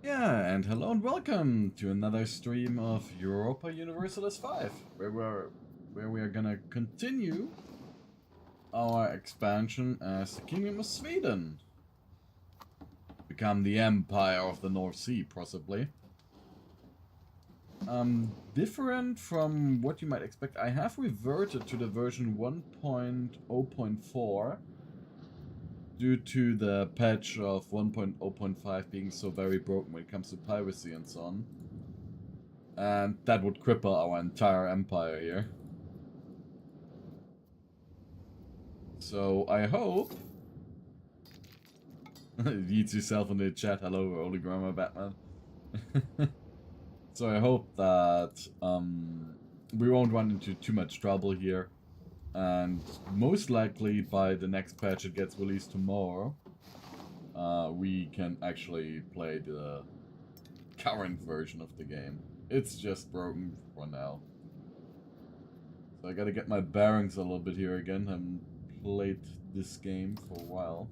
Yeah, and hello and welcome to another stream of Europa Universalis V, where we are gonna continue our expansion as the Kingdom of Sweden. Become the Empire of the North Sea, possibly. Different from what you might expect, I have reverted to the version 1.0.4 due to the patch of 1.0.5 being so very broken when it comes to piracy and so on. And that would cripple our entire empire here. So I hope... It eats yourself in the chat, hello, Holy Grammar Batman. So I hope that we won't run into too much trouble here. And most likely by the next patch, it gets released tomorrow, we can actually play the current version of the game. It's just broken for now. So I gotta get my bearings a little bit here again. I haven't played this game for a while.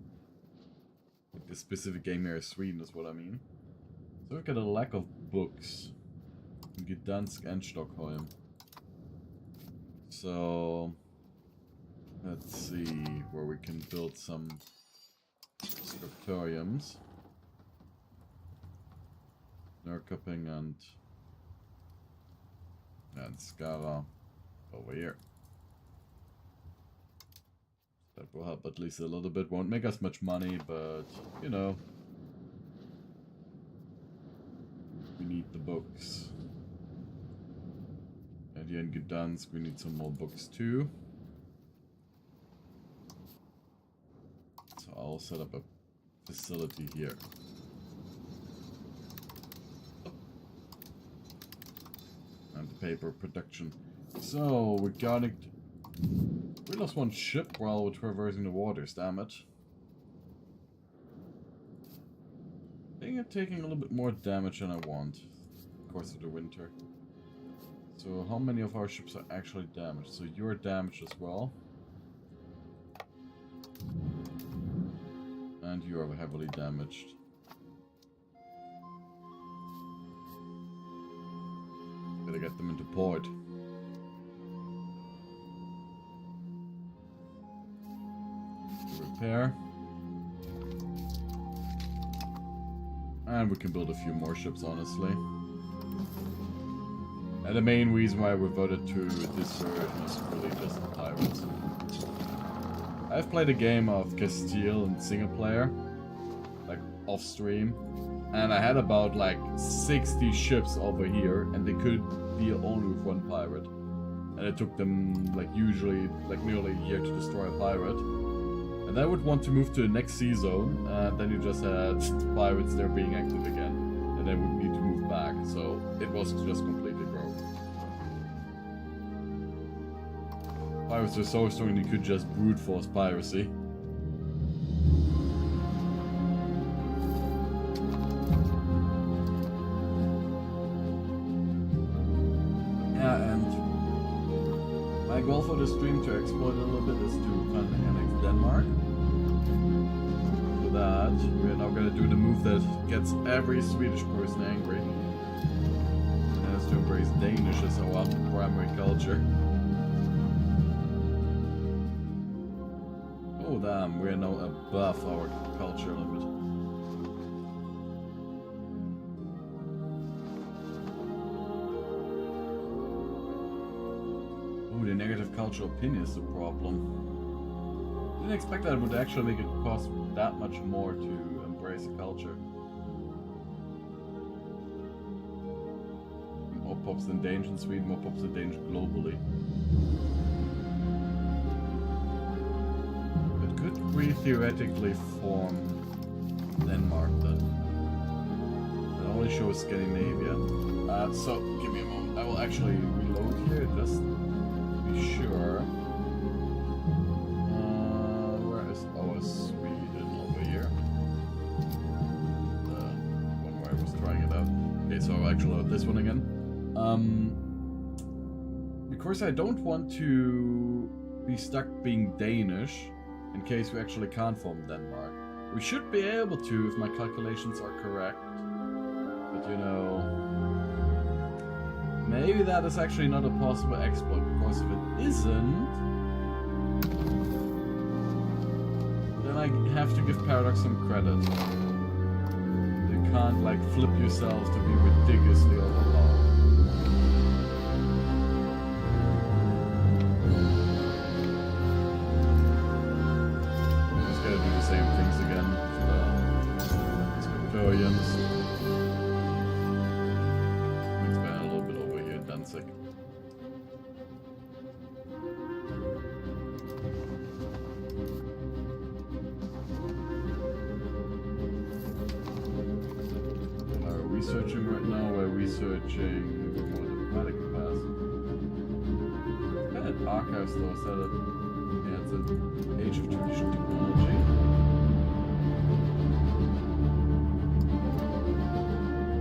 Like this specific game here in Sweden is what I mean. So we've got a lack of books in Gdansk and Stockholm. So let's see where we can build some scriptoriums. Norrköping and Skara over here. That will help at least a little bit. Won't make us much money, but you know, we need the books. And here in Gdansk we need some more books too. So I'll set up a facility here. And the paper production. So we lost one ship while we're traversing the waters, damn it. I think I'm taking a little bit more damage than I want in the course of the winter. So how many of our ships are actually damaged? So you're damaged as well. And you are heavily damaged. Gotta get them into port. Repair. And we can build a few more ships, honestly. And the main reason why I reverted to this version is really just the pirates. I've played a game of Castile in single player, like off stream, and I had about like 60 ships over here, and they could deal only with one pirate. And it took them like usually like nearly a year to destroy a pirate. And I would want to move to the next sea zone, and then you just had pirates there being active again, and they would need to move back. So it was just completely broken. Pirates were so strong you could just brute force piracy. Yeah, and my goal for the stream to exploit a little bit is to finally annex Denmark. For that, we're now gonna do the move that gets every Swedish person angry. And that's to embrace Danish as our primary culture. Oh damn, we're now above our culture limit. Oh, the negative cultural opinion is the problem. Didn't expect that it would actually make it cost that much more to embrace a culture. More pops than Danes in Sweden, more pops than Danes globally. Could we theoretically form Denmark then? It only shows Scandinavia. So, give me a moment. I will actually reload here just to be sure. Where is... Oh, it's Sweden over here. The one where I was trying it out. Okay, so I'll actually load this one again. Because I don't want to be stuck being Danish. In case we actually can't form Denmark. We should be able to if my calculations are correct. But you know, maybe that is actually not a possible exploit, because if it isn't, then I have to give Paradox some credit. You can't like flip yourself to be ridiculously overpowered. Just gotta do the same things again for these Victorians. Expand a little bit over here in Danzig. Researching right now, we're researching more diplomatic capacity. It's kind of archives though, is that a, yeah, it's an age of traditional technology.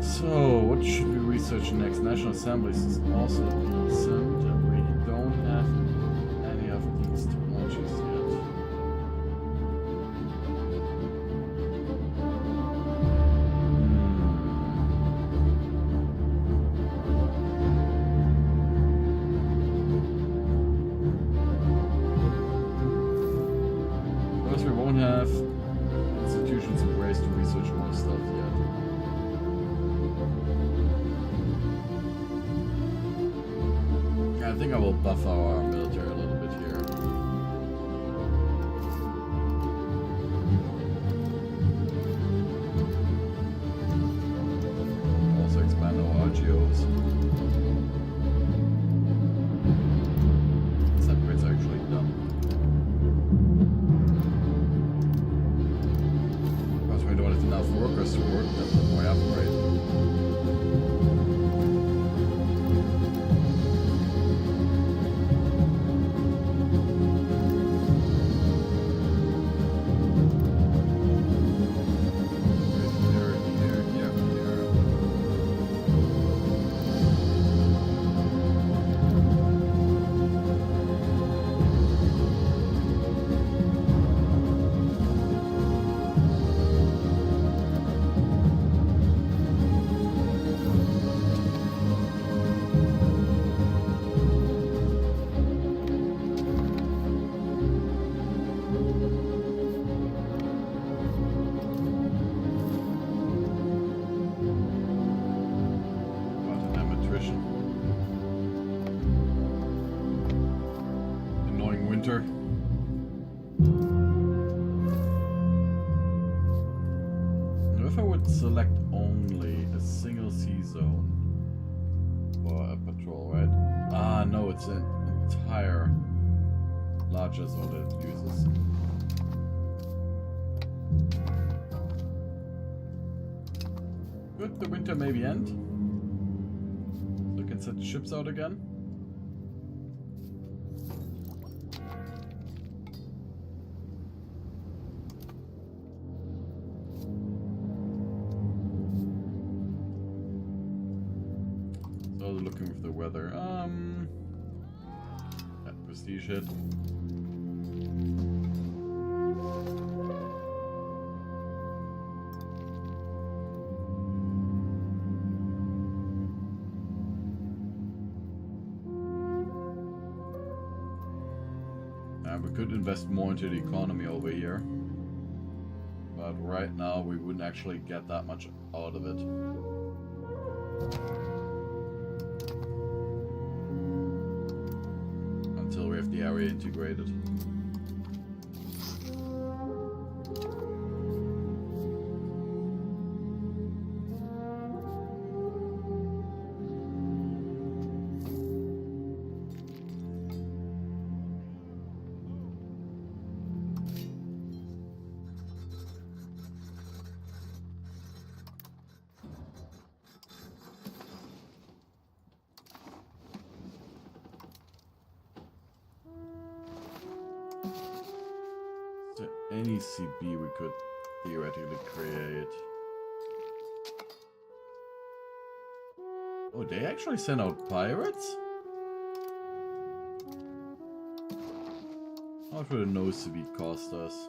So, what should we research next? National Assemblies is also decent, and we don't have any of these technologies yet. Have institutions in place to research more stuff yet. I think I will buff our military a little bit here. Also expand our RGOs. This upgrade's actually done. We don't have enough workers to work them, why upgrade? If I would select only a single sea zone for a patrol, right? Ah, no, it's an entire larger zone that it uses. Good, the winter maybe end. So we can set the ships out again. Looking with the weather. That prestige hit. We could invest more into the economy over here, but right now we wouldn't actually get that much out of it. Until we have the area integrated. Any CB we could theoretically create. Oh, they actually sent out pirates? How much would a no CB cost us?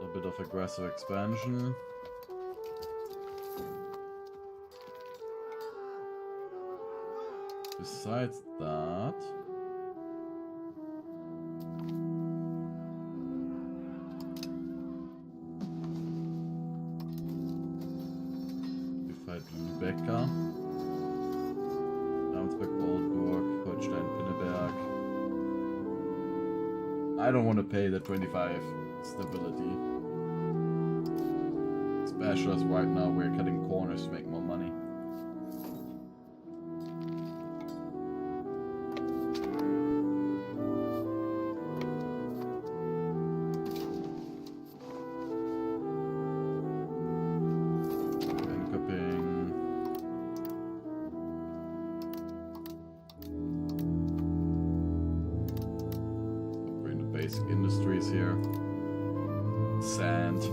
A bit of aggressive expansion. Besides that... if I do Lübecker... Oldenburg, Holstein, Pinneberg. I don't want to pay the 25 stability. Especially as right now we're cutting corners to make more money. Industries here. Sand. So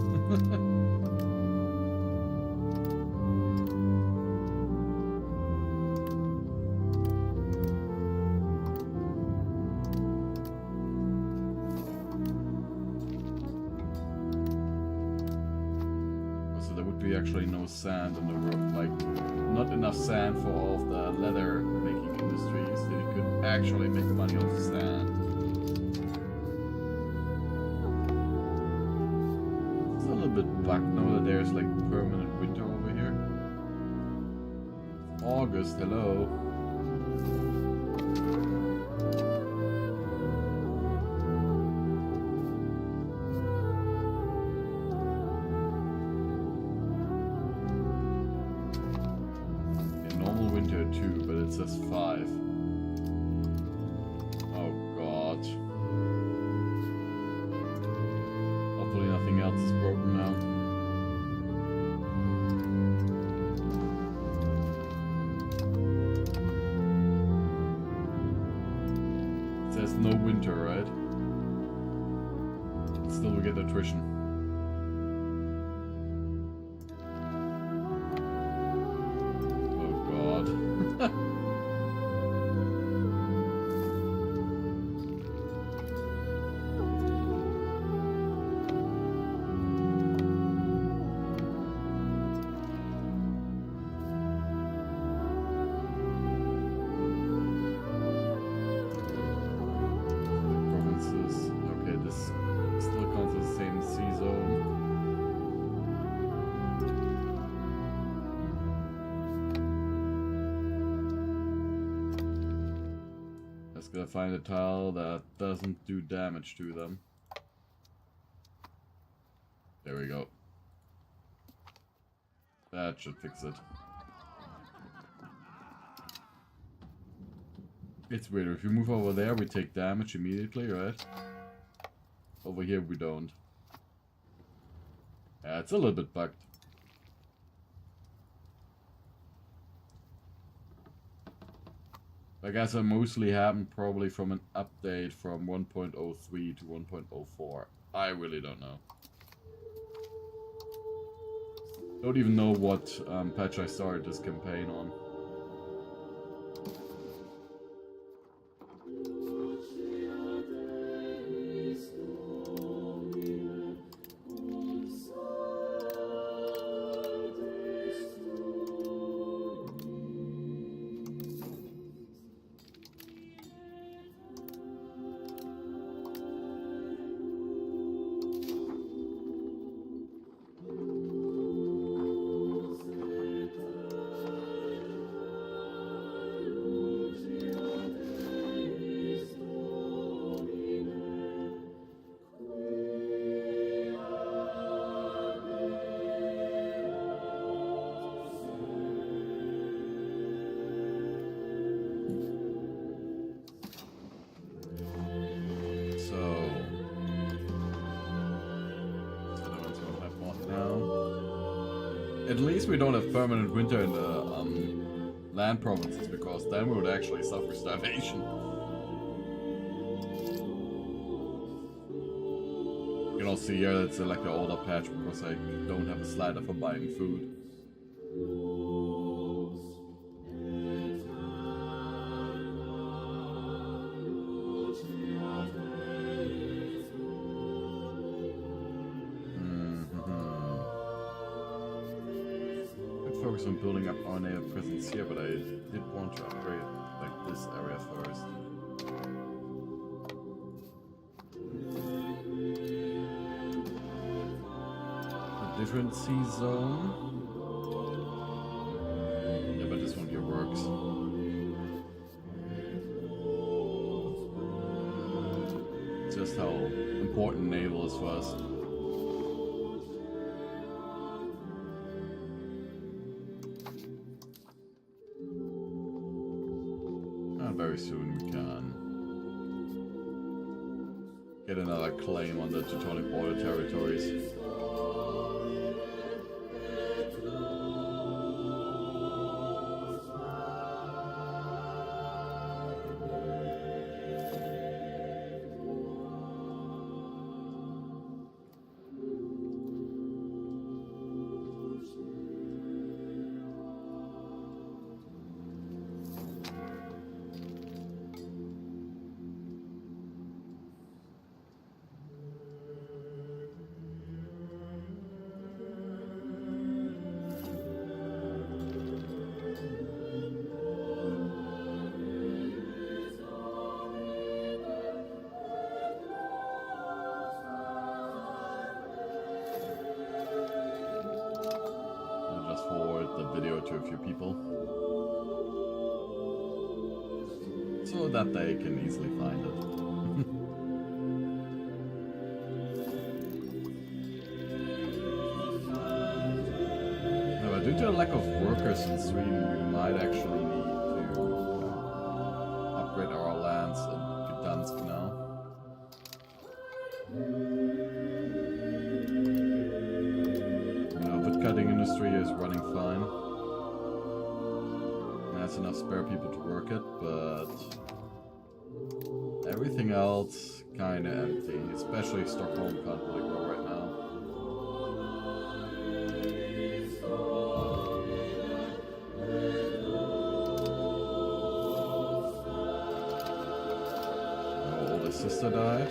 there would be actually no sand on the road, like not enough sand for all of the leather making industries that you could actually make money off the sand. Bit back now that there's like permanent winter over here. August, hello. Okay, normal winter too, but it says 5. Oh god. Hopefully nothing else is broken now. It says no winter, right? Still we get attrition. Oh god. Gotta find a tile that doesn't do damage to them. There we go. That should fix it. It's weird. If you move over there, we take damage immediately, right? Over here, we don't. Yeah, it's a little bit bugged. I guess it mostly happened probably from an update from 1.03 to 1.04. I really don't know. Don't even know what patch I started this campaign on. At least we don't have permanent winter in the land provinces, because then we would actually suffer starvation. You can also see here that's like an older patch because I don't have a slider for buying food. On building up our native presence here, but I did want to upgrade. like this area first. A different sea zone. Yeah, but this one here works. Just how important naval is for us. And very soon we can get another claim on the Teutonic border territories. To a few people so that they can easily find it. No, but due to a lack of workers in Sweden, we might actually need to upgrade our lands in Gdansk now. Woodcutting industry is running fine. Has enough spare people to work it, but everything else kinda empty, especially Stockholm can't really grow right now. My oldest sister died.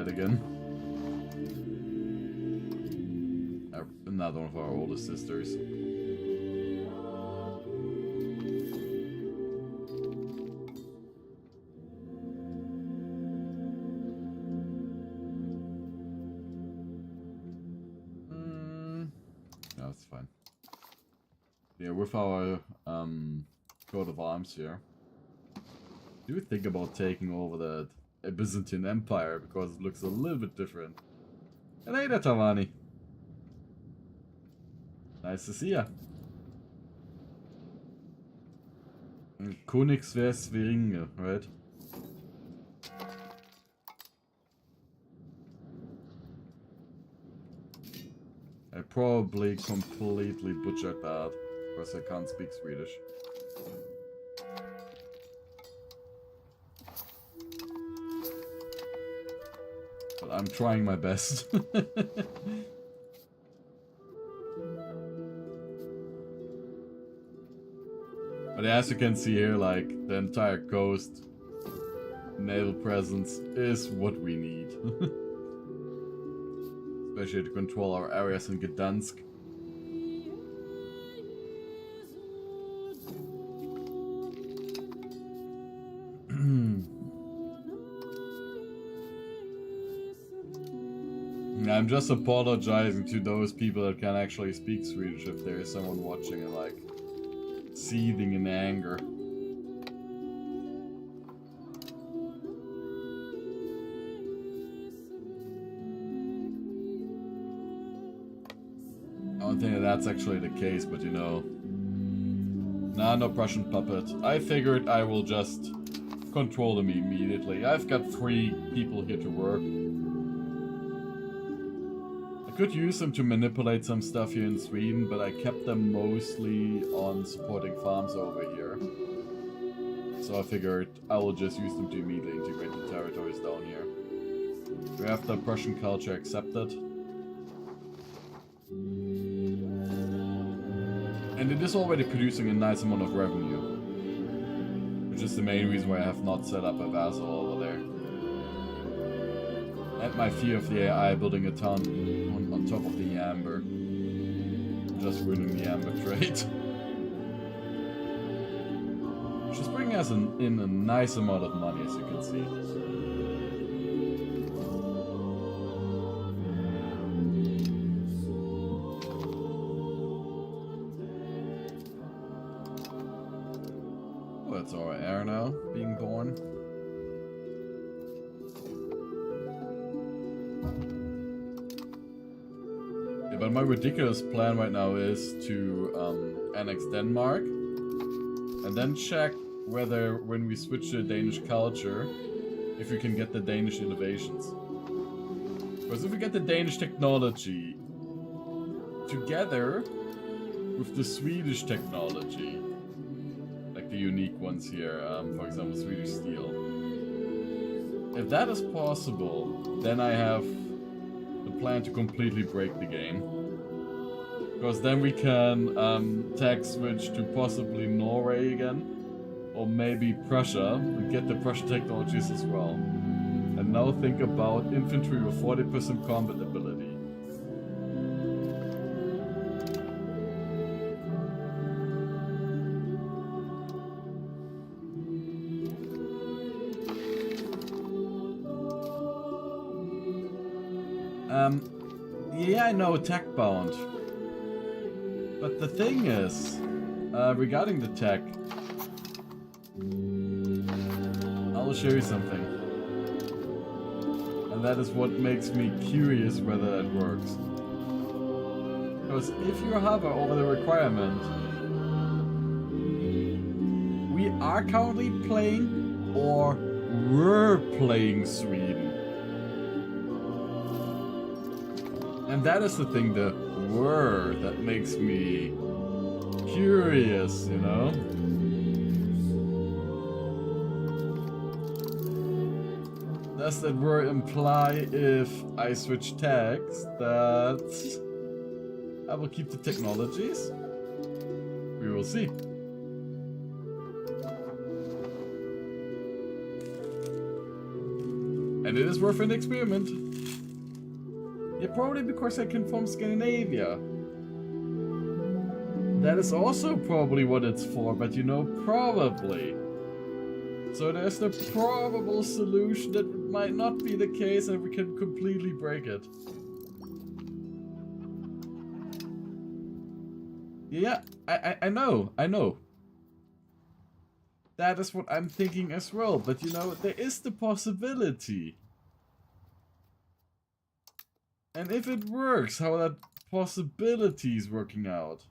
Again. Another one of our oldest sisters. No, it's fine. Yeah, with our coat of arms here, do you think about taking over the Byzantine Empire, because it looks a little bit different. And hey there, Tavani. Nice to see ya. Königswär-Sveringe, right? I probably completely butchered that, because I can't speak Swedish. I'm trying my best. But as you can see here, like, the entire coast naval presence is what we need. Especially to control our areas in Gdansk. I'm just apologizing to those people that can actually speak Swedish if there is someone watching and like seething in anger. I don't think that that's actually the case, but you know. Nah, no Prussian puppet. I figured I will just control them immediately. I've got 3 people here to work. I could use them to manipulate some stuff here in Sweden, but I kept them mostly on supporting farms over here. So I figured I will just use them to immediately integrate the territories down here. We have the Prussian culture accepted. And it is already producing a nice amount of revenue. Which is the main reason why I have not set up a vassal over there. And my fear of the AI building a town on top of the amber. Just ruining the amber trade. Which is bringing us in a nice amount of money, as you can see. Oh, that's our heir now, being born. But my ridiculous plan right now is to annex Denmark and then check whether when we switch to Danish culture, if we can get the Danish innovations. Because if we get the Danish technology together with the Swedish technology, like the unique ones here, for example Swedish steel, if that is possible, then I have plan to completely break the game. Because then we can tag switch to possibly Norway again. Or maybe Prussia and get the Prussian technologies as well. And now think about infantry with 40% combat ability. Yeah, I know, tech bound. But the thing is, regarding the tech, I'll show you something. And that is what makes me curious whether that works. Because if you hover over the requirement, we are currently playing or were playing Sweden. And that is the thing, the were, that makes me curious, you know? Does that word imply if I switch tags that I will keep the technologies? We will see. And it is worth an experiment. Yeah, probably because I can form Scandinavia. That is also probably what it's for, but you know, probably. So there's the probable solution that it might not be the case and we can completely break it. Yeah, I know. That is what I'm thinking as well, but you know, there is the possibility. And if it works, how that possibility is working out.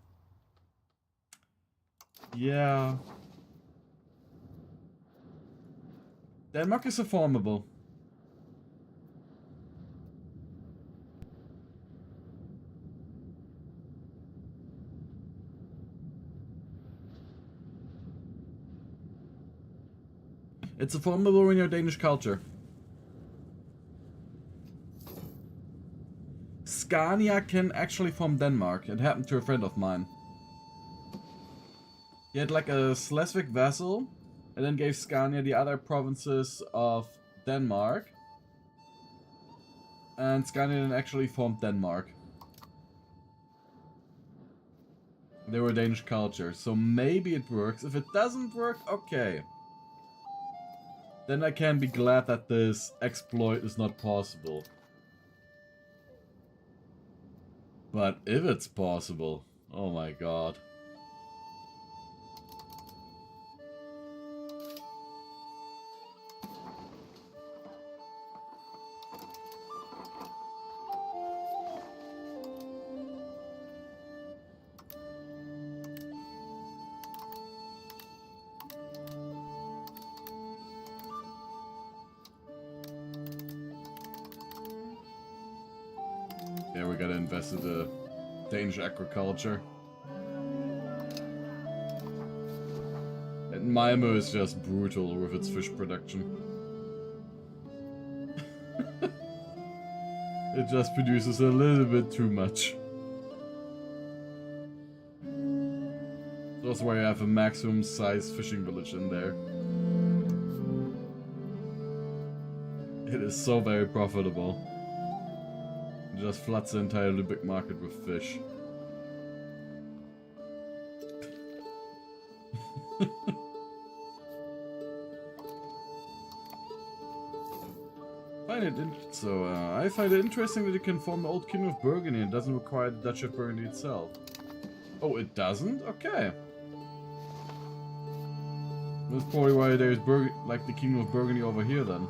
Yeah. Denmark is formable. It's formable in your Danish culture. Scania can actually form Denmark. It happened to a friend of mine. He had like a Schleswig vassal, and then gave Scania the other provinces of Denmark. And Scania then actually formed Denmark. They were Danish culture, so maybe it works. If it doesn't work, okay. Then I can be glad that this exploit is not possible. But if it's possible, oh my god. Yeah, we gotta invest in the Danish agriculture. And Malmö is just brutal with its fish production. It just produces a little bit too much. That's why you have a maximum size fishing village in there. It is so very profitable. It just floods the entire Lübeck market with fish. I find it interesting that you can form the old Kingdom of Burgundy and it doesn't require the Duchy of Burgundy itself. Oh, it doesn't? Okay. That's probably why there's like the Kingdom of Burgundy over here then.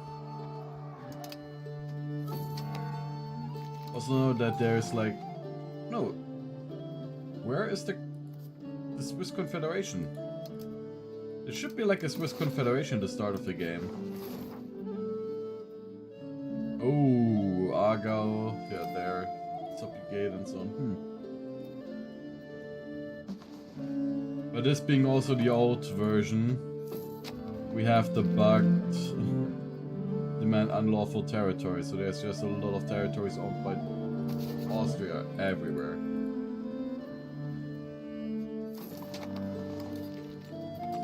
Also know that there's like... No. Where is the Swiss Confederation? There should be like a Swiss Confederation at the start of the game. Oh, Aargau, yeah, there. Supplicate and so on. But this being also the old version, we have the bugged demand unlawful territory, so there's just a lot of territories owned by Austria everywhere.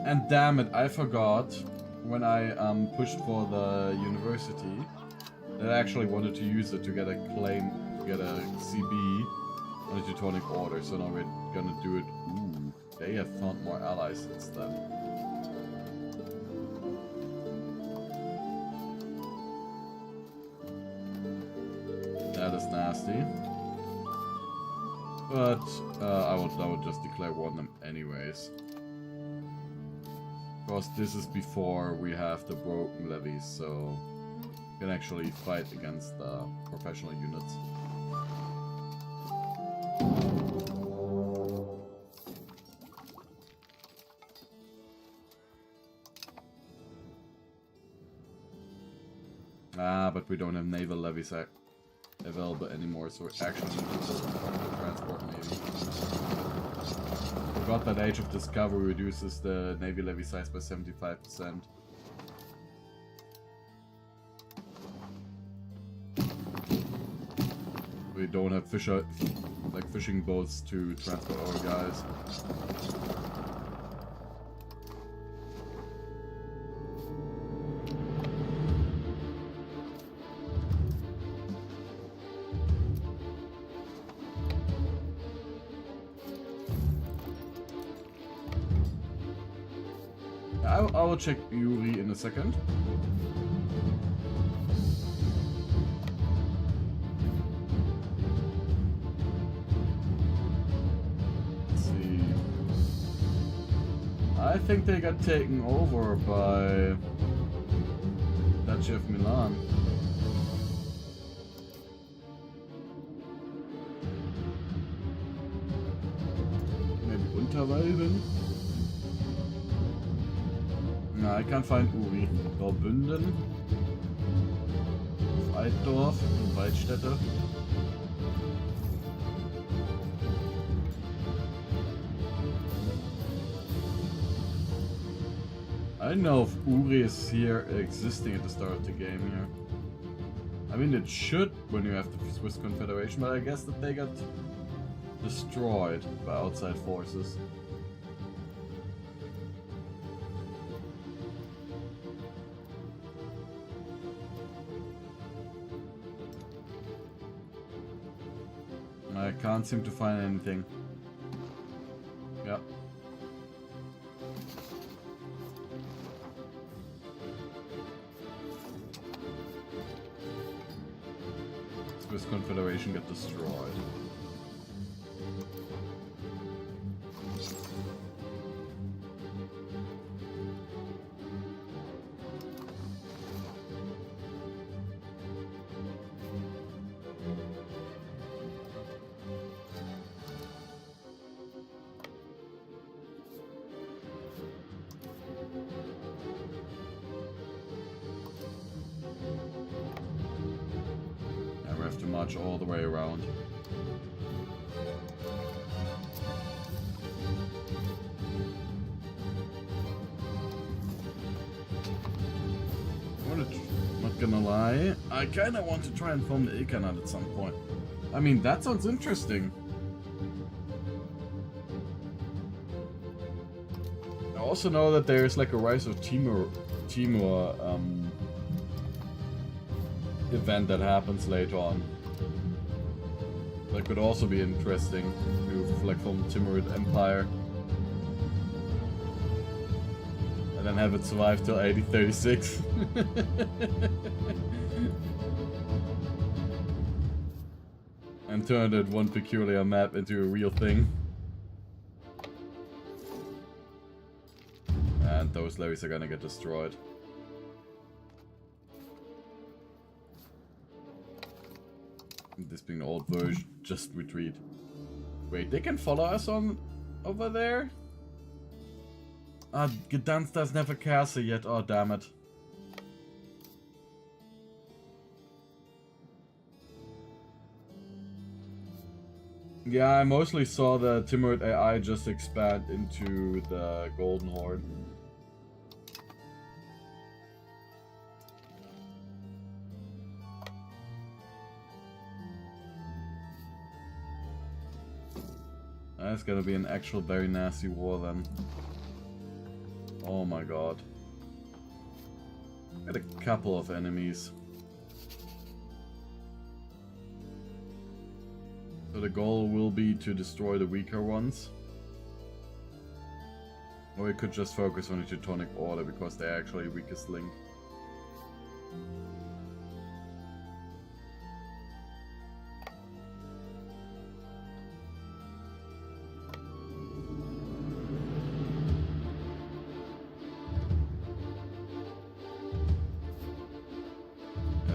And damn it, I forgot when I pushed for the university that I actually wanted to use it to get a claim, to get a CB on the Teutonic Order, so now we're gonna do it. Ooh, they have found more allies since then. That is nasty. But I would just declare war on them anyways. Because this is before we have the broken levies, so we can actually fight against the professional units. Ah, but we don't have naval levies available anymore, so we're actually need to transport maybe. Forgot that Age of Discovery reduces the navy levy size by 75%. We don't have fishing boats to transport our guys. I will check Yuri in a second. Let's see. I think they got taken over by Duchy of Milan. Maybe Unterwalden? No, I can't find Uri. Graubünden, Weitdorf und Weidstätte. I don't know if Uri is here existing at the start of the game here. I mean, it should when you have the Swiss Confederation, but I guess that they got destroyed by outside forces. I can't seem to find anything. Yep. Swiss Confederation got destroyed. All the way around. Not gonna lie, I kinda want to try and form the Ilkhanate at some point. I mean, that sounds interesting. I also know that there's like a rise of Timur event that happens later on. That could also be interesting, move like from Timurid Empire. And then have it survive till 8036. And turn that one peculiar map into a real thing. And those levies are gonna get destroyed. This being the old version, just retreat. Wait, they can follow us on over there? Ah, Gdansk doesn't have a castle yet. Oh, damn it. Yeah, I mostly saw the Timurid AI just expand into the Golden Horde. That's gonna be an actual very nasty war then. Oh my god. Got a couple of enemies. So the goal will be to destroy the weaker ones. Or we could just focus on the Teutonic Order because they're actually weakest link.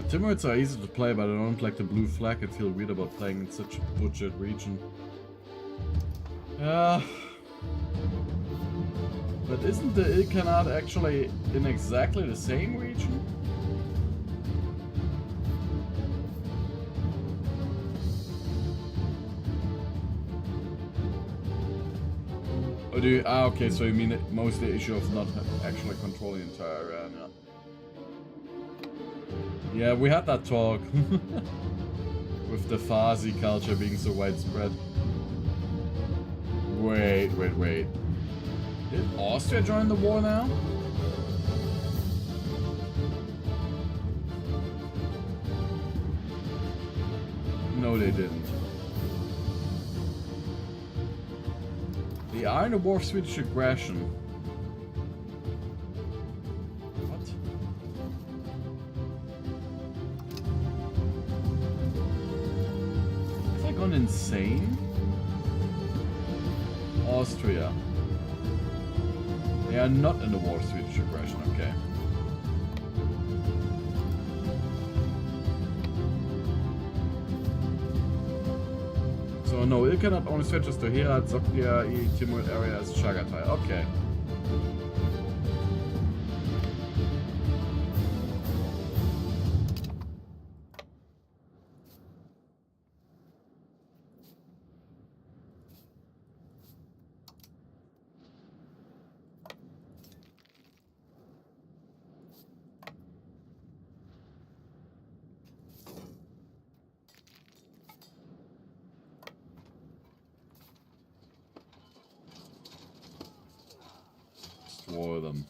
Timurids are easy to play, but I don't like the blue flag. I feel weird about playing in such a butchered region. But isn't the Ilkhanate actually in exactly the same region? Or do you... Ah, okay, so you mean mostly the issue of not actually controlling the entire area. Yeah, we had that talk. With the Farsi culture being so widespread. Wait. Did Austria join the war now? No, they didn't. They are in the war of Swedish aggression. Insane? Austria. They are not in the war of Swedish aggression, okay. So no, Ilkhanate only stretches to Herat, Sogdia, Timurid areas, Chagatai, okay. Destroy them.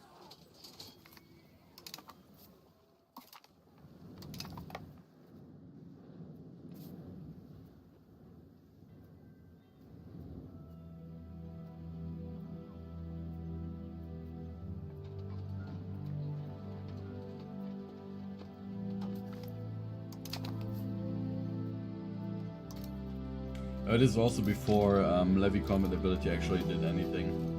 This is also before Levy Combat ability actually did anything.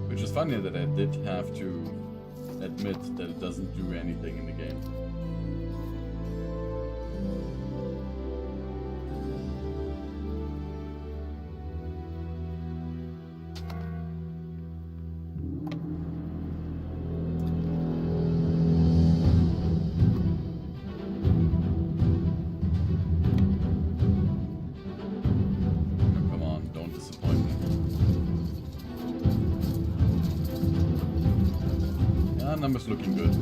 Which is funny that I did have to admit that it doesn't do anything in the game. Numbers looking good.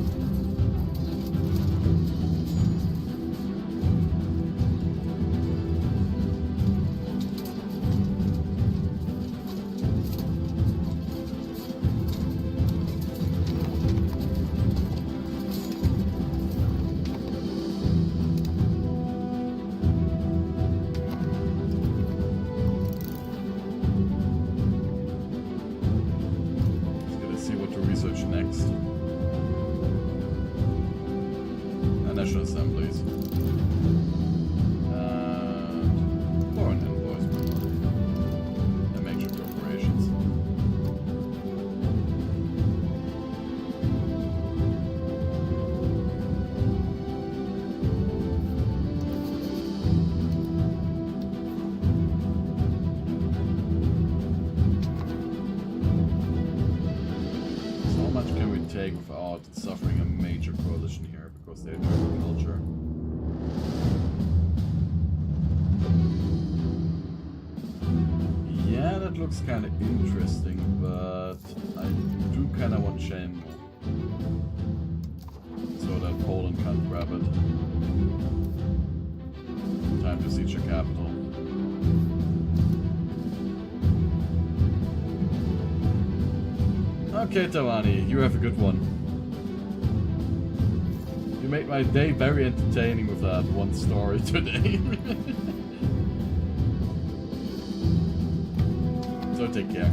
take without suffering a major coalition here because they have agriculture. Yeah, that looks kind of interesting, but I do kind of want Shane so that Poland can't grab it. Time to siege the capital. Okay, Tawani, you have a good one. You made my day very entertaining with that one story today. So take care.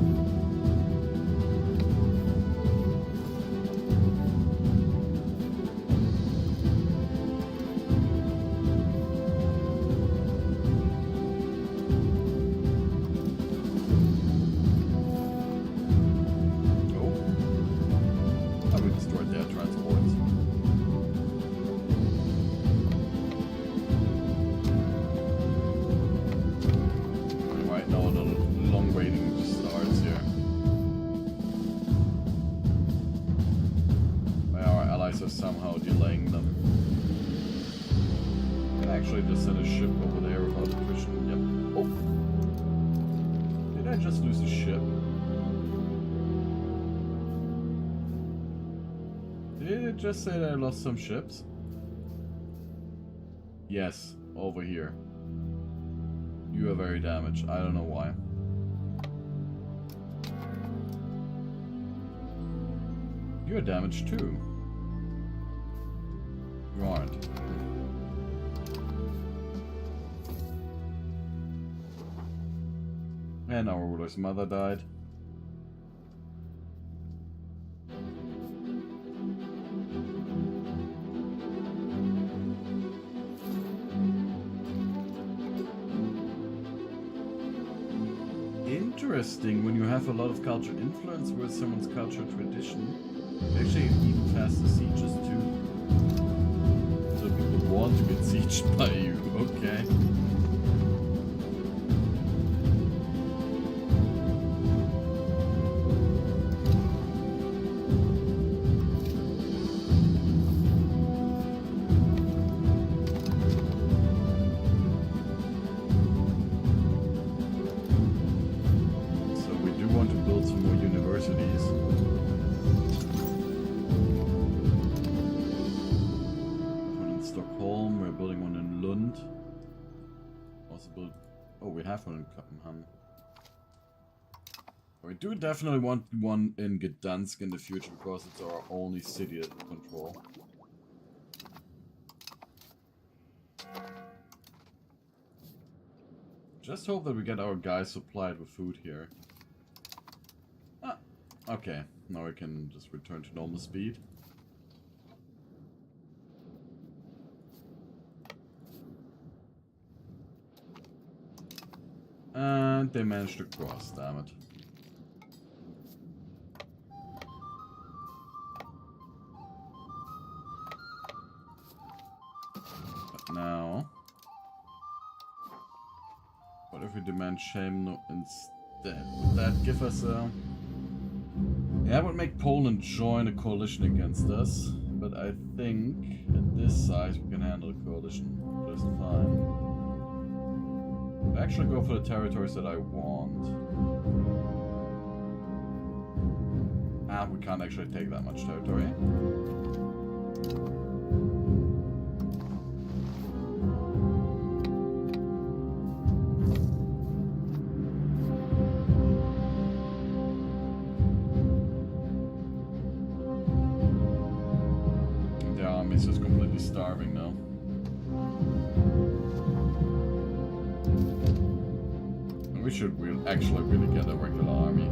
Somehow delaying them. I can actually just send a ship over there without attrition. Yep. Oh! Did I just lose a ship? Did it just say that I lost some ships? Yes, over here. You are very damaged. I don't know why. You're damaged too. You aren't. And our ruler's mother died. Interesting, when you have a lot of cultural influence with someone's cultural tradition, actually even faster sieges too. People want to get sieged by you, okay. So we do want to build some more universities. Stockholm, we're building one in Lund. Also build... Oh, we have one in Copenhagen. We do definitely want one in Gdansk in the future because it's our only city to control. Just hope that we get our guys supplied with food here. Ah, okay. Now we can just return to normal speed. And they managed to cross, damn it. But now... What if we demand Shame instead? Would that give us a... Yeah, that would make Poland join a coalition against us. But I think at this size we can handle a coalition just fine. Actually go for the territories that I want. Ah, we can't actually take that much territory. The army is just completely starving now. We should actually really get a regular army. I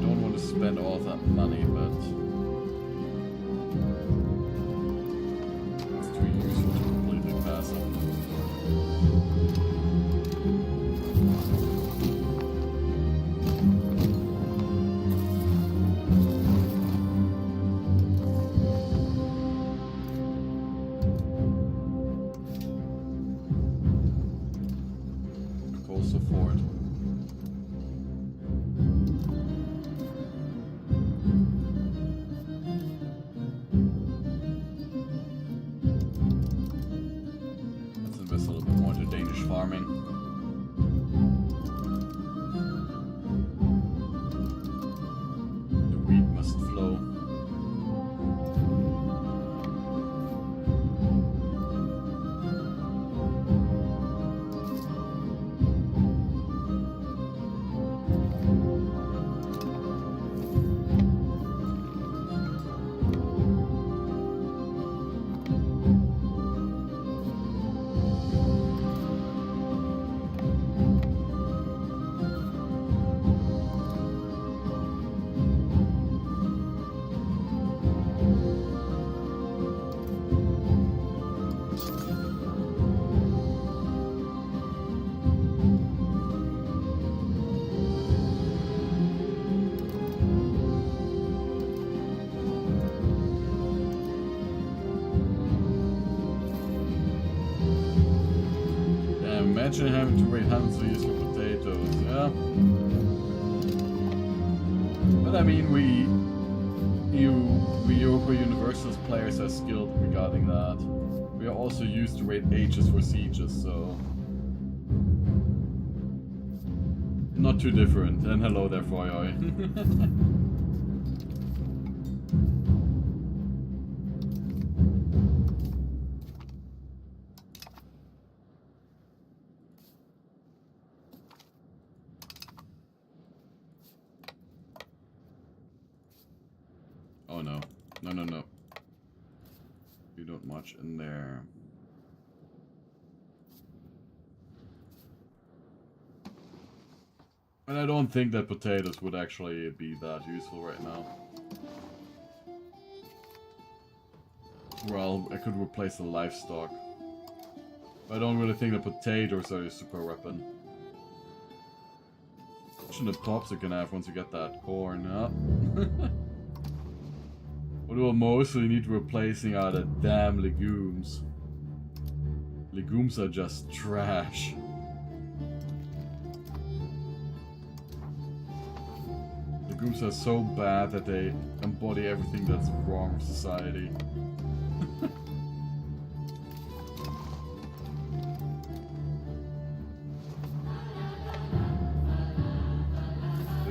don't want to spend all that money, but it's too useful to completely pass up. Support. Imagine having to wait hundreds of years for potatoes, yeah. But I mean, we Europa Universalis players are skilled regarding that. We are also used to wait ages for sieges, so... Not too different. And hello there, Foyoi. Oh no. No, no, no. You don't much in there. And I don't think that potatoes would actually be that useful right now. Well, I could replace the livestock. But I don't really think the potatoes are a super weapon. Imagine the pops you can have once you get that corn, huh? What we'll mostly need replacing are the damn legumes. Legumes are just trash. Legumes are so bad that they embody everything that's wrong with society.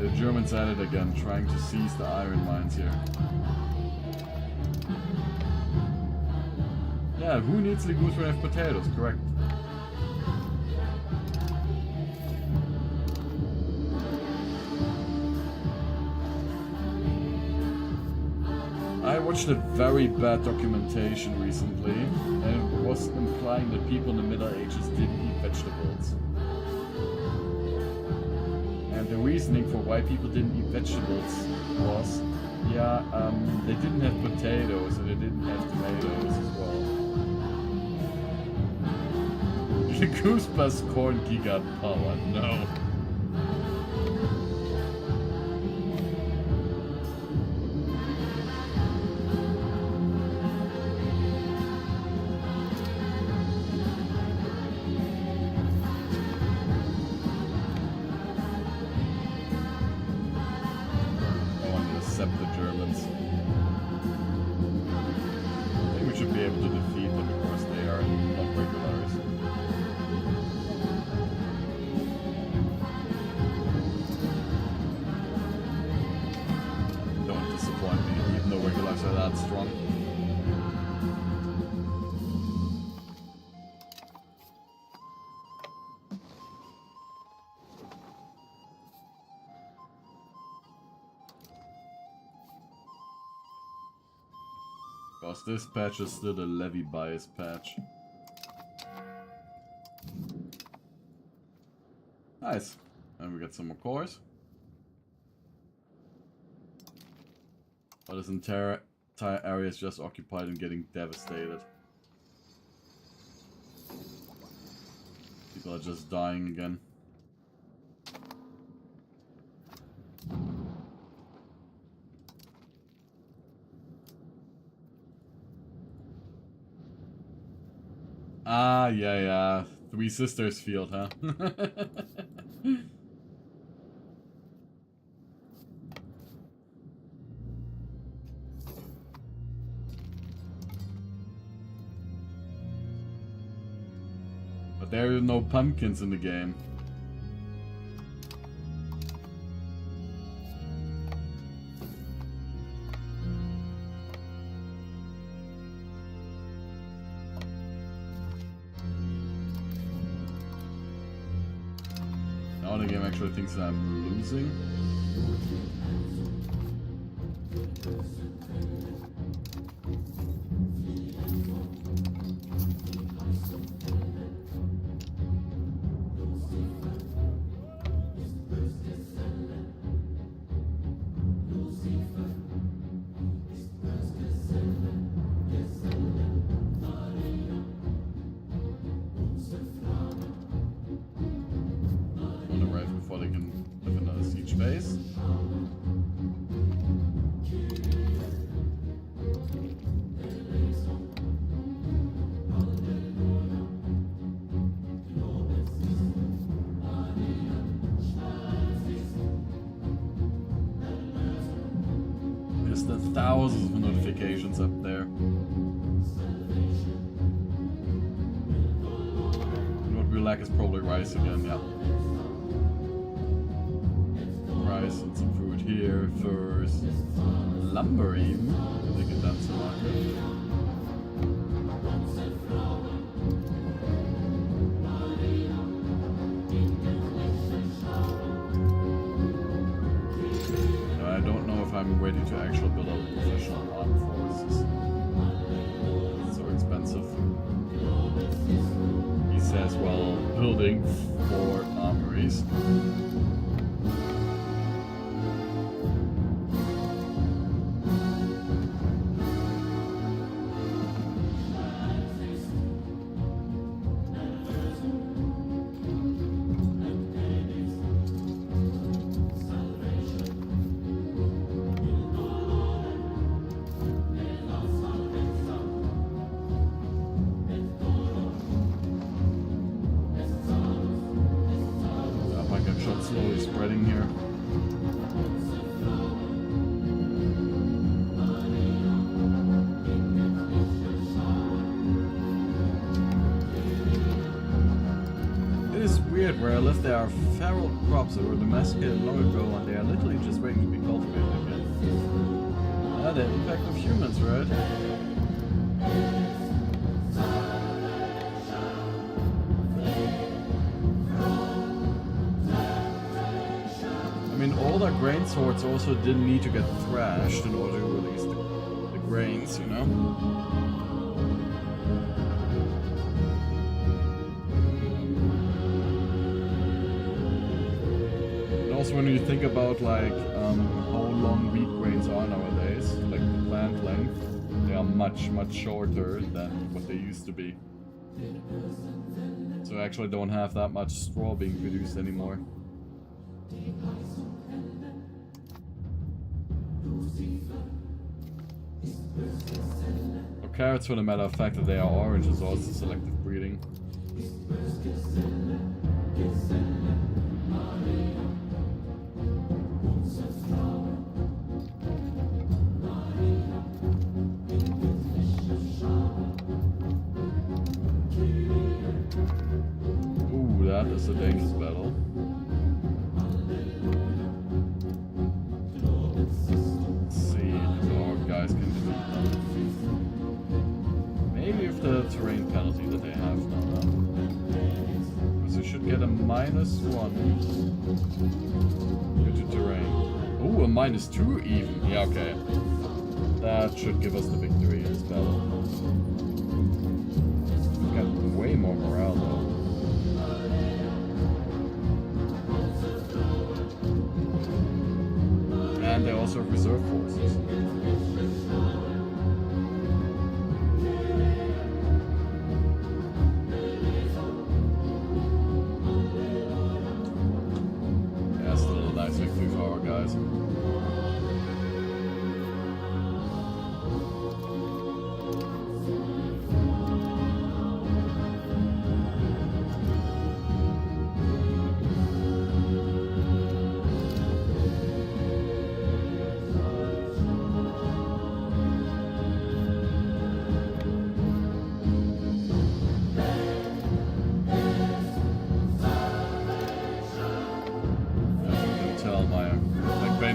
The Germans at it again, trying to seize the iron mines here. Yeah, who needs legumes when they have potatoes, correct? I watched a very bad documentation recently, and it was implying that people in the Middle Ages didn't eat vegetables. And the reasoning for why people didn't eat vegetables was, yeah, they didn't have potatoes and they didn't have tomatoes as well. The goose plus corn giga power, no. Because this patch is still the levy bias patch. Nice. And we get some more cores. But this entire area is just occupied and getting devastated. People are just dying again. Ah, yeah. Three Sisters field, huh? But there are no pumpkins in the game. Now the game actually thinks that I'm losing. thousands of notifications up there. And what we lack is probably rice again, yeah. Rice and some food here first. Lumber even. They get done some market. I'm ready to actually build up professional armed forces. It's so expensive. He says, well, building 4 armories. Slowly spreading here. It is weird, where I live there are feral crops that were domesticated long ago and they are literally just waiting to be cultivated again. Ah, the impact of humans, right? Older grain sorts also didn't need to get thrashed in order to release the grains, you know? And also when you think about like how long wheat grains are nowadays, like the plant length, they are much shorter than what they used to be. So I actually don't have that much straw being produced anymore. Or carrots, for the matter of fact that they are orange, is also selective breeding. Ooh, that is a dangerous battle. The terrain penalty that they have now. Because you should get a -1 due to terrain. Ooh, a -2 even. Yeah, okay. That should give us the victory in this battle. We've got way more morale though. And they also have reserve forces.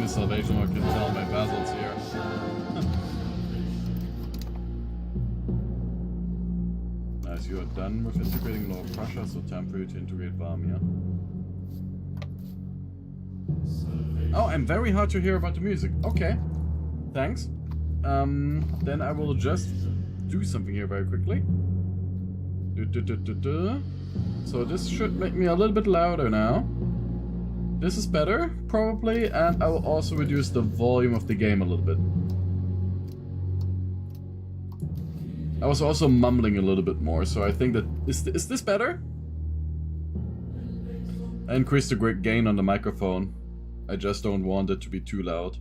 Salvation, I can tell my vassals here. As you are done with integrating Lower Prussia, so time for you to integrate Warmia. Oh, I'm very hard to hear about the music. Okay, thanks. Then I will just do something here very quickly. So this should make me a little bit louder now. This is better, probably, and I will also reduce the volume of the game a little bit. I was also mumbling a little bit more, so I think that... Is this better? I increased the gain on the microphone. I just don't want it to be too loud.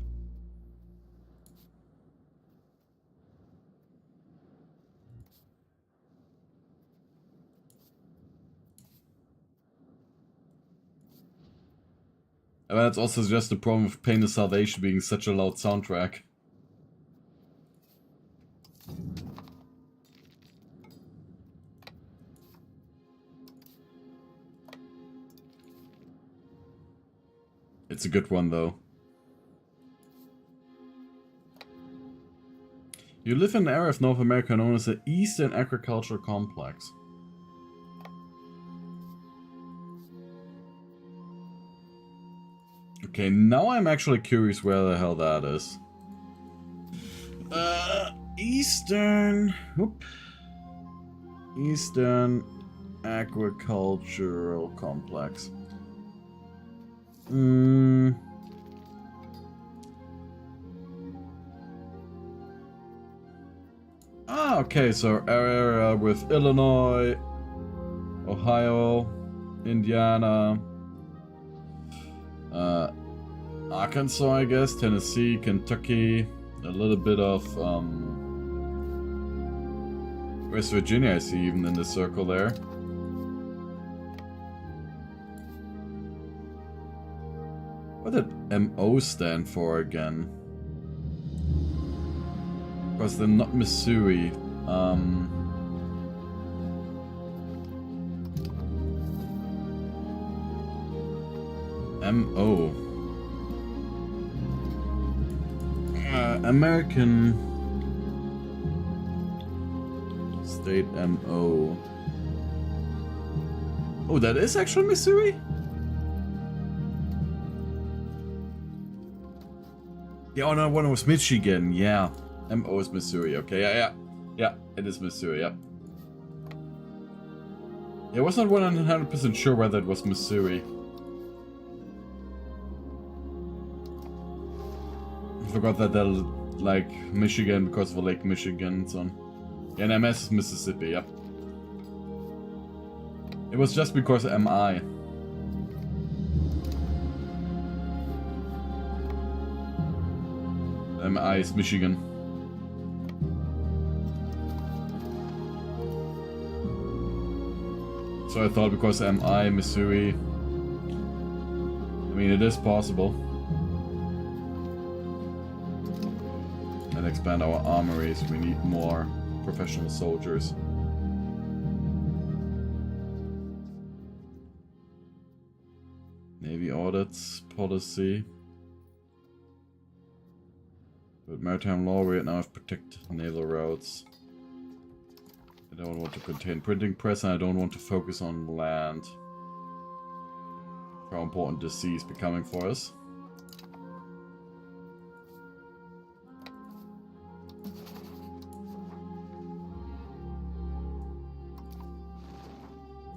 And that's also just the problem of Pain of Salvation being such a loud soundtrack. It's a good one, though. You live in an area of North America known as the Eastern Agricultural Complex. Okay, now I'm actually curious where the hell that is. Eastern Agricultural Complex. Okay, so area with Illinois, Ohio, Indiana, Arkansas, I guess, Tennessee, Kentucky, a little bit of West Virginia, I see even in the circle there. What did MO stand for again? Because they're not Missouri. MO. American State MO. Oh, that is actually Missouri? Yeah, oh no, one was Michigan, yeah. MO is Missouri, okay, yeah, it is Missouri, yeah. Yeah, I wasn't 100% sure whether it was Missouri. I forgot that they're like Michigan because of Lake Michigan and so on. Yeah, and MS is Mississippi, yep. It was just because MI. MI is Michigan. So I thought because MI, Missouri. I mean, it is possible. And expand our armories. We need more professional soldiers. Navy audits policy. With maritime law, we now have to protect naval routes. I don't want to contain printing press, and I don't want to focus on land. How important the sea is becoming for us.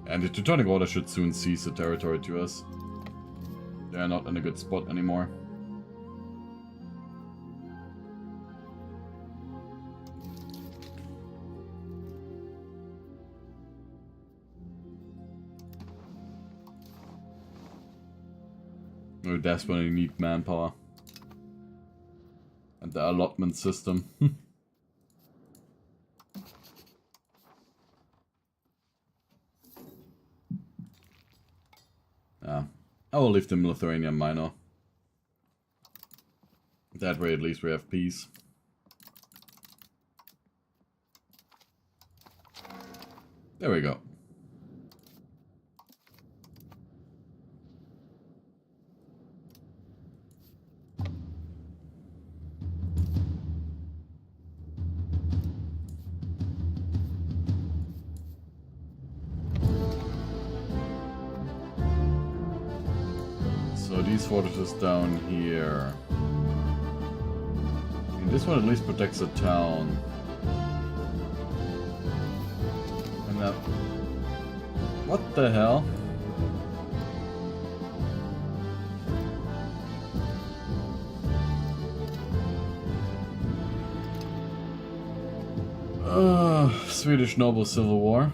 And the Teutonic Order should soon seize the territory to us. They are not in a good spot anymore. We desperately need manpower. And the allotment system. Yeah. I will leave them Lithuanian minor. That way at least we have peace. There we go. So these fortresses down here. I mean, this one at least protects the town. And that... What the hell? Swedish Noble Civil War.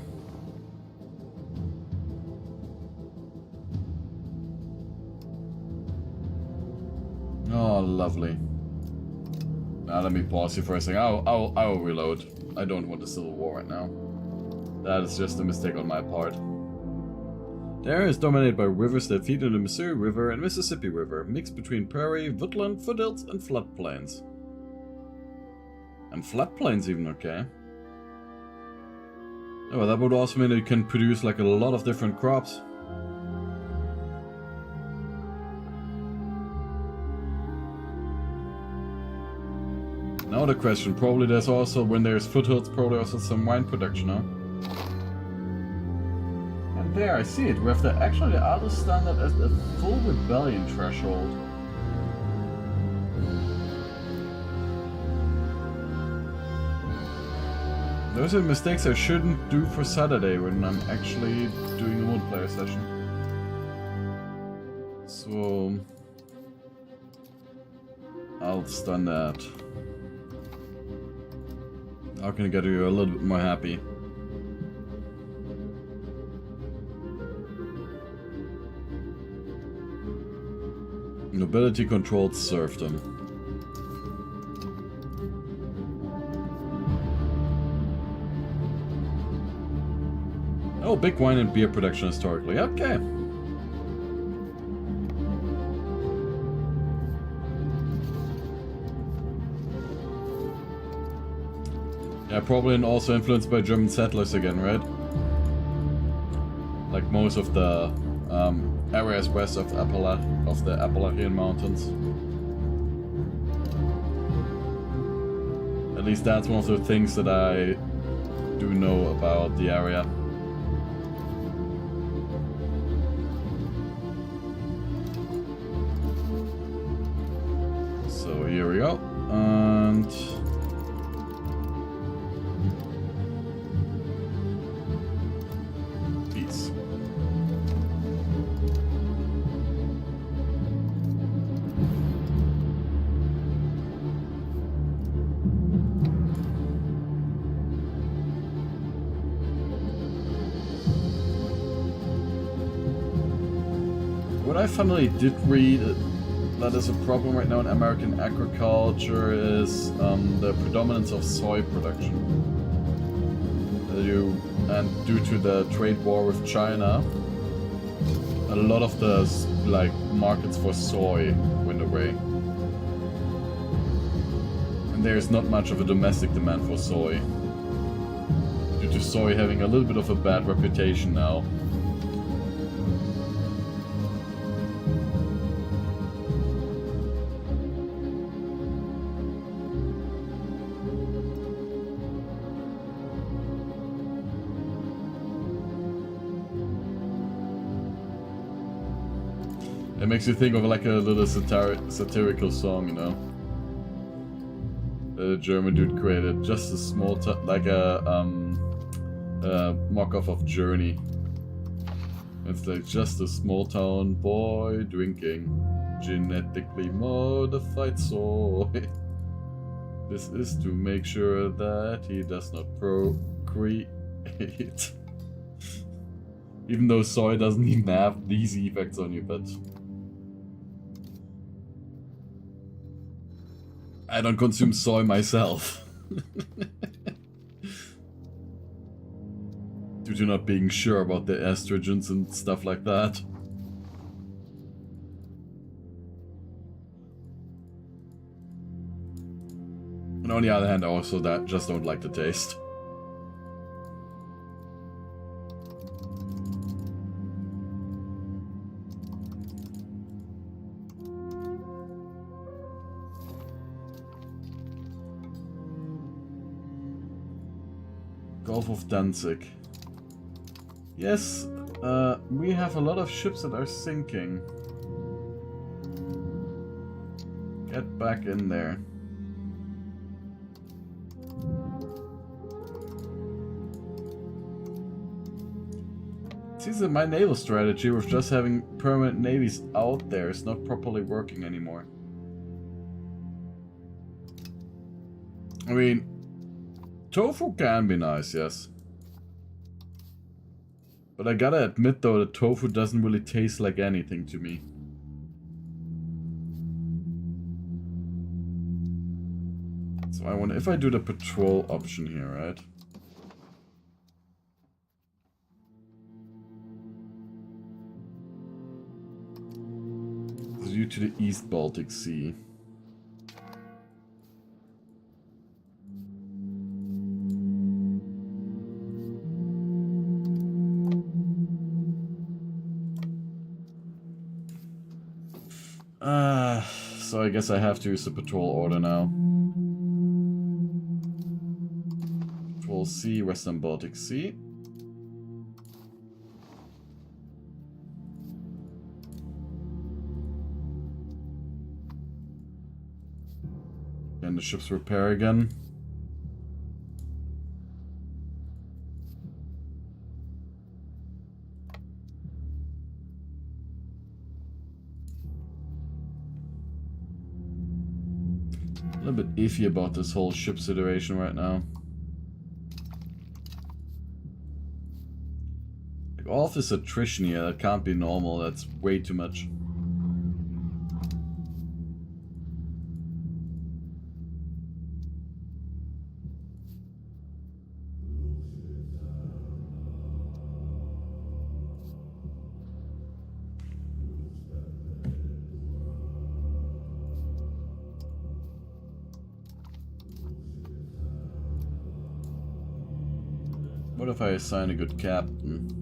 Oh, lovely. Now let me pause here for a second. I will reload. I don't want a civil war right now. That is just a mistake on my part. The area is dominated by rivers that feed into the Missouri River and Mississippi River, mixed between prairie, woodland, foothills, and floodplains. And floodplains even, okay. Oh, well, that would also mean that you can produce like a lot of different crops. Now the question, probably there's also, when there's foothills, probably also some wine production, huh? And there, I see it. We have actually the other standard as a full rebellion threshold. Those are mistakes I shouldn't do for Saturday when I'm actually doing a multiplayer session. So I'll stun that. How can I get you a little bit more happy? Nobility controlled serfdom. Oh, big wine and beer production historically. Okay. Yeah, probably also influenced by German settlers again, right? Like most of the areas west of the Appalachian Mountains. At least that's one of the things that I do know about the area. So here we go, and peace. What I finally did read that is a problem right now in American agriculture is the predominance of soy production. And due to the trade war with China, a lot of the markets for soy went away. And there's not much of a domestic demand for soy, due to soy having a little bit of a bad reputation now. It makes you think of like a little satirical song, you know? The German dude created just a small, like a mock-off of Journey. It's like just a small town boy drinking genetically modified soy. This is to make sure that he does not procreate. Even though soy doesn't even have these effects on you, but I don't consume soy myself. Due to not being sure about the estrogens and stuff like that. And on the other hand, I also just don't like the taste. Gulf of Danzig. Yes, we have a lot of ships that are sinking. Get back in there. It seems that my naval strategy with just having permanent navies out there is not properly working anymore. I mean, tofu can be nice, yes. But I gotta admit though, that tofu doesn't really taste like anything to me. So I wonder if I do the patrol option here, right? Due to the East Baltic Sea. So I guess I have to use the patrol order now. Cold Sea, Western Baltic Sea. And the ships repair again. A little bit iffy about this whole ship situation right now. Like, all of this attrition here, that can't be normal, that's way too much. What if I assign a good captain?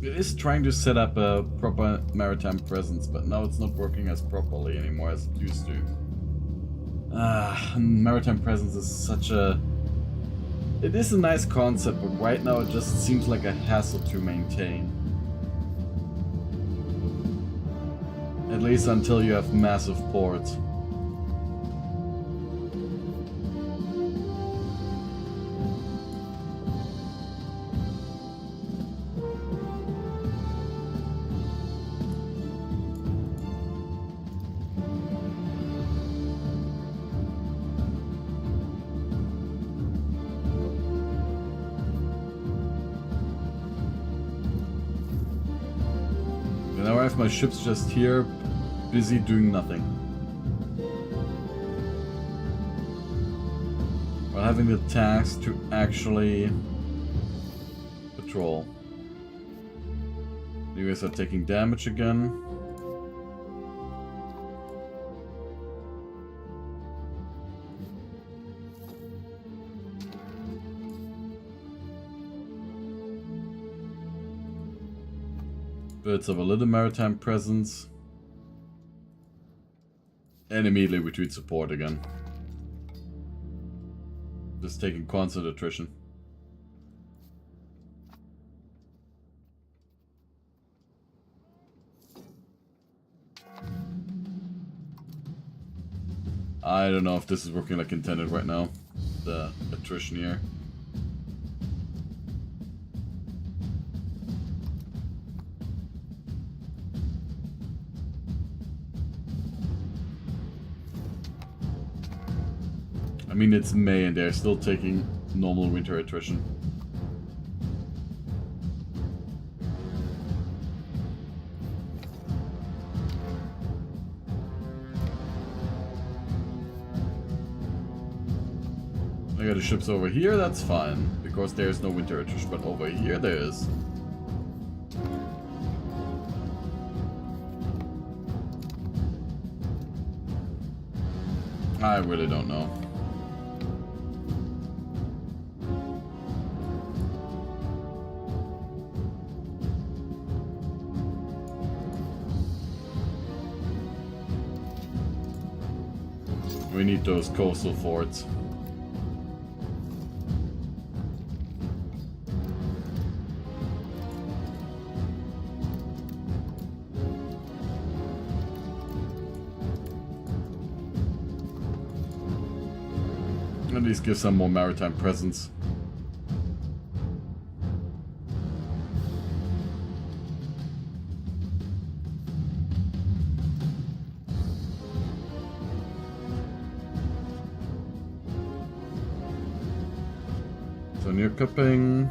It is trying to set up a proper maritime presence, but now it's not working as properly anymore as it used to. Maritime presence is such a... It is a nice concept, but right now it just seems like a hassle to maintain. At least until you have massive ports. Now I have my ships just here, busy doing nothing. While having the task to actually patrol. You guys are taking damage again. Birds of a little maritime presence. And immediately retreat support again. Just taking constant attrition. I don't know if this is working like intended right now. The attrition here. I mean, it's May and they're still taking normal winter attrition. I got the ships over here, that's fine, because there's no winter attrition, but over here there is. I really don't know. We need those coastal forts. At least give some more maritime presence. So near cupping.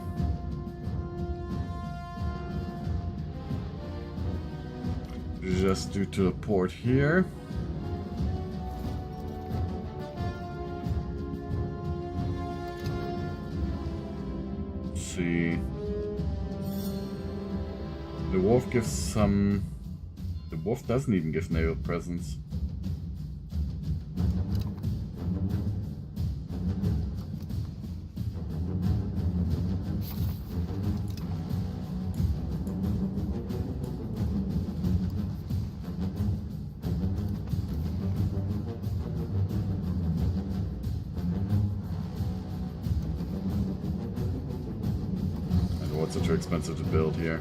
Just due to the port here. actually... The Wharf gives some... The Wharf doesn't even give naval presence. And too expensive to build here.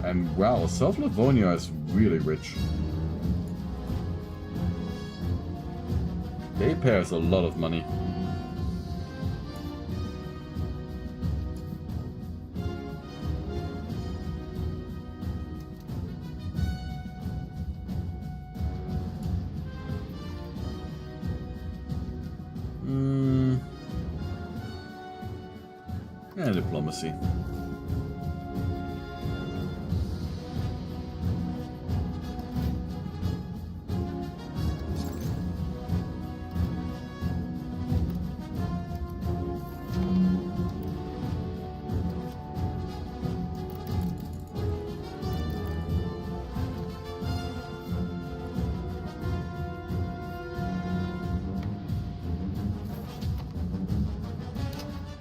And wow, South Livonia is really rich. They pay us a lot of money. And diplomacy.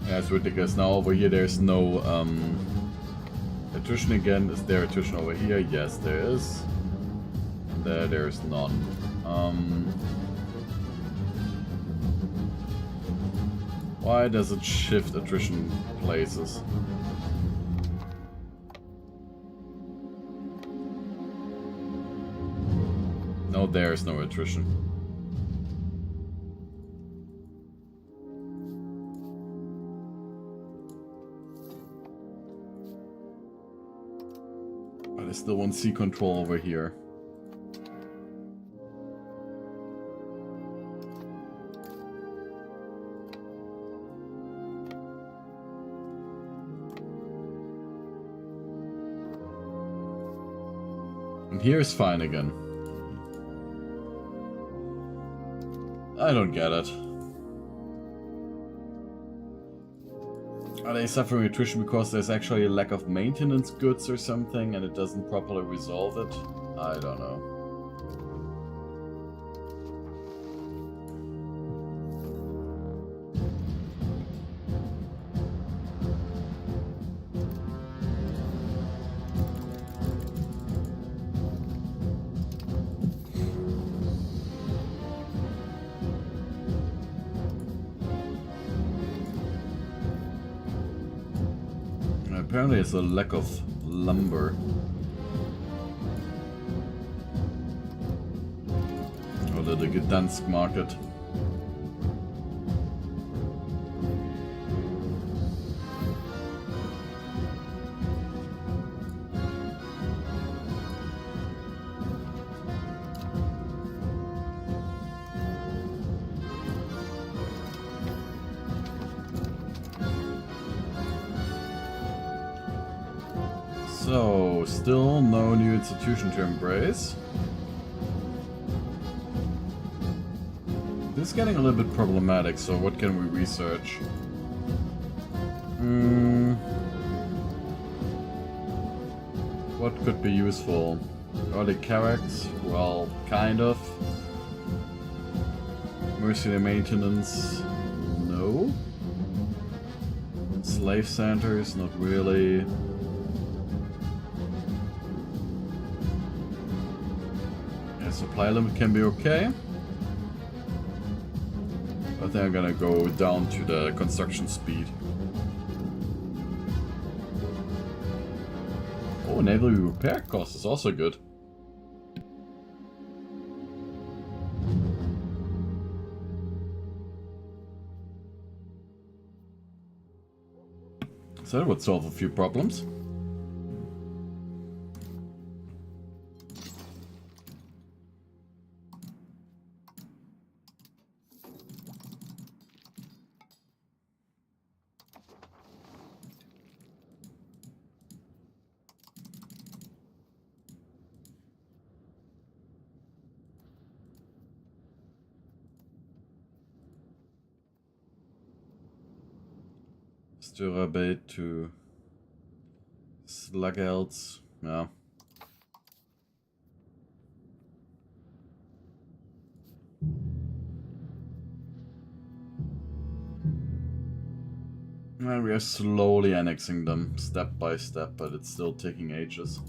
Yeah, it's ridiculous. Now over here there's no attrition again. Is there attrition over here? Yes, there is. There's none. Why does it shift attrition places? No, there's no attrition. But I still want sea control over here. And here is fine again. I don't get it. Are they suffering attrition because there's actually a lack of maintenance goods or something and it doesn't properly resolve it? I don't know. Apparently it's a lack of lumber. Or the Gdansk market. So, still no new institution to embrace. This is getting a little bit problematic, so what can we research? What could be useful? Early Carracks? Well, kind of. Mercenary maintenance? No. Slave centers? Not really. Supply limit can be okay. But then I'm gonna go down to the construction speed. Oh, naval repair cost is also good. So that would solve a few problems. Styrabate to Sluggelds. Yeah. And we are slowly annexing them, step by step, but it's still taking ages.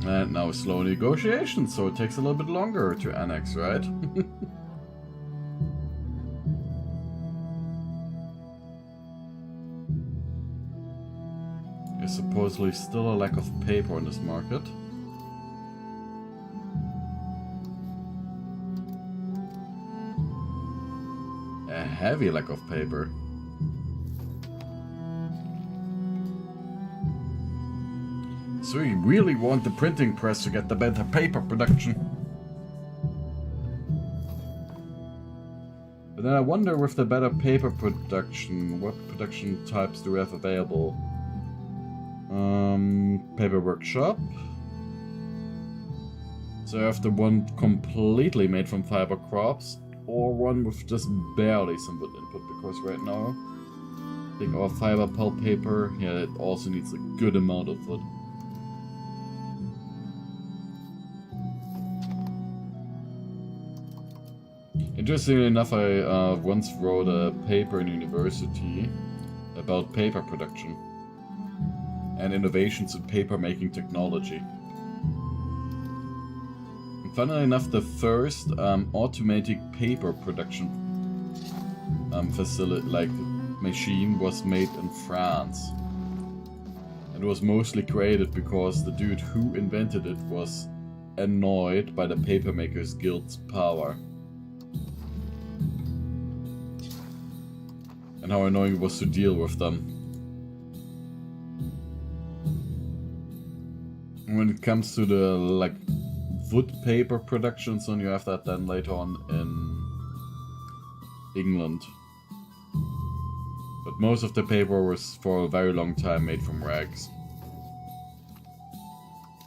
And now slow negotiations, so it takes a little bit longer to annex, right? There's supposedly still a lack of paper in this market. A heavy lack of paper. So we really want the printing press to get the better paper production. But then I wonder with the better paper production, what production types do we have available? Paper workshop. So I have the one completely made from fiber crops, or one with just barely some wood input, because right now I think our fiber pulp paper, yeah, it also needs a good amount of wood. Interestingly enough, I once wrote a paper in university about paper production and innovations in paper making technology. And funnily enough, the first automatic paper production facility, like machine, was made in France. It was mostly created because the dude who invented it was annoyed by the Papermakers Guild's power. And how annoying it was to deal with them. When it comes to the like wood paper production, so you have that then later on in England. But most of the paper was for a very long time made from rags.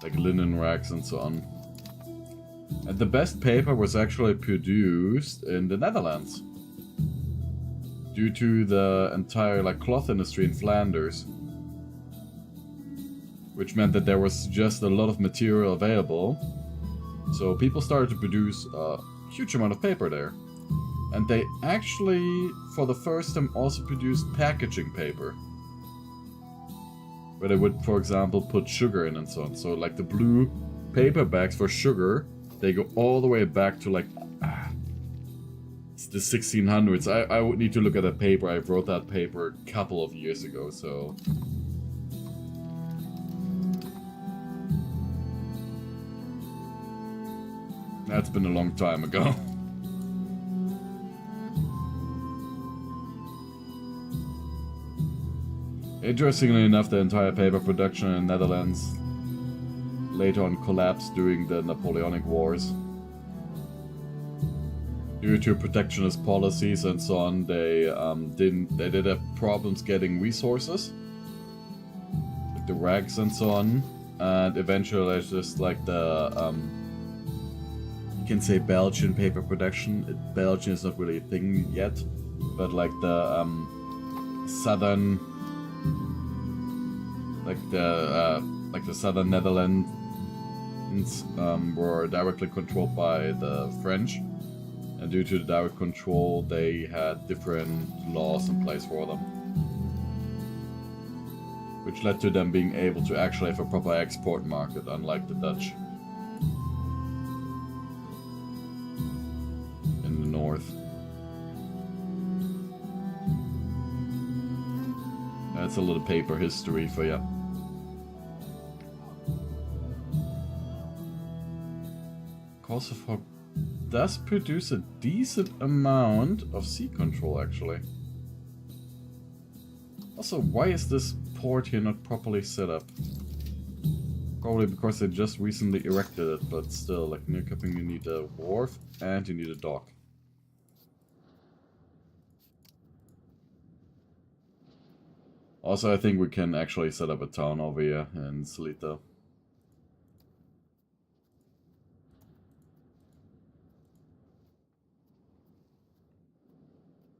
Like linen rags and so on. And the best paper was actually produced in the Netherlands. Due to the entire like cloth industry in Flanders. Which meant that there was just a lot of material available. So people started to produce a huge amount of paper there. And they actually, for the first time, also produced packaging paper. Where they would, for example, put sugar in and so on. So like the blue paper bags for sugar, they go all the way back to like the 1600s. I would need to look at that paper. I wrote that paper a couple of years ago, so... That's been a long time ago. Interestingly enough, the entire paper production in the Netherlands later on collapsed during the Napoleonic Wars. Due to protectionist policies and so on, they did have problems getting resources, like the rags and so on, and eventually there's just like the you can say Belgian paper production. Belgian is not really a thing yet, but like the southern, like the southern Netherlands were directly controlled by the French. And due to the direct control, they had different laws in place for them. Which led to them being able to actually have a proper export market, unlike the Dutch. In the north. That's a little paper history for you. Kosovo does produce a decent amount of sea control, actually. Also, why is this port here not properly set up? Of Probably because they just recently erected it, but still, like near Cupping you need a wharf and you need a dock. Also, I think we can actually set up a town over here in Salita.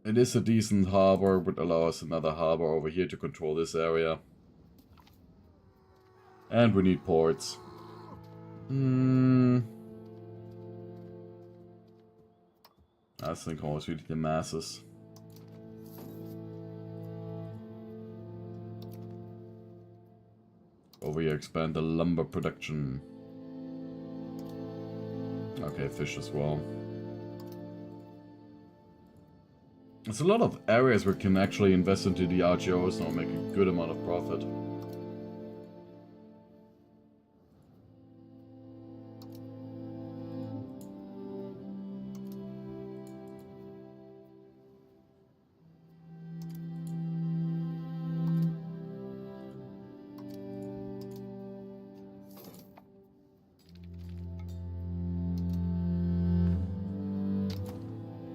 It is a decent harbor, would allow us another harbor over here to control this area. And we need ports. I think almost really the masses. Over here, expand the lumber production. Okay, fish as well. There's a lot of areas where we can actually invest into the RGOs and make a good amount of profit.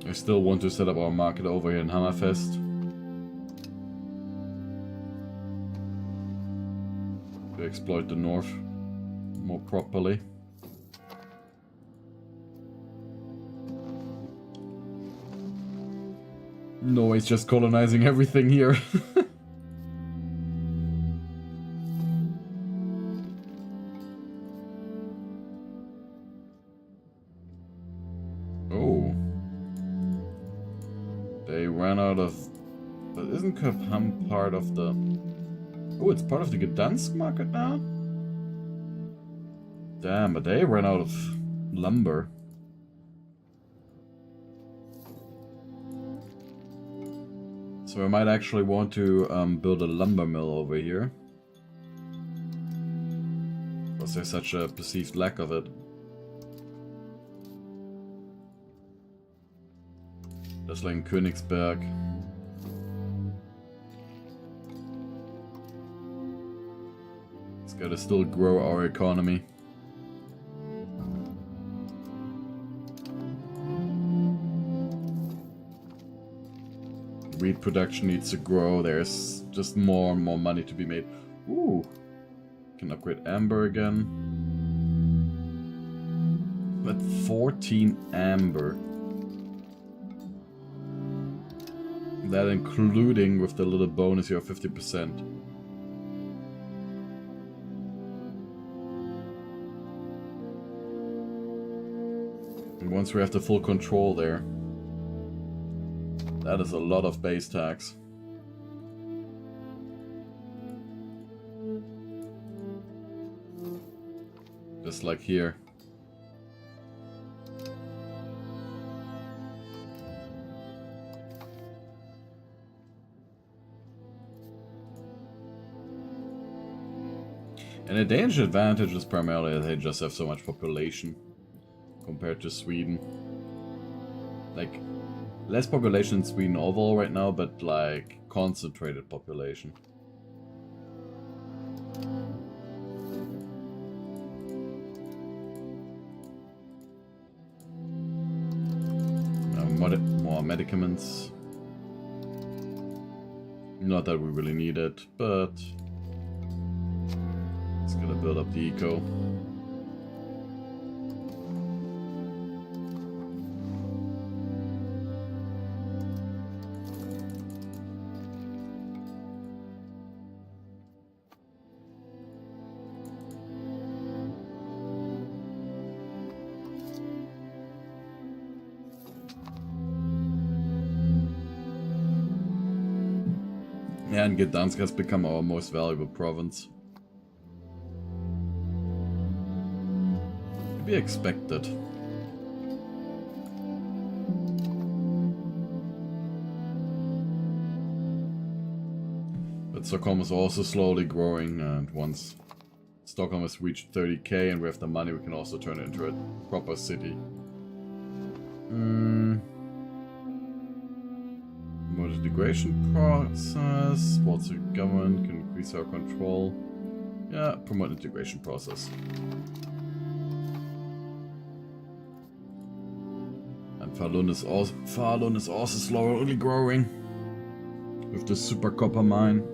I still want to set up our market over here in Hammerfest. To exploit the north more properly. Norway's just colonizing everything here. Oh. They ran out of... But isn't Köpenhamn part of the... Oh, it's part of the Gdansk market now? Damn, but they ran out of lumber. So I might actually want to build a lumber mill over here. Because there's such a perceived lack of it. Just like in Königsberg. It's gotta still grow our economy. Wheat production needs to grow. There's just more and more money to be made. Ooh. Can upgrade amber again. But 14 amber. That including with the little bonus here of 50%. And once we have the full control there, that is a lot of base tax. Just like here. And the Danish advantage is primarily that they just have so much population compared to Sweden. Like, less population in Sweden overall right now, but like concentrated population. More medicaments. Not that we really need it, but it's gonna build up the eco. Yeah, and Gdansk has become our most valuable province. To be expected. But Stockholm is also slowly growing, and once Stockholm has reached 30k and we have the money, we can also turn it into a proper city. More integration process, what's the government can increase our control. Yeah, promote integration process. And Falun is also slowly growing with the super copper mine.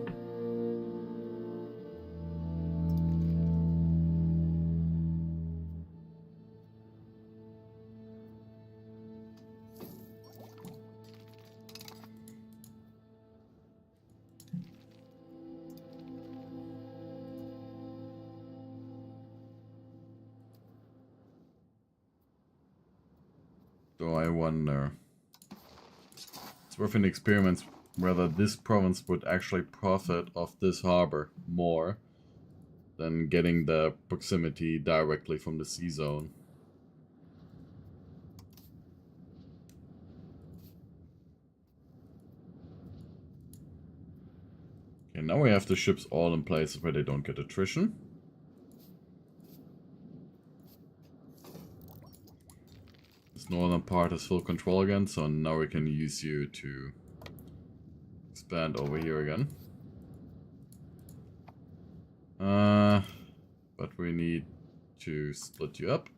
So I wonder, it's worth an experiment whether this province would actually profit off this harbor more than getting the proximity directly from the sea zone. Okay, now we have the ships all in places where they don't get attrition. This northern part has full control again, so now we can use you to expand over here again. But we need to split you up.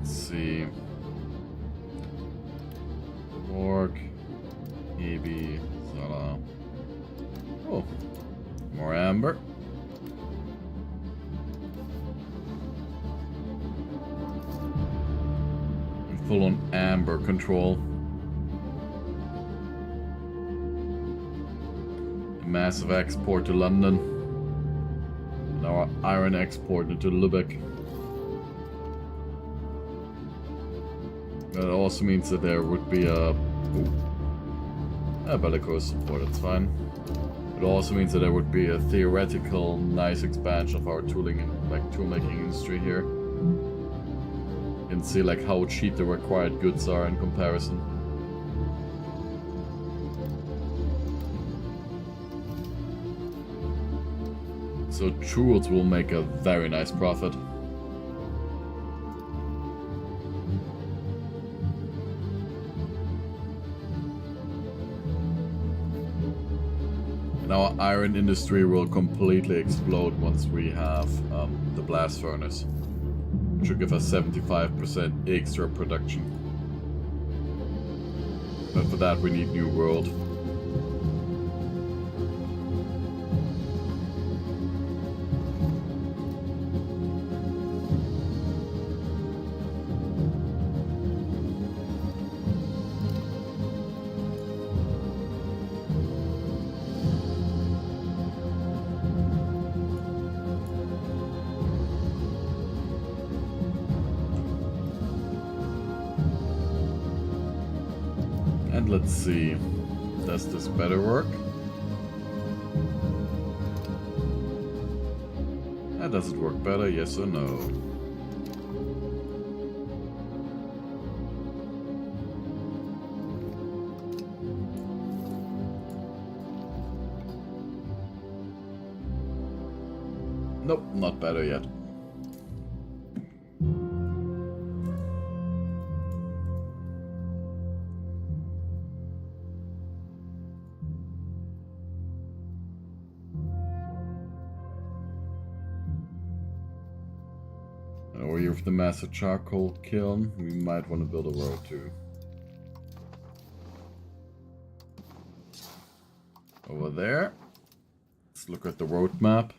See. Orc, Maybe, Zala. Oh, more amber. And full on amber control. A massive export to London. And our iron export into Lübeck. That also means that there would be a bellicose support, that's fine. It also means that there would be a theoretical nice expansion of our tooling and toolmaking industry here. You can see like how cheap the required goods are in comparison. So tools will make a very nice profit. And our iron industry will completely explode once we have the blast furnace, which should give us 75% extra production. But for that we need New World. And let's see, does this better work? Does it work better, yes or no? Nope, not better yet. Over here with the massive charcoal kiln, we might want to build a road too. Over there. Let's look at the road map.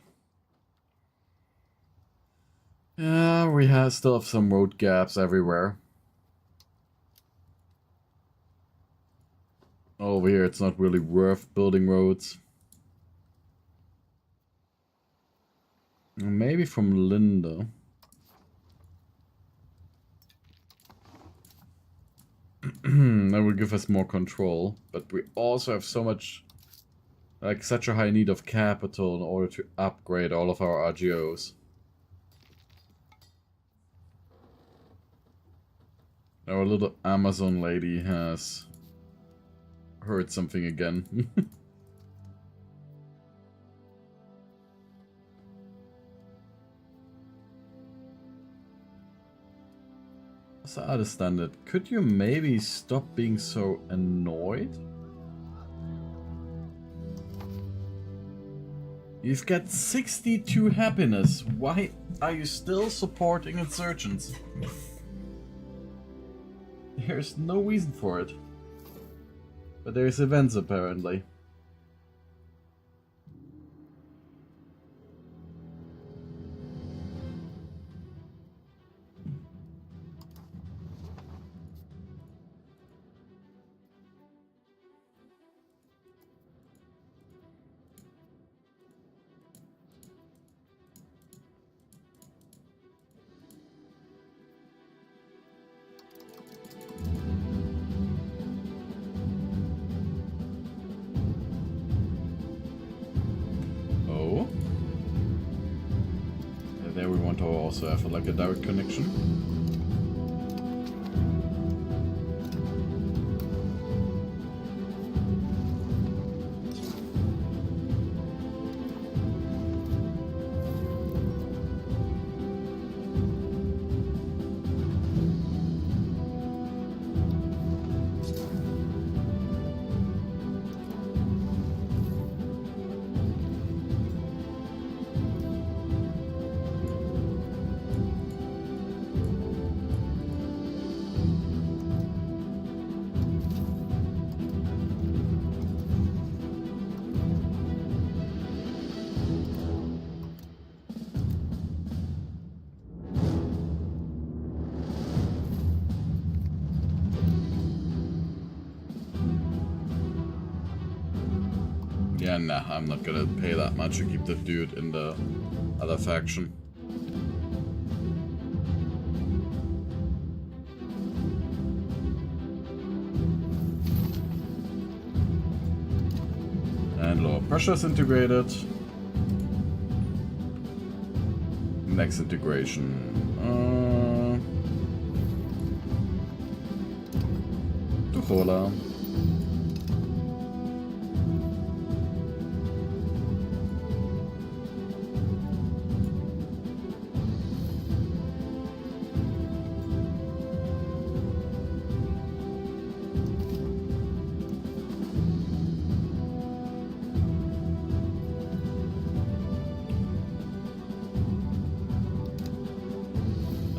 Yeah, we still have some road gaps everywhere. Over here it's not really worth building roads. Maybe from Linda. give us more control, but we also have so much, like such a high need of capital in order to upgrade all of our RGOs. Our little Amazon lady has heard something again. So I understand it. Could you maybe stop being so annoyed? You've got 62 happiness. Why are you still supporting insurgents? There's no reason for it. But there's events apparently. There we want to also have like a direct connection. Yeah, nah, I'm not gonna pay that much to keep the dude in the other faction. And lower pressure's integrated. Next integration. Tuchola.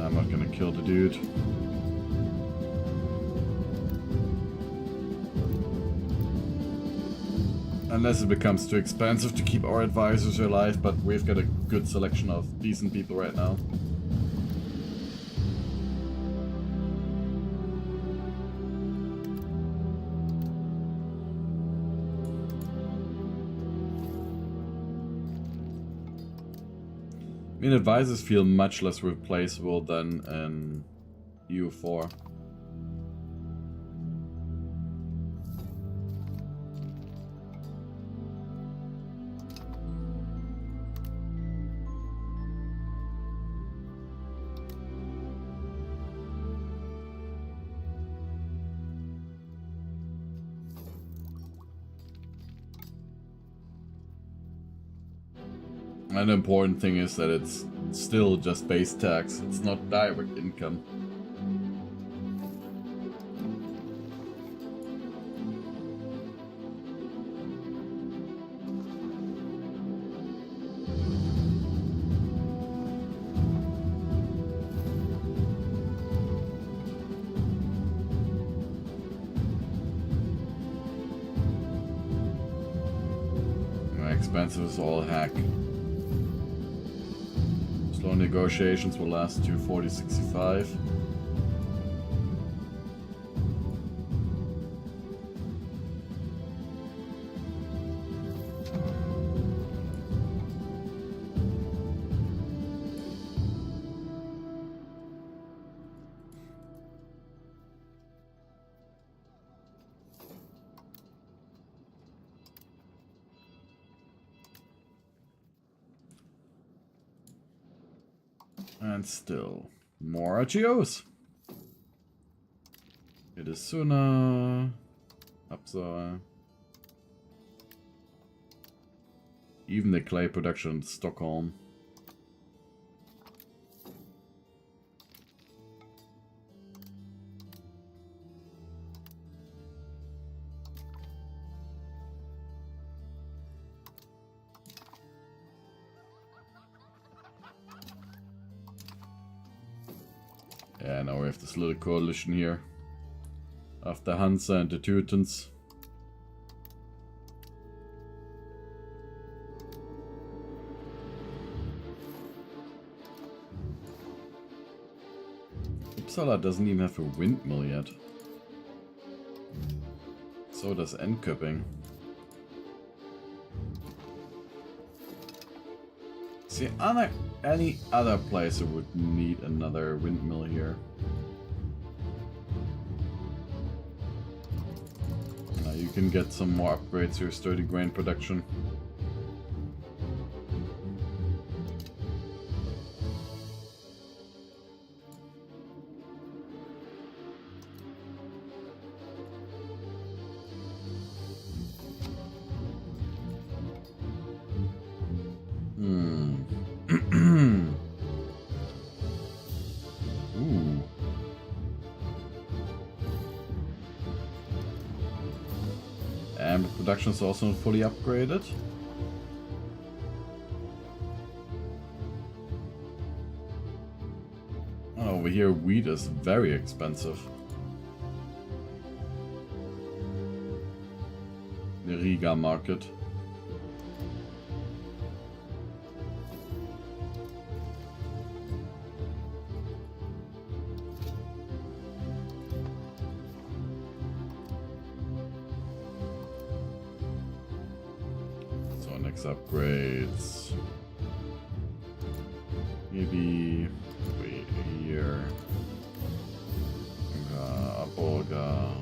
I'm not gonna kill the dude. Unless it becomes too expensive to keep our advisors alive, but we've got a good selection of decent people right now. I mean, advisors feel much less replaceable than in EU4. And the important thing is that it's still just base tax, it's not direct income. My expensive is all hack. Slow negotiations will last to 4065. And still more RGOs. It is sooner. Absor. Even the clay production in Stockholm. Yeah, now we have this little coalition here. After Hansa and the Teutons. Uppsala doesn't even have a windmill yet. So does Enköping. See, any other place would need another windmill here. You can get some more upgrades to your sturdy grain production. Ooh. And the production is also fully upgraded. Oh, over here wheat is very expensive. The Riga market. Upgrades. Maybe wait a year. Bolga.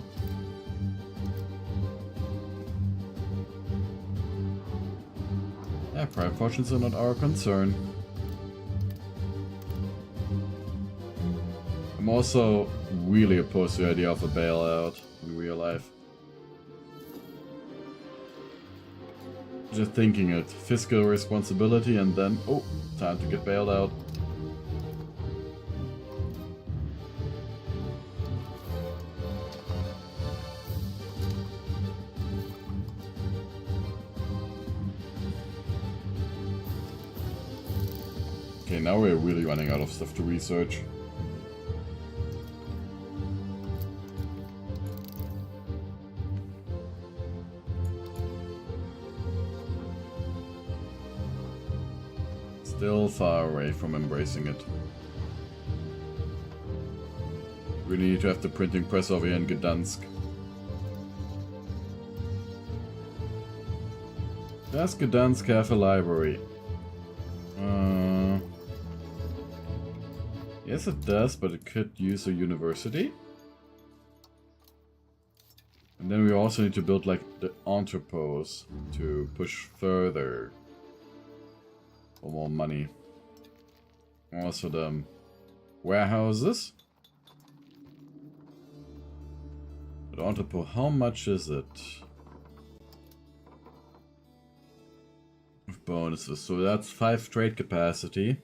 Yeah, private fortunes are not our concern. I'm also really opposed to the idea of a bailout in real life. Just thinking it, fiscal responsibility and then, oh, time to get bailed out. Okay, now we're really running out of stuff to research. Still far away from embracing it. We need to have the printing press over here in Gdansk. Does Gdansk have a library? Yes it does, but it could use a university. And then we also need to build like the entrepôts to push further. For more money. Also the warehouses. But entrepôt, how much is it? With bonuses, so that's 5 trade capacity.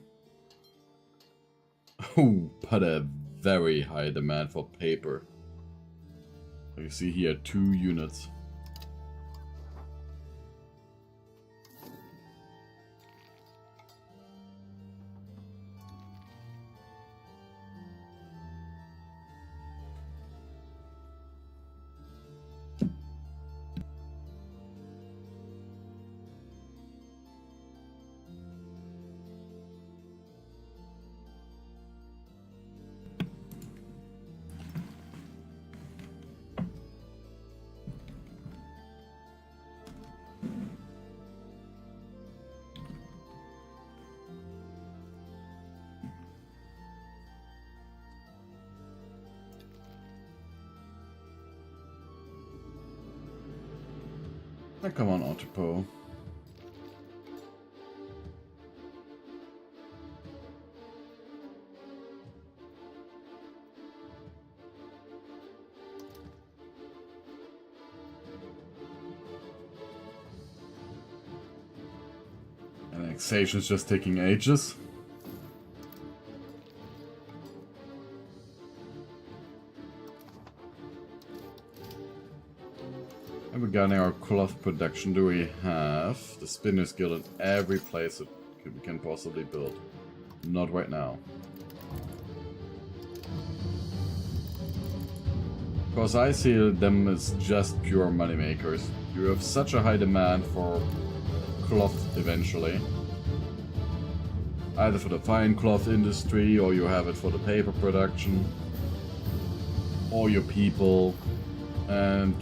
Oh, but a very high demand for paper. You see here 2 units. Now come on, entrepôt. Annexation is just taking ages. And regarding our cloth production, do we have the Spinner's Guild in every place that we can possibly build? Not right now. Because I see them as just pure money makers. You have such a high demand for cloth eventually. Either for the fine cloth industry, or you have it for the paper production, or your people, and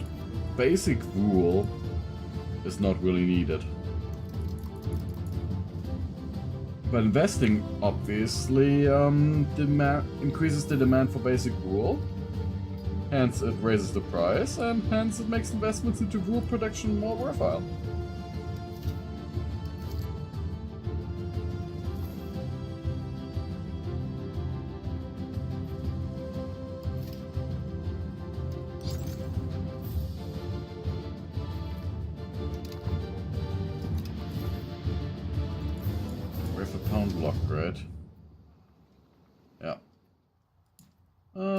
basic wool is not really needed. But investing obviously increases the demand for basic wool, hence it raises the price, and hence it makes investments into wool production more worthwhile.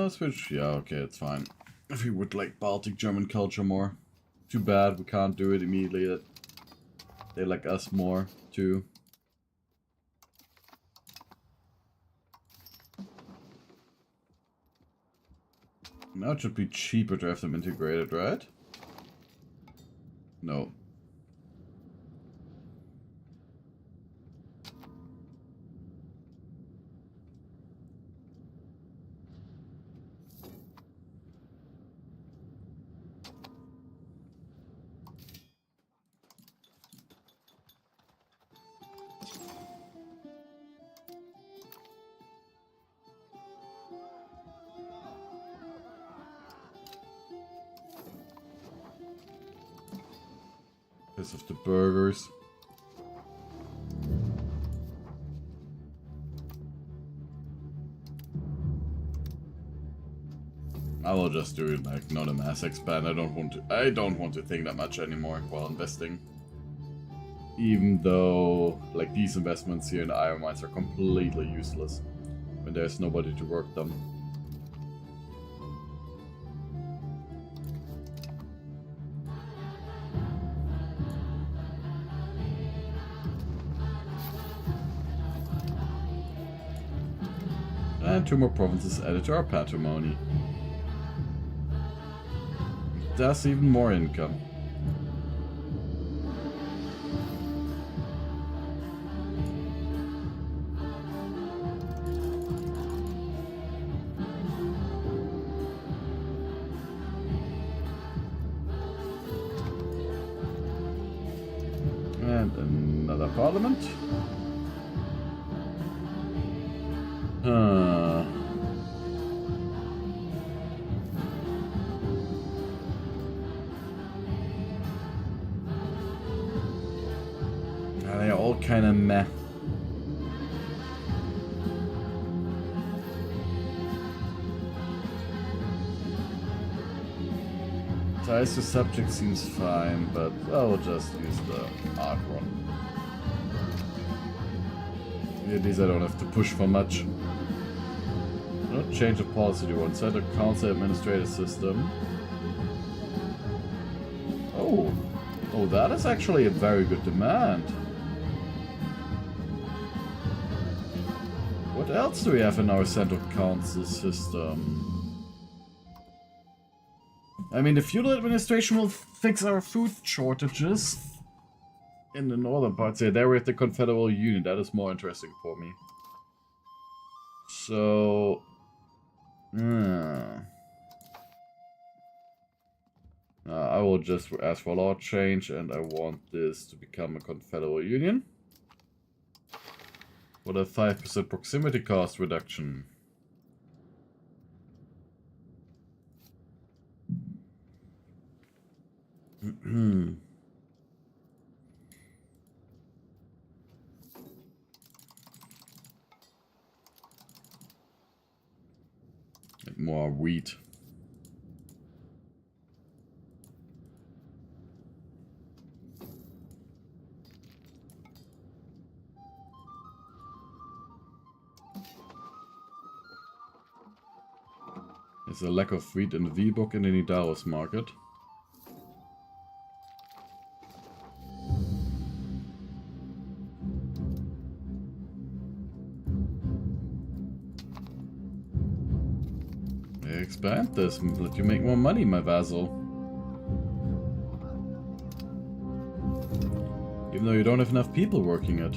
Switch, yeah, okay, it's fine. If we would like Baltic German culture more. Too bad we can't do it immediately, that they like us more, too. Now it should be cheaper to have them integrated, right? No. Because of the burgers. I will just do it like not a mass expand. I don't want to think that much anymore while investing. Even though like these investments here in the iron mines are completely useless when there's nobody to work them. And 2 more provinces added to our patrimony. That's even more income. And another parliament. They're all kind of meh. Ties to subject seems fine, but I'll just use the art one. Yeah, these I don't have to push for much. No change of policy to one side, a council administrative system. Oh, that is actually a very good demand. What else do we have in our central council system? I mean, the feudal administration will fix our food shortages in the northern parts. Yeah, there we have the Confederal Union. That is more interesting for me. So... I will just ask for law change, and I want this to become a Confederal Union. What a 5% proximity cost reduction. More wheat. There's a lack of wheat in the V-book in the Nidaros market. Expand this and let you make more money, my vassal. Even though you don't have enough people working it.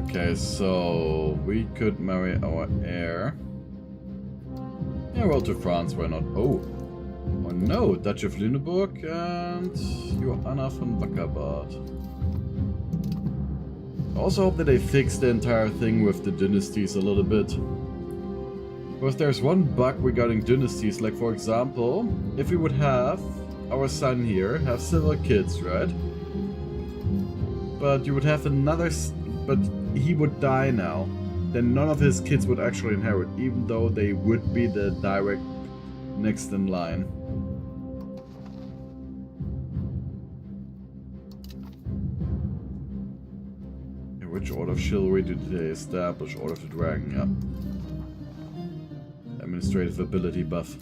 Okay, so we could marry our heir. Yeah, well, to France, why not? Oh no, Dutch of Lüneburg and Joanna von Wackerbart. I also hope that they fix the entire thing with the dynasties a little bit. Because there's one bug regarding dynasties, like for example, if we would have our son here have several kids, right? But you would have another, but he would die now. Then none of his kids would actually inherit, even though they would be the direct next in line. Which Order of Chivalry did they establish? Order of the Dragon, yeah. Administrative ability buff.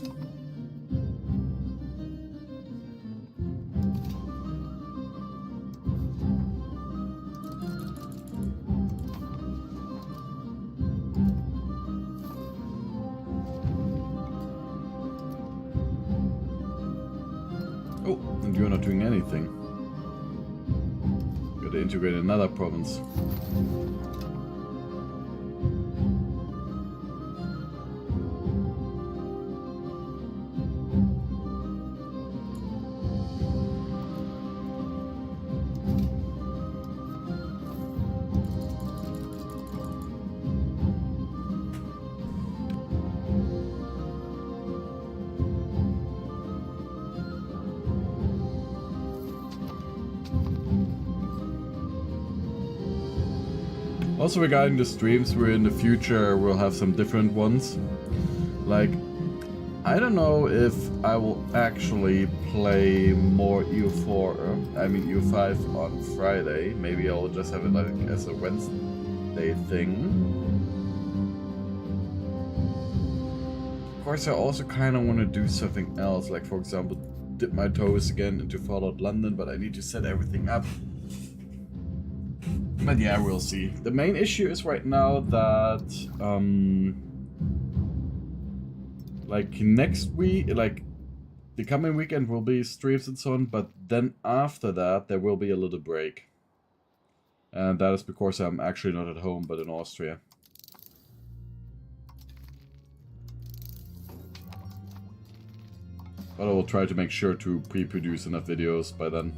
Oh, and you're not doing anything. Gotta integrate another province. Also regarding the streams, we're in the future, we'll have some different ones. Like, I don't know if I will actually play more EU4, I mean EU5 on Friday. Maybe I'll just have it like as a Wednesday thing. Of course, I also kind of want to do something else, like for example, dip my toes again into Fallout London, but I need to set everything up. But yeah, we'll see. The main issue is right now that, like next week, like the coming weekend will be streams and so on, but then after that there will be a little break. And that is because I'm actually not at home, but in Austria. But I will try to make sure to pre-produce enough videos by then.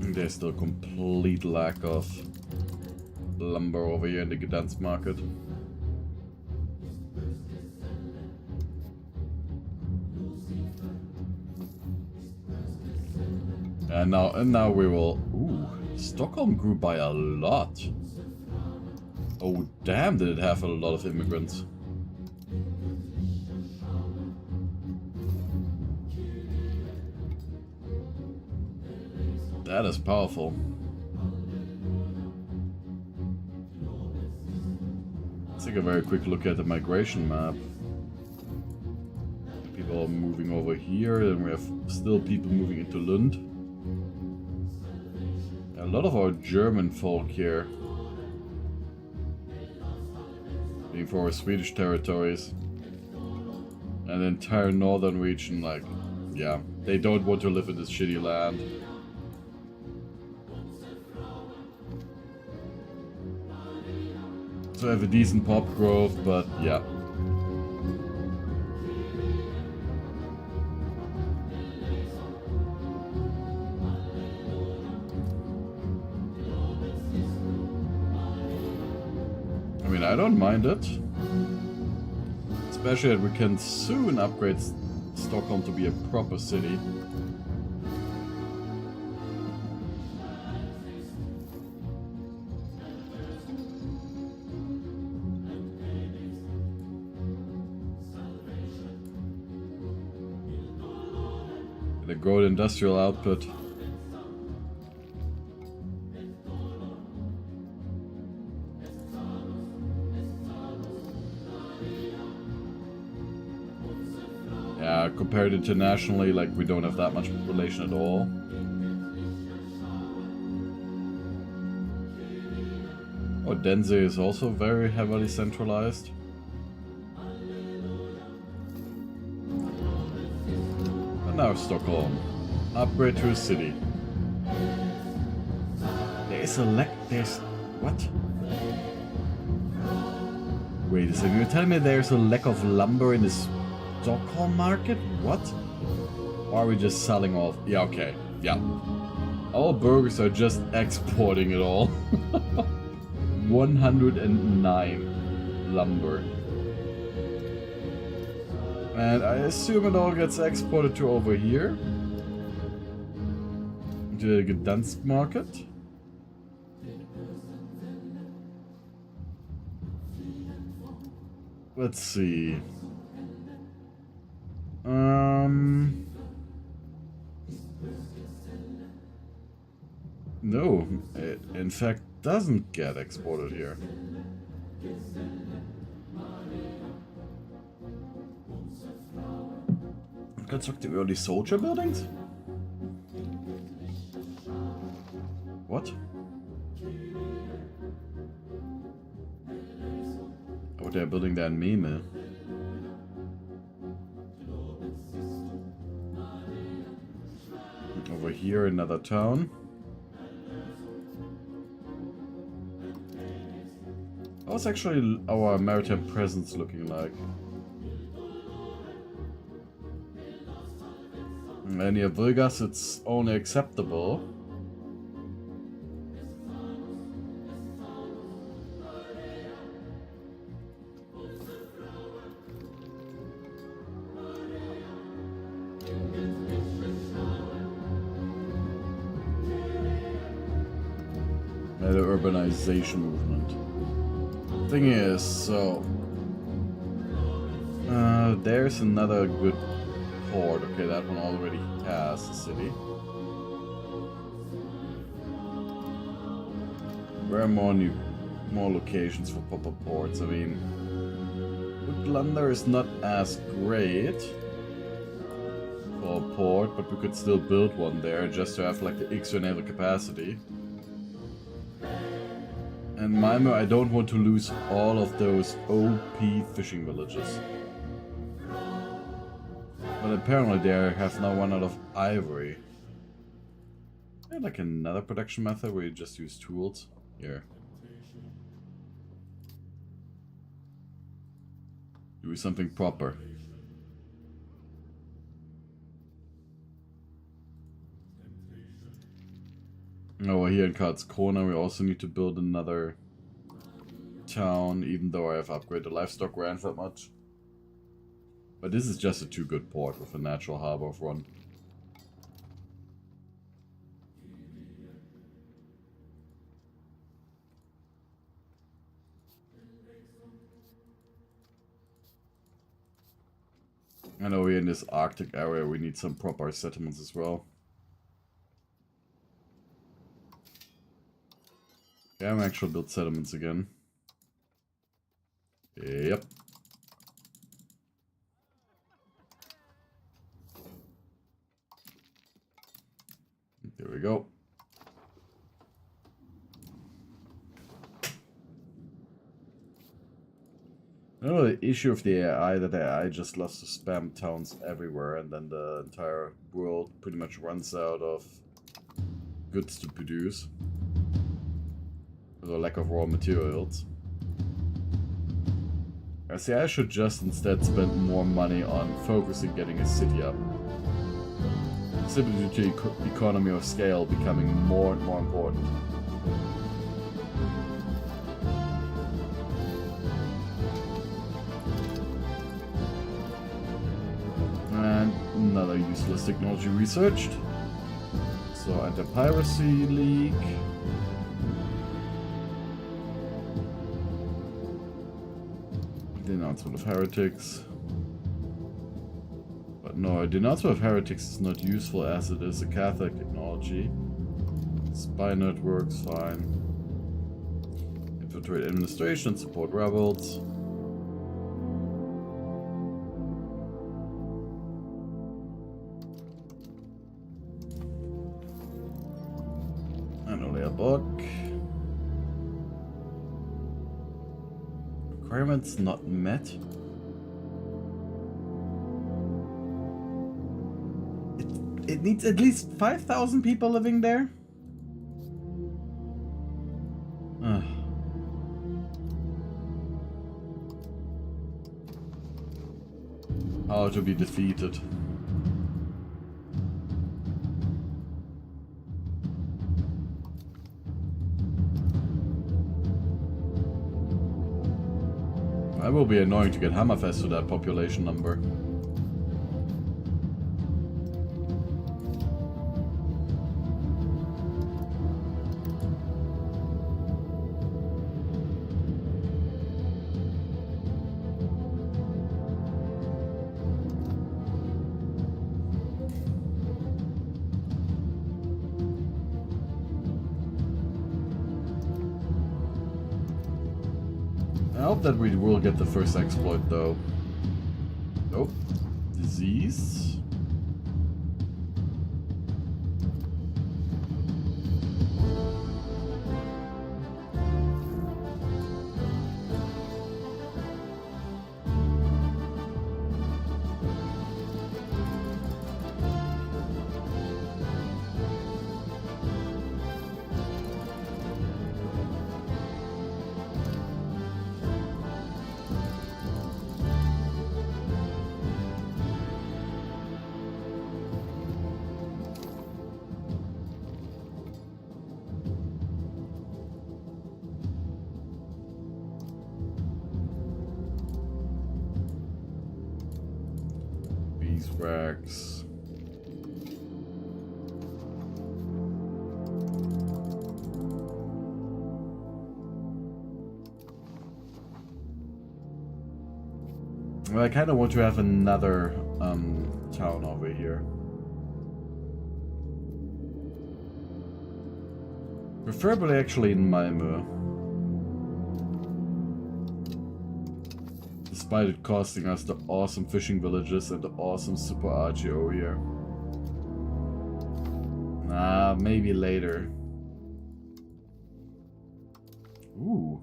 There's still a complete lack of lumber over here in the Gdansk market. And now we will. Ooh, Stockholm grew by a lot. Oh damn! Did it have a lot of immigrants? That is powerful. Let's take a very quick look at the migration map. People are moving over here, and we have still people moving into Lund. A lot of our German folk here. Being for our Swedish territories. And the entire northern region, like, yeah, they don't want to live in this shitty land. So I have a decent pop growth, but yeah. I don't mind it. Especially that we can soon upgrade Stockholm to be a proper city. The growth industrial output. Yeah, compared internationally, like, we don't have that much population at all. Oh, Denze is also very heavily centralized. And now Stockholm. Upgrade to a city. There's what? Wait a second, you're telling me there's a lack of lumber in this Stockholm market? What? Or are we just selling off? Yeah, okay. Yeah. All burgers are just exporting it all. 109 lumber. And I assume it all gets exported to over here. The Gdansk market. Let's see. No, it in fact doesn't get exported here. Construct the early soldier buildings? What? Oh, they're building their Meme. Over here, another town. How's actually our maritime presence looking like? And near Vilgas, it's only acceptable. The urbanization movement. Thing is, so there's another good port. Okay, that one already has a city. Where are more locations for proper ports? I mean, Utlander is not as great for a port, but we could still build one there just to have like the extra naval capacity. And Malmö, I don't want to lose all of those OP fishing villages. But apparently they have now run out of ivory. Yeah, like another production method where you just use tools. Here. Do something proper. Over here in Karlskrona we also need to build another town, even though I have upgraded the livestock ranch that much. But this is just a too good port with a natural harbor of run. I know we're in this Arctic area, we need some proper settlements as well. Yeah, I'm actually build settlements again. Yep. There we go. Oh, the issue of the AI, that the AI just loves to spam towns everywhere, and then the entire world pretty much runs out of goods to produce. The lack of raw materials. I see I should just instead spend more money on focusing getting a city up. Simply due to economy of scale becoming more and more important. other useless technology researched. So Anti-Piracy League. Denouncement of heretics. But no, denouncement of heretics is not useful as it is a Catholic technology. Spy networks, fine. Infiltrate administration, support rebels. And only a book. Requirements not met. It needs at least 5,000 people living there? How to be defeated. It will be annoying to get Hammerfest to that population number. I hope that we will get the first exploit though. Nope. Disease. Beeswax. Well, I kind of want to have another town over here. Preferably actually in Malmö. Despite it costing us the awesome fishing villages and the awesome super RGO here. Nah, maybe later. Ooh.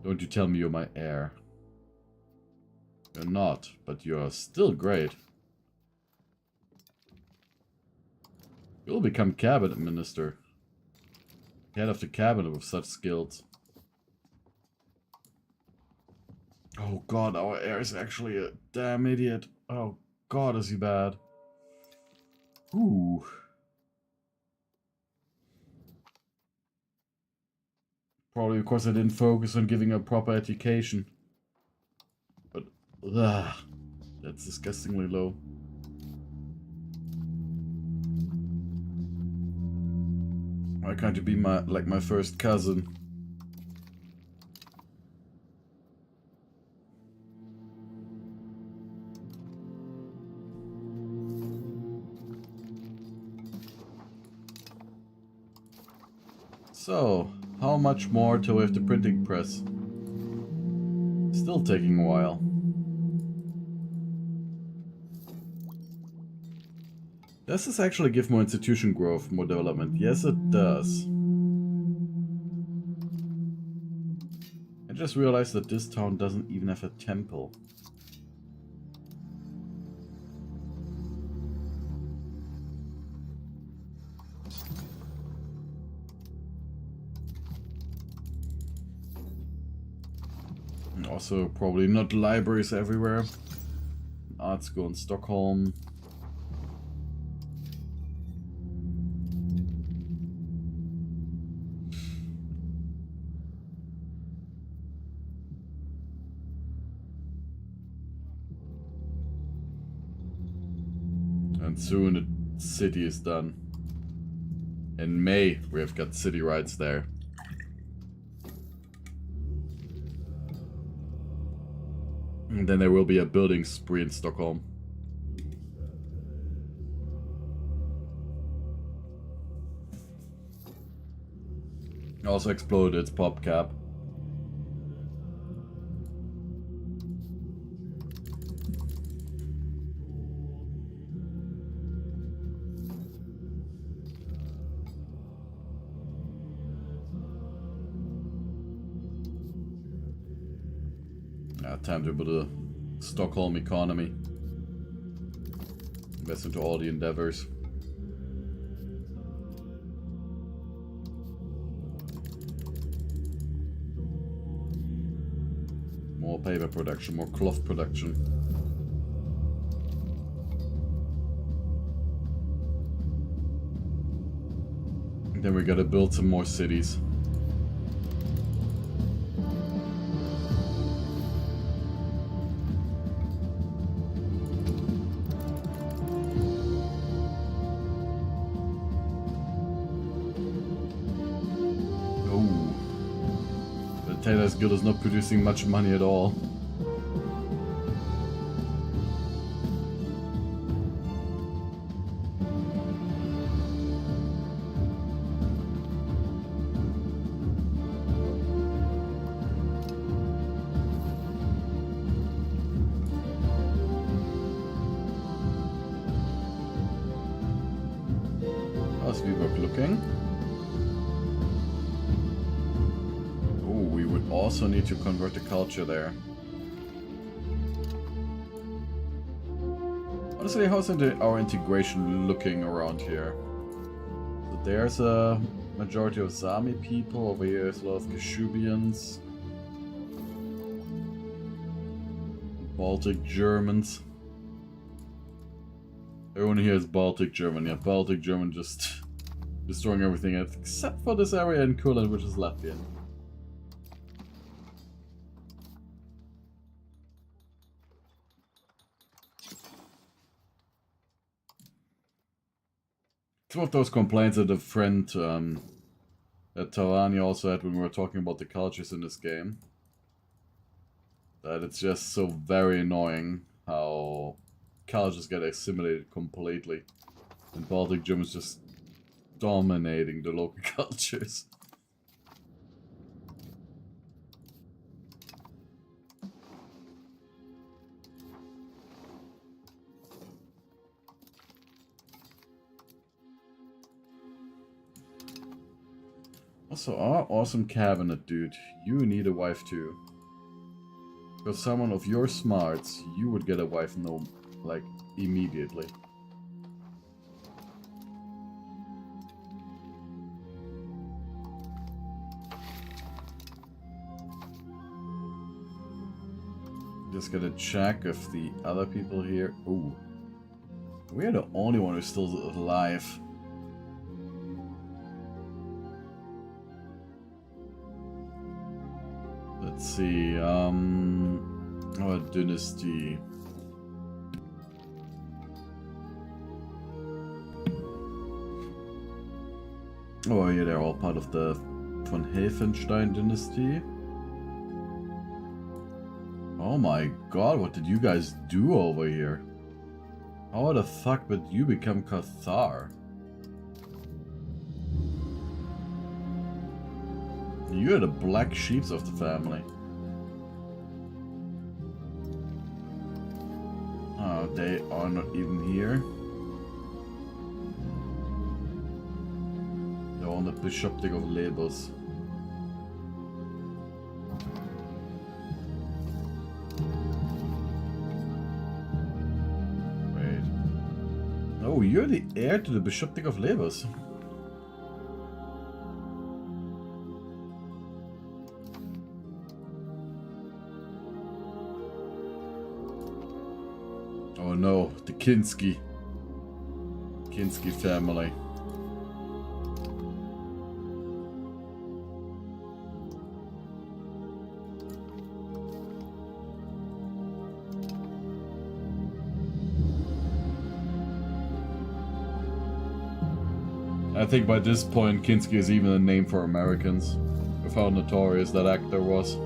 Don't you tell me you're my heir. You're not, but you're still great. You'll become cabinet minister. Head of the cabinet with such skills. Oh god, our heir is actually a damn idiot. Oh god, is he bad. Ooh. Probably because I didn't focus on giving a proper education. But, that's disgustingly low. Why can't you be my first cousin? So, how much more till we have the printing press? Still taking a while. Does this actually give more institution growth, more development? Yes, it does. I just realized that this town doesn't even have a temple. And also, probably not libraries everywhere. Art school in Stockholm. And soon the city is done. In May, we have got city rights there. And then there will be a building spree in Stockholm. Also exploded its pop cap. Time to build a Stockholm economy. Invest into all the endeavors. More paper production, more cloth production. And then we gotta build some more cities. Taylor's Guild is not producing much money at all. How's Viborg looking? Also need to convert the culture there. Honestly, how's our integration looking around here? So there's a majority of Sami people. Over here there's a lot of Kashubians. Baltic Germans. Everyone here is Baltic German. Yeah, Baltic German just destroying everything except for this area in Courland, which is Latvian. Some of those complaints that a friend that Tarani also had when we were talking about the cultures in this game. That it's just so very annoying how cultures get assimilated completely. And Baltic Germans just dominating the local cultures. Also, our awesome cabinet dude, you need a wife too. Because someone of your smarts, you would get a wife like, immediately. Just gotta check if the other people here... Ooh. We're the only one who's still alive. Let's see, our dynasty. Oh yeah, they're all part of the von Helfenstein dynasty. Oh my god, what did you guys do over here? How the fuck did you become Cathar? You're the black sheeps of the family. Oh, they are not even here. They're on the Bishopric of Labels. Wait. Oh, you're the heir to the Bishopric of Labels. Oh no, the Kinski family. I think by this point, Kinski is even a name for Americans, with how notorious that actor was.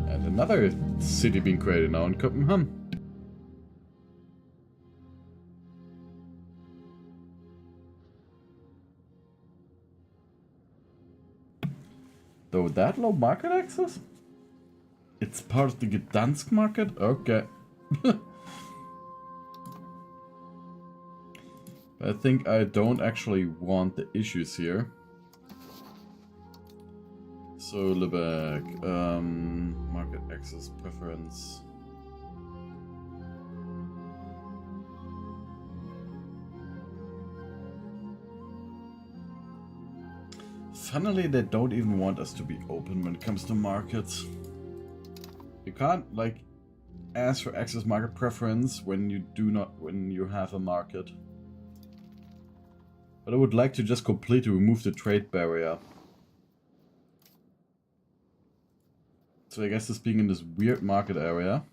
And another city being created now in Copenhagen. Though that low market access? It's part of the Gdansk market? Okay. I think I don't actually want the issues here. So Lübeck, market access preference. Funnily, they don't even want us to be open when it comes to markets. You can't, like, ask for access market preference when you have a market. But I would like to just completely remove the trade barrier. So I guess this being in this weird market area.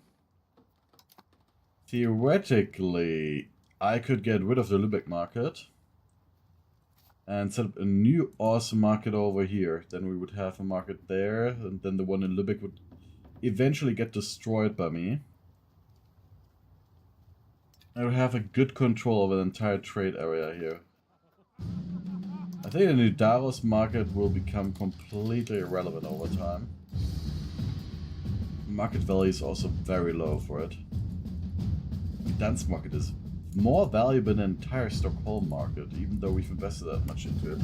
Theoretically, I could get rid of the Lübeck market. And set up a new awesome market over here. Then we would have a market there, and then the one in Lübeck would eventually get destroyed by me. I would have a good control over the entire trade area here. I think the new Davos market will become completely irrelevant over time. Market value is also very low for it. The Dansk market is more valuable than the entire Stockholm market, even though we've invested that much into it.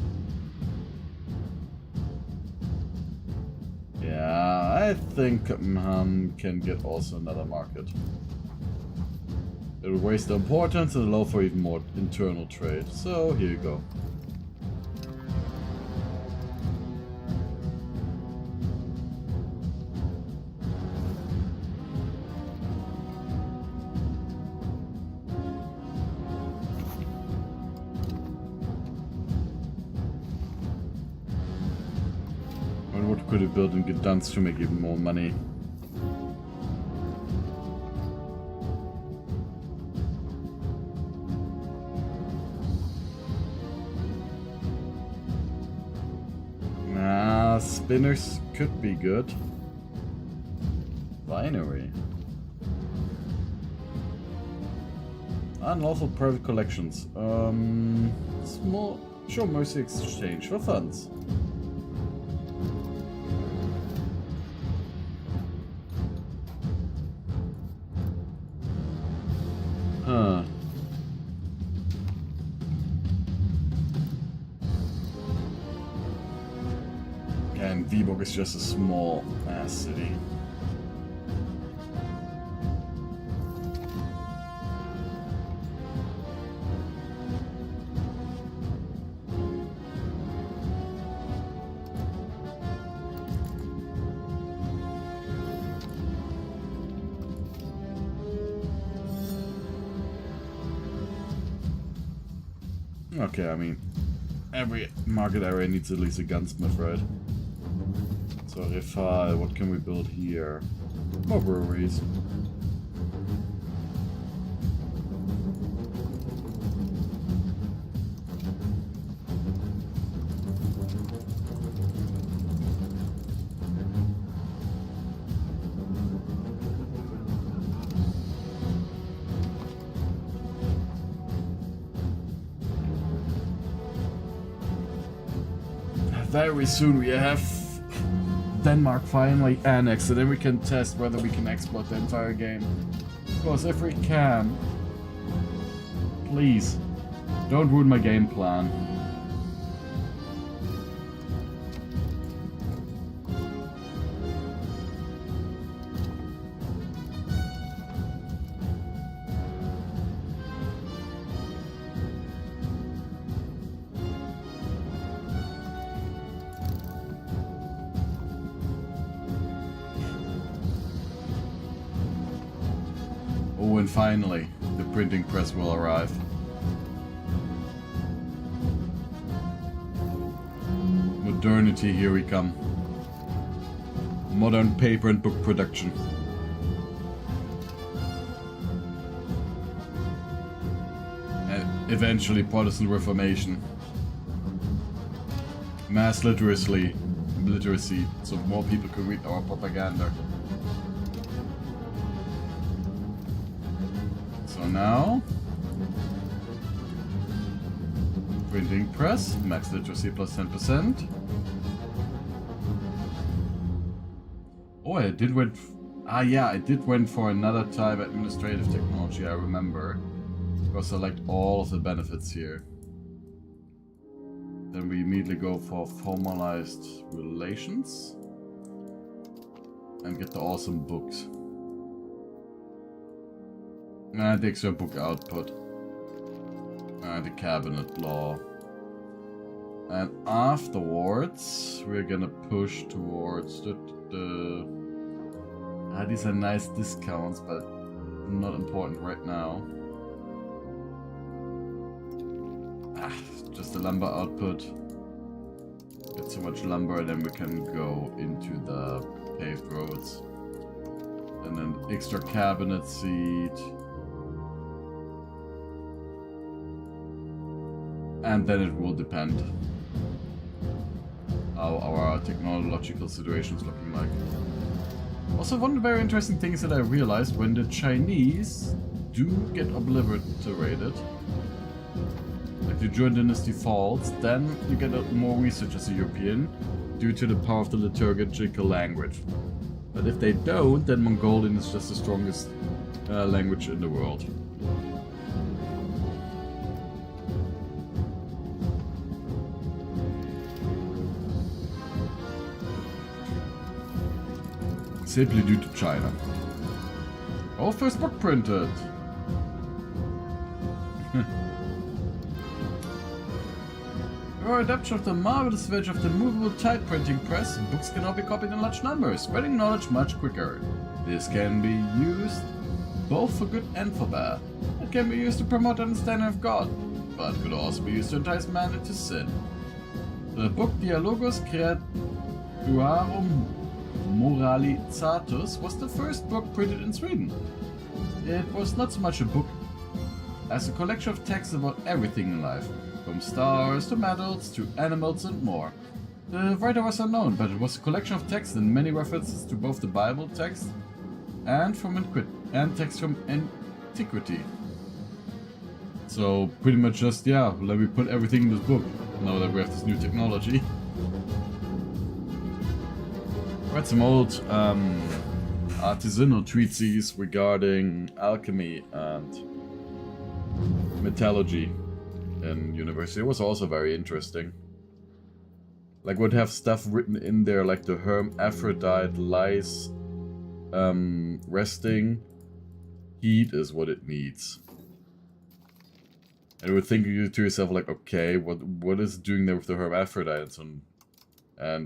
Yeah, I think Copenhagen can get also another market. It will raise the importance and allow for even more internal trade. So here you go. Could have built in Gdansk to make even more money. Nah, spinners could be good. Binary. Unlawful private collections. Small show mercy exchange for funds. And Viborg is just a small ass city. Okay, I mean, every market area needs at least a gunsmith, right? So Refal, what can we build here? More breweries. Very soon we have Denmark finally annexed, and then we can test whether we can exploit the entire game. Because if we can, please, don't ruin my game plan. Oh, and finally, the printing press will arrive. modernity, here we come. Modern paper and book production. And eventually Protestant Reformation. Mass literacy, so more people could read our propaganda. So now, printing press, max literacy plus 10%. Oh, I did went. Yeah, I did went for another type of administrative technology. I remember, because I liked all of the benefits here. Then we immediately go for formalized relations and get the awesome books. And the extra book output. And the cabinet law. And afterwards, we're gonna push towards these are nice discounts, but not important right now. Just the lumber output. Get so much lumber, then we can go into the paved roads. And then extra cabinet seat. And then it will depend how our technological situation is looking like. Also, one very interesting thing is that I realized when the Chinese do get obliterated, like the Zhou dynasty falls, then you get more research as a European due to the power of the liturgical language. But if they don't, then Mongolian is just the strongest language in the world. Simply due to China. Oh, first book printed! Your adoption of the marvelous edge of the movable type printing press, books can now be copied in large numbers, spreading knowledge much quicker. This can be used both for good and for bad. It can be used to promote understanding of God, but could also be used to entice man into sin. The book Dialogus Creaturum Moralitatis was the first book printed in Sweden. It was not so much a book as a collection of texts about everything in life, from stars to metals to animals and more. The writer was unknown, but it was a collection of texts and many references to both the Bible text and texts from antiquity. So pretty much just, yeah, let me put everything in this book, now that we have this new technology. Read some old artisanal treatises regarding alchemy and metallurgy in university. It was also very interesting. Like, would have stuff written in there like the hermaphrodite lies resting. Heat is what it needs. And you would think to yourself like, okay, what is it doing there with the hermaphrodites and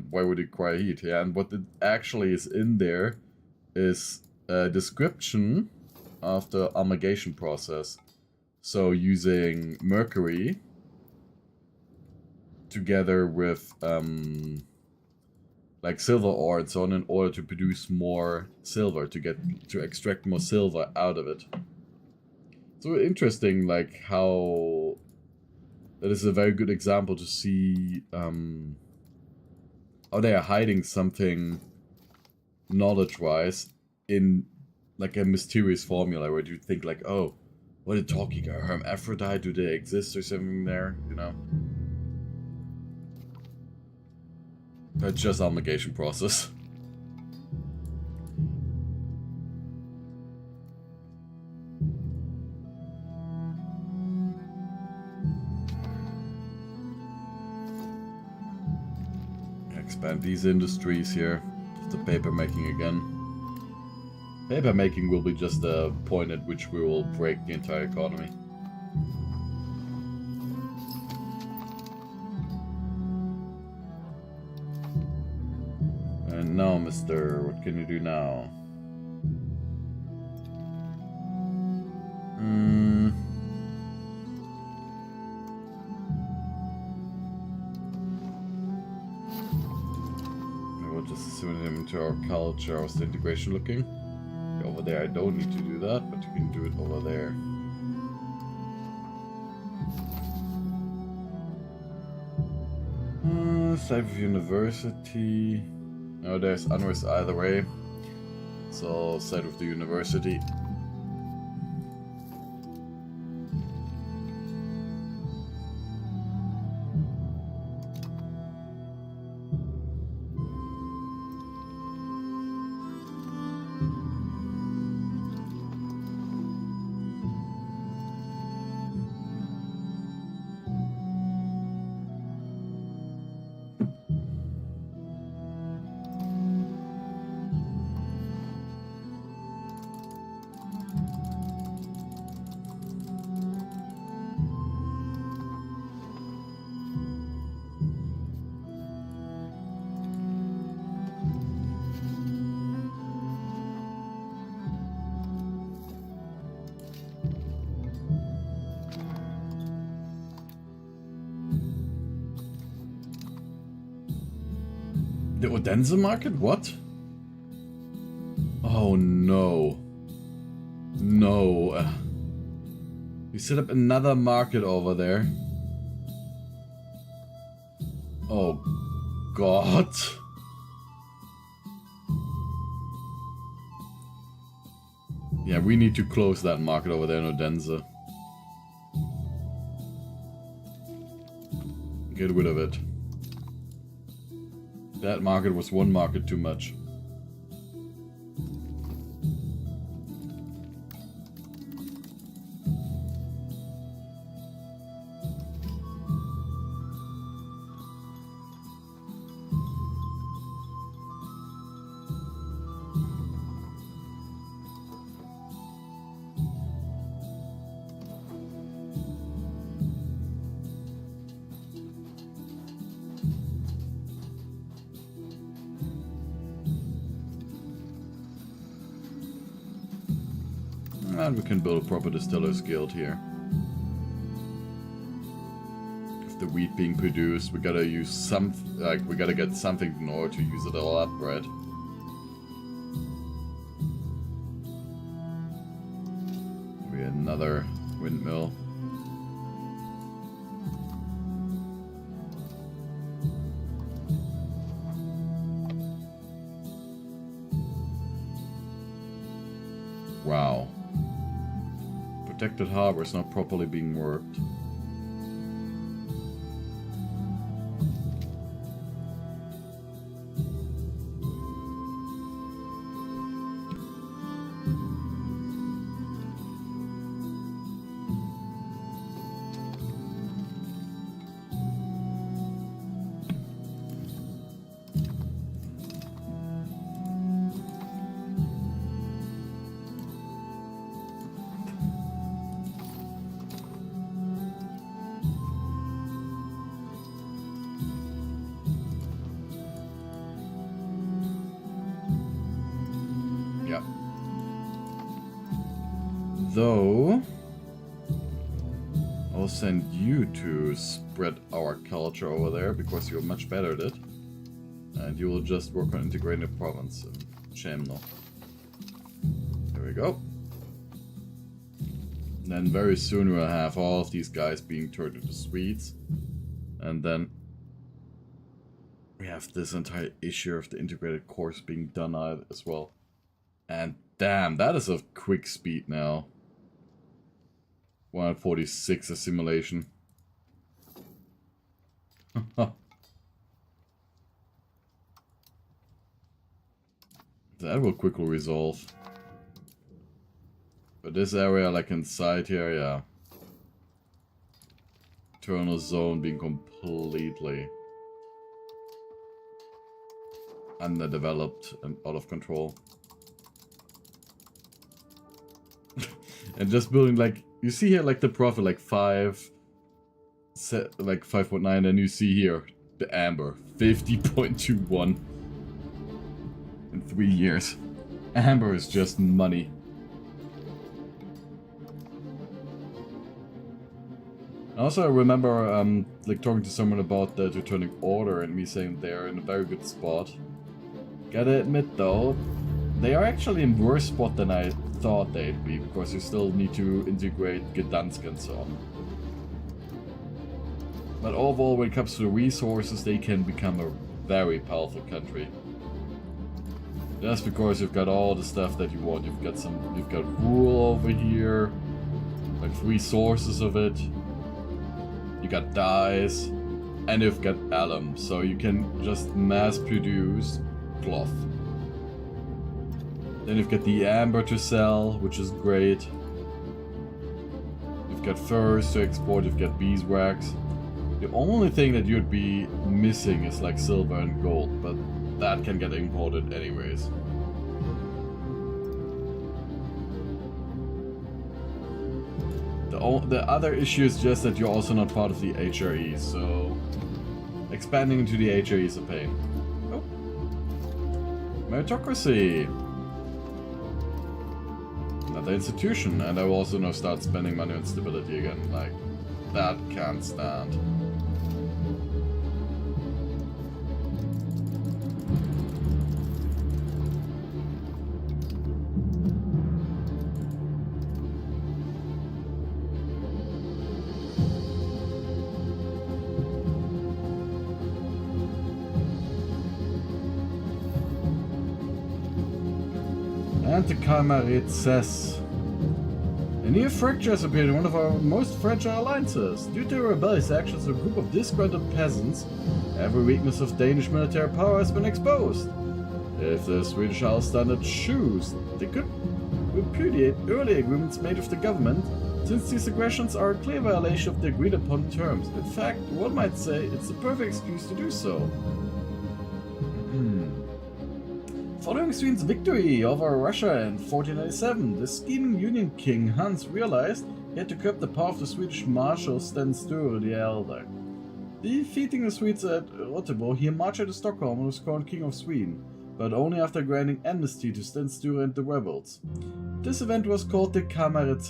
why would it require heat? Yeah, and what it actually is in there is a description of the amalgamation process. So using mercury together with like silver ore and so on in order to produce more silver, to extract more silver out of it. So interesting, like how that is a very good example to see how they are hiding something knowledge-wise in like a mysterious formula where you think like, oh, what are you talking about? Hermaphrodite, do they exist or something there, you know? It's just amalgamation process. Expand these industries here. The paper making again. Paper making will be just a point at which we will break the entire economy. And now, mister, what can you do now? we'll just assume him into our culture. How's the integration looking? Okay, over there I don't need to do that, but you can do it over there. Site of university. No, there's unrest either way. So, site of the university. The Odense market? What? Oh no. No. We set up another market over there. Oh God. Yeah, we need to close that market over there in Odense. Get rid of it. That market was one market too much. And we can build a proper distillers guild here. If the wheat being produced, we gotta use some, like, we gotta get something in order to use it all up, right? Maybe another windmill. Wow. Protected harbor is not properly being worked. Yeah. Though, I'll send you to spread our culture over there because you're much better at it. And you will just work on integrating the province in Chemno. There we go. And then very soon we'll have all of these guys being turned into Swedes. And then we have this entire issue of the integrated course being done out as well. And damn, that is a quick speed now. 146 assimilation. That will quickly resolve. But this area, like inside here, yeah. Internal zone being completely underdeveloped and out of control. And just building, like, you see here, like, the profit, like, 5.9, and you see here, the amber, 50.21 in 3 years. Amber is just money. Also, I remember, like, talking to someone about the returning order and me saying they're in a very good spot. Gotta admit though, they are actually in worse spot than I thought they'd be, because you still need to integrate Gdansk and so on. But overall, when it comes to the resources, they can become a very powerful country. Just because you've got all the stuff that you want. You've got wool over here, like 3 sources of it. You got dyes, and you've got alum, so you can just mass produce cloth. Then you've got the amber to sell, which is great. You've got furs to export, you've got beeswax. The only thing that you'd be missing is like silver and gold, but that can get imported anyways. The other issue is just that you're also not part of the HRE, so expanding into the HRE is a pain. Oh. Meritocracy! Another institution, and I will also now start spending money on stability again. Like, that can't stand. And the Kamerad says, a new fracture has appeared in one of our most fragile alliances. Due to rebellious actions of a group of disgruntled peasants, every weakness of Danish military power has been exposed. If the Swedish Standard choose, they could repudiate early agreements made with the government, since these aggressions are a clear violation of the agreed upon terms. In fact, one might say it's the perfect excuse to do so. Following Sweden's victory over Russia in 1497, the scheming Union King Hans realized he had to curb the power of the Swedish Marshal Sten Sture the Elder. Defeating the Swedes at Rotebo, he marched to Stockholm and was crowned King of Sweden, but only after granting amnesty to Sten Sture and the rebels. This event was called the Kamerad.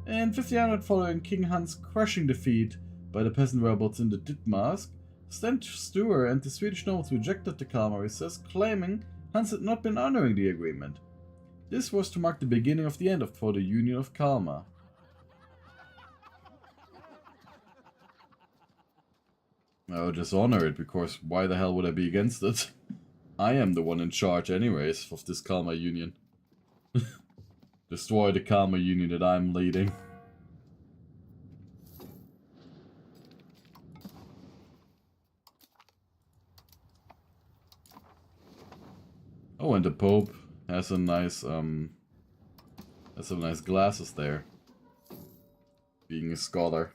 In 1500, following King Hans' crushing defeat by the peasant rebels in the Ditmask, Sten Sture and the Swedish nobles rejected the Kamerad, claiming Hans had not been honoring the agreement. This was to mark the beginning of the end for the Union of Kalmar. I'll just honor it, because why the hell would I be against it? I am the one in charge anyways of this Kalmar Union. Destroy the Kalmar Union that I'm leading. Oh, and the Pope has some nice glasses there. Being a scholar.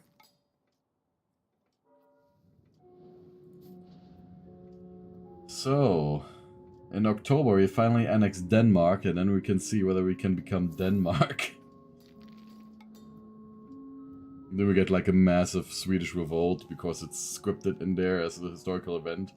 So, in October we finally annex Denmark, and then we can see whether we can become Denmark. Then we get like a massive Swedish revolt because it's scripted in there as a historical event.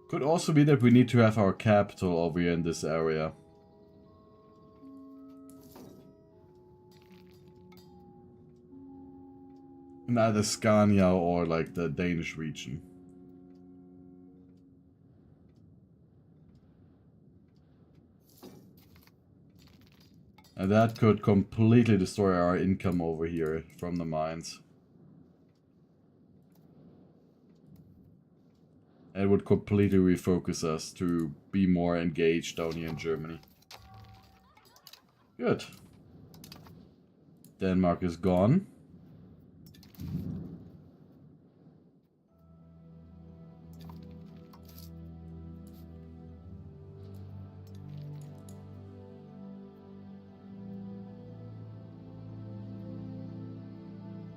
Could also be that we need to have our capital over here in this area. In either Scania or like the Danish region. And that could completely destroy our income over here from the mines. It would completely refocus us to be more engaged down here in Germany. Good. Denmark is gone.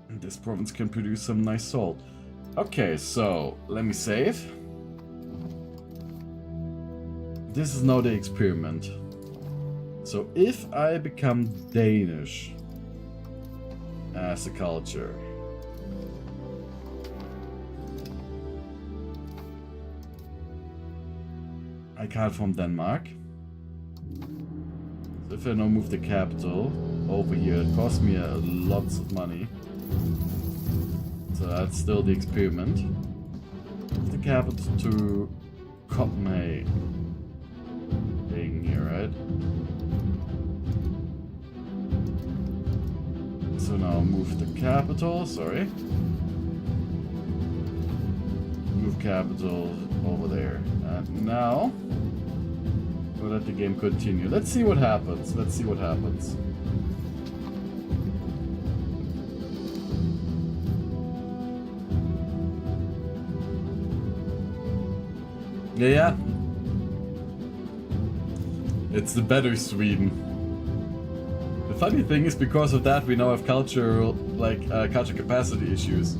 And this province can produce some nice salt. Okay, so let me save. This is now the experiment. So if I become Danish as a culture, I can't form Denmark. So if I now move the capital over here, it costs me lots of money. So that's still the experiment. Move the capital to Copenhagen here, right? So now move the capital, sorry. Move capital over there. And now we'll let the game continue. Let's see what happens. Let's see what happens. Yeah. It's the better Sweden. The funny thing is, because of that, we now have cultural capacity issues,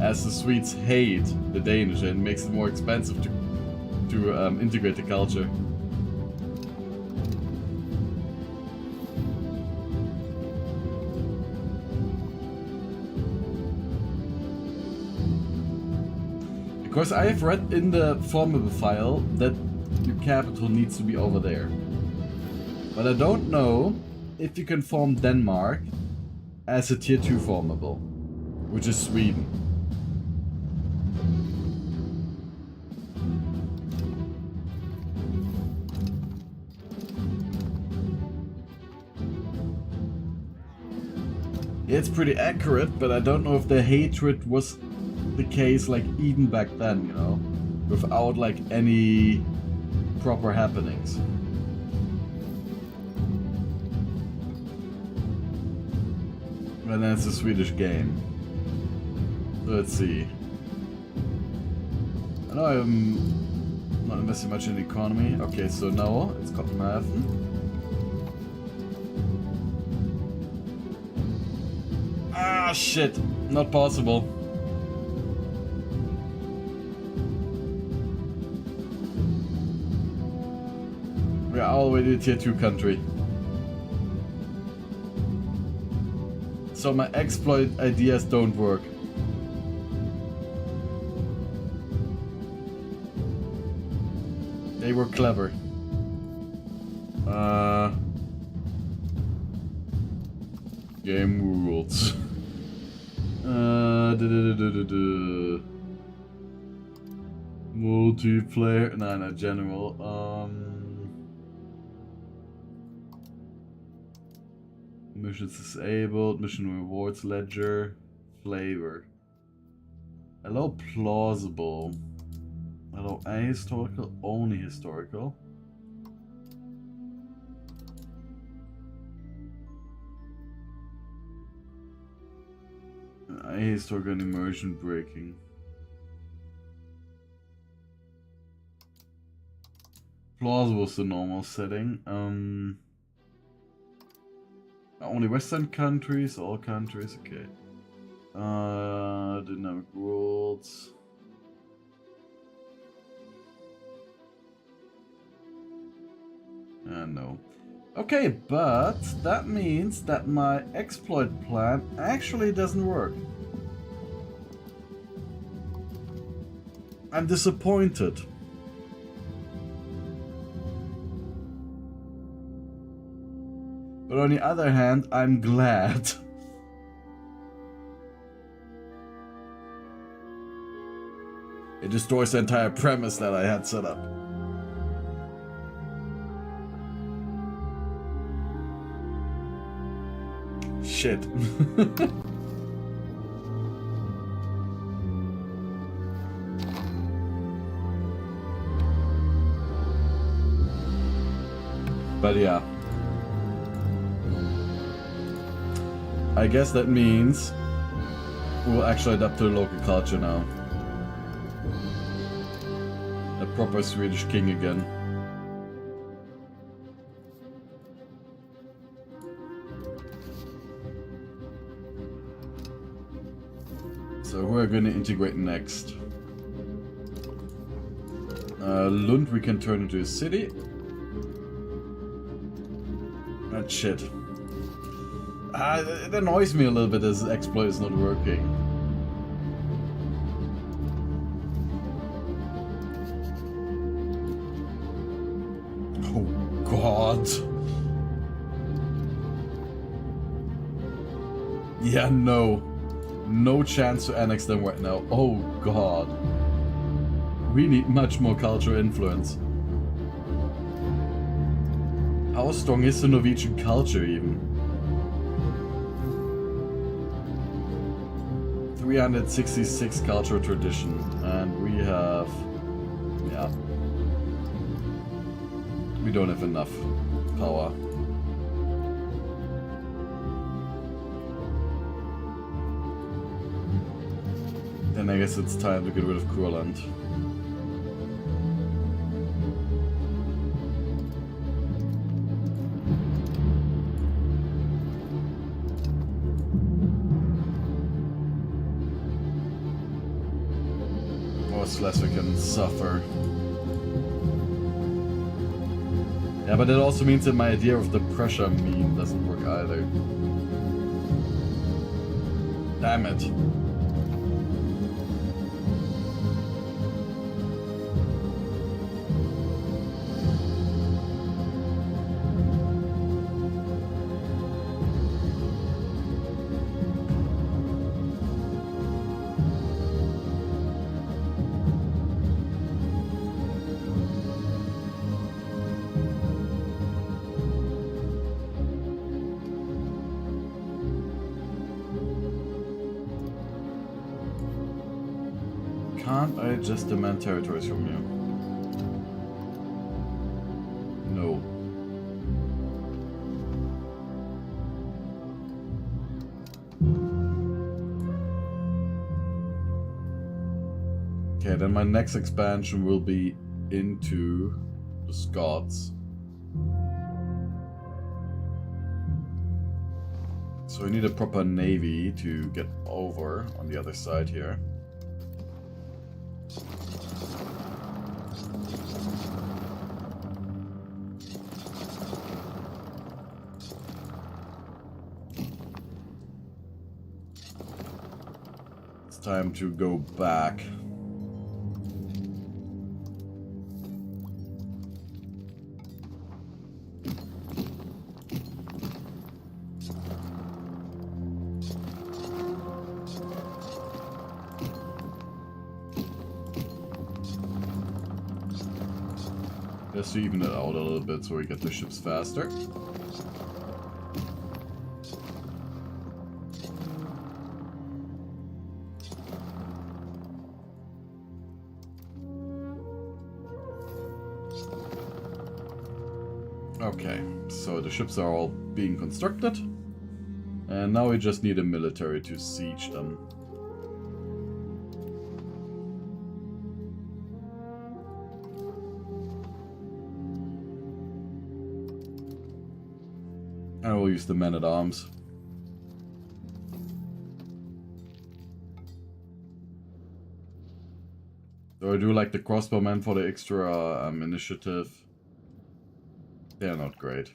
as the Swedes hate the Danish and it makes it more expensive to integrate the culture. Because I have read in the formable file that your capital needs to be over there. But I don't know if you can form Denmark as a tier 2 formable, which is Sweden. Yeah, it's pretty accurate, but I don't know if the hatred was the case like even back then, you know, without like any proper happenings. And then it's a Swedish game. So let's see. I know I'm not investing much in the economy. Okay, so now it's Copenhagen. Ah, shit! Not possible. We are already a tier 2 country. So my exploit ideas don't work. They were clever. Game rules. Multiplayer. No, general. Missions disabled. Mission rewards ledger. Flavor. Allow plausible. Allow ahistorical. Only historical. Ahistorical and immersion breaking. Plausible is the normal setting. Only Western countries, all countries, okay. Dynamic rules. No. Okay, but that means that my exploit plan actually doesn't work. I'm disappointed. But on the other hand, I'm glad. It destroys the entire premise that I had set up. Shit. But yeah. I guess that means we'll actually adapt to the local culture now. A proper Swedish king again. So who are going to integrate next? Lund we can turn into a city. shit. It annoys me a little bit as exploit is not working. Oh god. Yeah, no. No chance to annex them right now. Oh god. We need much more cultural influence. How strong is the Norwegian culture even? 366 cultural tradition, and we have... yeah. We don't have enough power. Then I guess it's time to get rid of Kurland. Less we can suffer. Yeah, but it also means that my idea of the pressure meme doesn't work either. Damn it. Can't I just demand territories from you? No. Okay, then my next expansion will be into the Scots. So I need a proper navy to get over on the other side here. Time to go back. Just to even it out a little bit so we get the ships faster. Okay, so the ships are all being constructed, and now we just need a military to siege them. And we'll use the men-at-arms. So I do like the crossbowmen for the extra initiative. They're not great.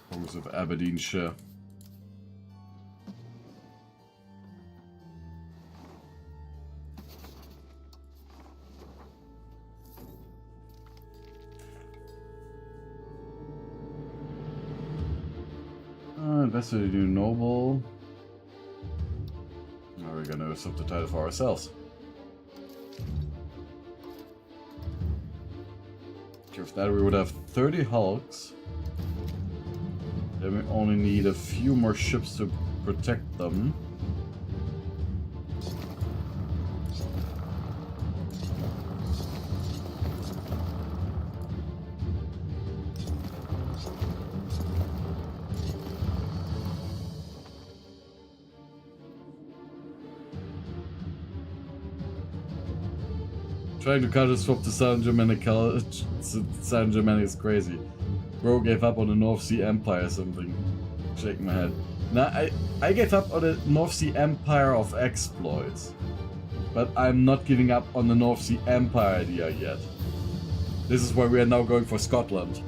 Focus of Aberdeenshire. Invested in new noble. Now we're gonna usurp the title for ourselves. With that we would have 30 hulks. Then we only need a few more ships to protect them. Trying to culture swap to Southern Germanic is crazy. Bro gave up on the North Sea Empire or something. Shaking my head. Now, I gave up on the North Sea Empire of exploits. But I'm not giving up on the North Sea Empire idea yet. This is why we are now going for Scotland.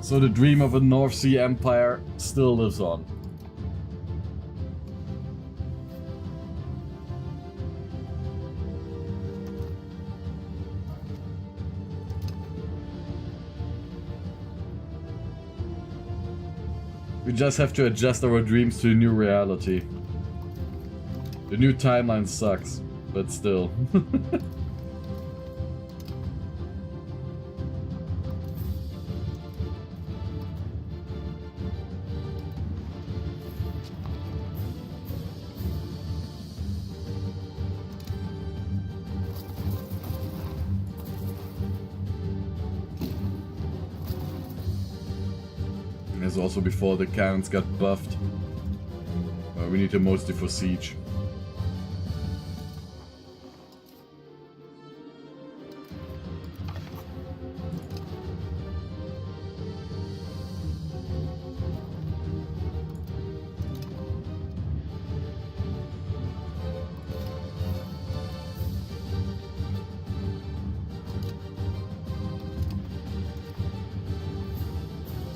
So the dream of a North Sea Empire still lives on. We just have to adjust our dreams to a new reality. The new timeline sucks, but still. This also before the cannons got buffed. We need them mostly for siege.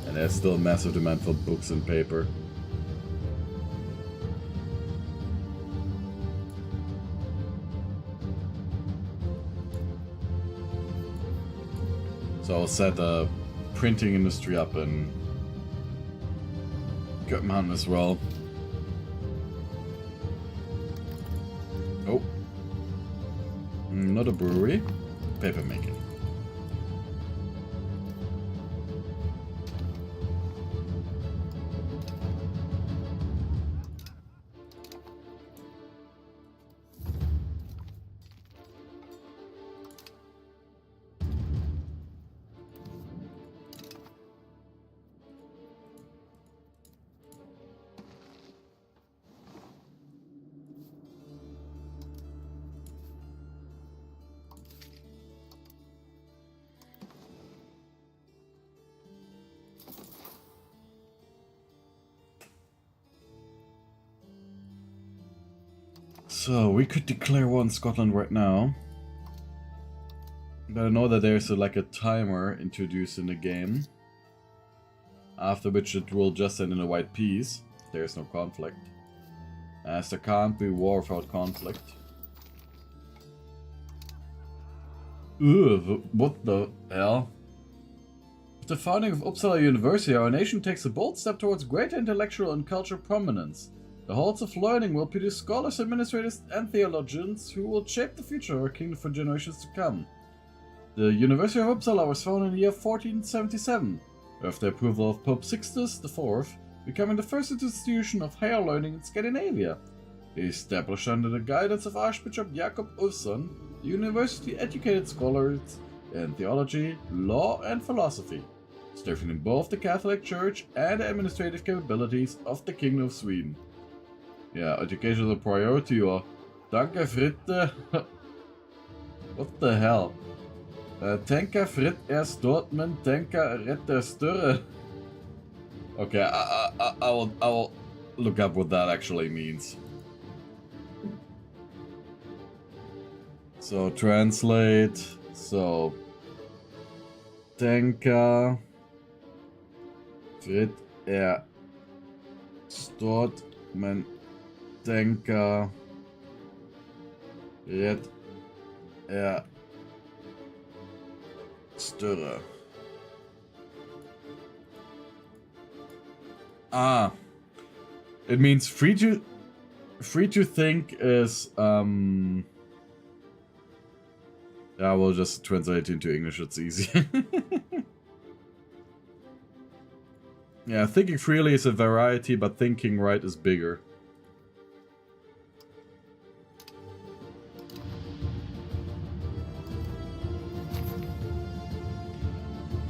And there's still a massive demand for books and paper. So I'll set a printing industry up in Copenhagen as well. Oh. Not a brewery. Paper making. So we could declare war on Scotland right now. But I know that there's like a timer introduced in the game. After which it will just send in a white peace. There's no conflict. As there can't be war without conflict. Ugh, what the hell? With the founding of Uppsala University, our nation takes a bold step towards greater intellectual and cultural prominence. The halls of learning will produce scholars, administrators, and theologians who will shape the future of our kingdom for generations to come. The University of Uppsala was founded in the year 1477, with the approval of Pope Sixtus IV, becoming the first institution of higher learning in Scandinavia. Established under the guidance of Archbishop Jakob Ulfsson, the university educated scholars in theology, law, and philosophy, strengthening both the Catholic Church and the administrative capabilities of the Kingdom of Sweden. Yeah, education is a priority, or danke fritte. What the hell? Tänka fritt er stort, men tänka rätt är större. Okay, I will look up what that actually means. So translate. So tänka fritt är stort, men tänka rätt är större. Ah, it means free to think is yeah, we'll just translate it into English, it's easy. Yeah, thinking freely is a variety, but thinking right is bigger.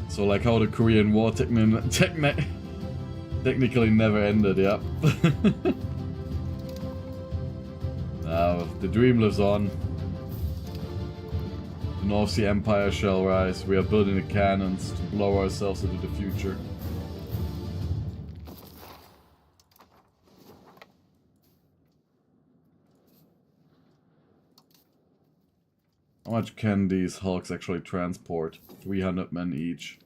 So like how the Korean War technically never ended, yeah. Now, the dream lives on. The North Sea Empire shall rise. We are building the cannons to blow ourselves into the future. How much can these hulks actually transport? 300 men each.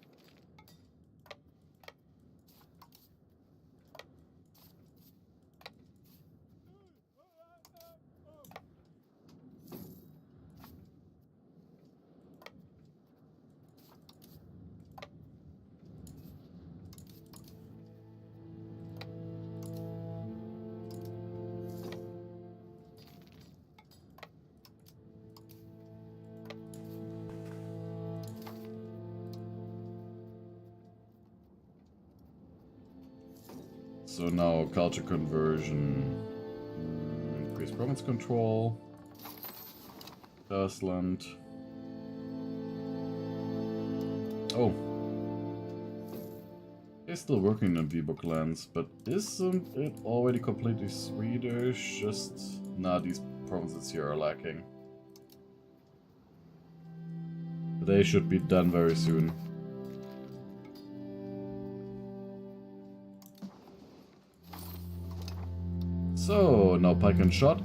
So now culture conversion, increase province control, Deutschland. Oh, they're still working on V-Book lands, but isn't it already completely Swedish? Just nah, these provinces here are lacking. They should be done very soon. So, now pike and shot.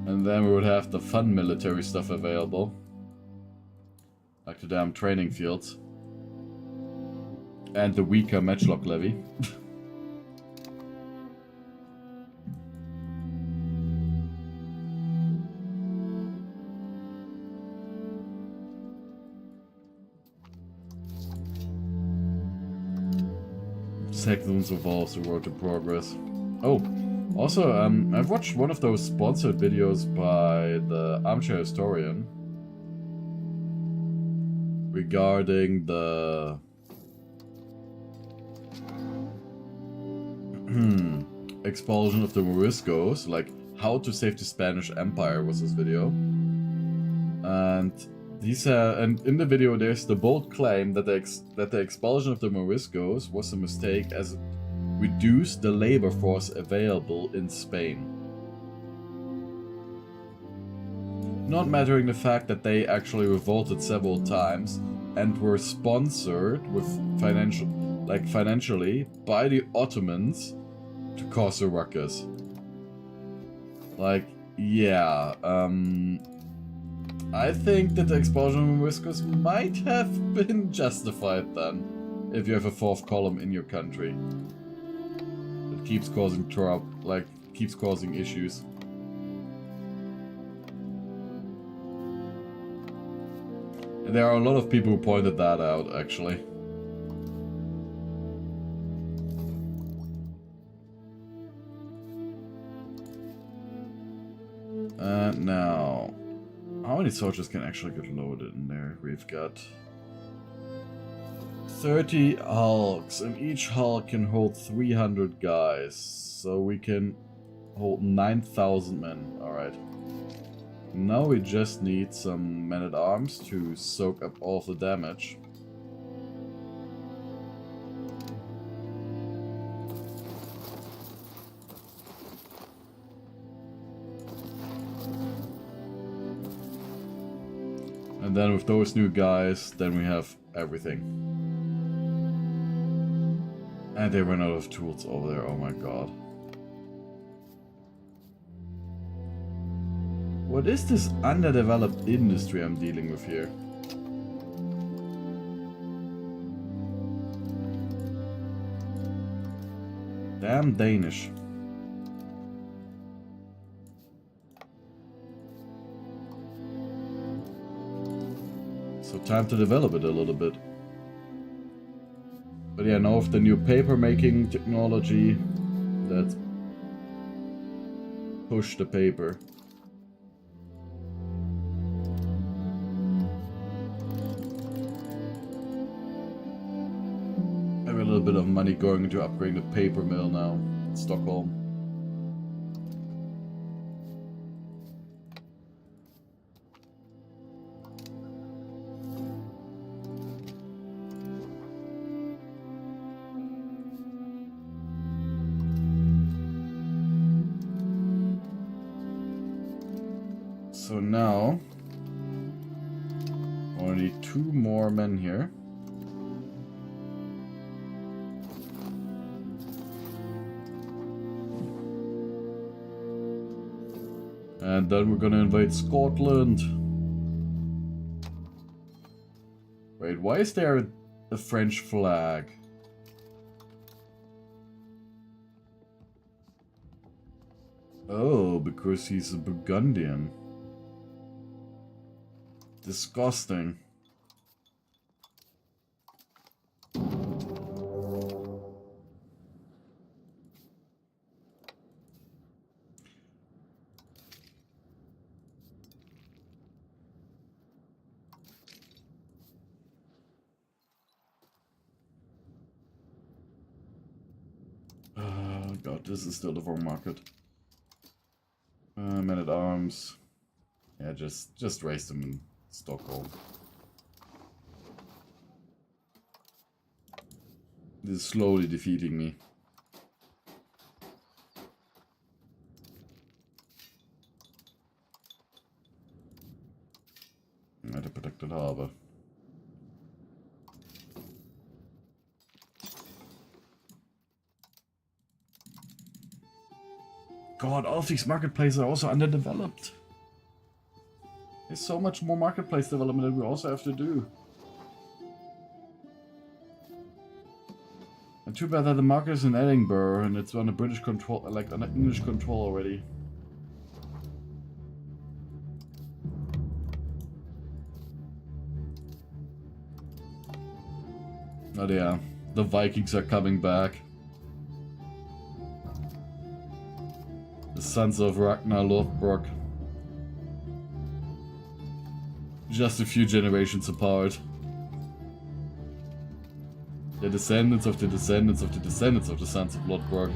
And then we would have the fun military stuff available. Like the damn training fields. And the weaker matchlock levy. Sections evolves the road to progress. Oh, also, I've watched one of those sponsored videos by the Armchair Historian regarding the expulsion of the Moriscos, like how to save the Spanish Empire was this video. And and in the video there's the bold claim that the expulsion of the Moriscos was a mistake as it reduced the labor force available in Spain. Not mattering the fact that they actually revolted several times and were sponsored with financially by the Ottomans to cause a ruckus. Like, yeah, I think that the expulsion of Moriscos might have been justified then, if you have a fourth column in your country. It keeps causing trouble, keeps causing issues. And there are a lot of people who pointed that out, actually. And now, how many soldiers can actually get loaded in there? We've got 30 hulks, and each hulk can hold 300 guys. So we can hold 9,000 men. Alright. Now we just need some men-at-arms to soak up all of the damage. And then with those new guys, then we have everything. And they ran out of tools over there, oh my god. What is this underdeveloped industry I'm dealing with here? Damn Danish. So time to develop it a little bit. But yeah, now with the new paper making technology, let's push the paper. I have a little bit of money going into upgrading the paper mill now in Stockholm. So now, only 2 more men here. And then we're gonna invade Scotland. Wait, why is there a French flag? Oh, because he's a Burgundian. Disgusting. Oh god, this is still the wrong market. Men at arms. Yeah, just raise them in Stockholm. This is slowly defeating me. At a protected harbor. God, all of these marketplaces are also underdeveloped. There's so much more marketplace development that we also have to do. And too bad that the market is in Edinburgh and it's under British control, like under English control already. Oh yeah, the Vikings are coming back. The sons of Ragnar Lothbrok. Just a few generations apart. The descendants of the descendants of the descendants of the sons of Lothbrok.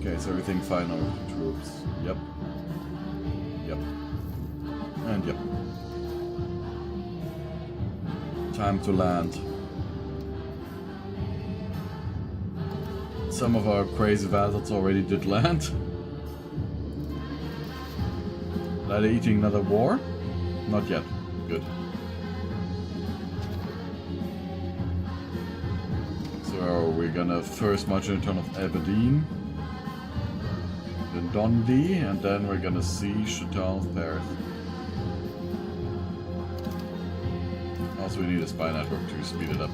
Okay, is everything fine now with the troops? Yep. Yep. And yep. Time to land. Some of our crazy vassals already did land. Are they eating another war? Not yet. Good. So we're gonna first march in the town of Aberdeen. Then Dundee, and then we're gonna siege the town of Perth. Also, we need a spy network to speed it up.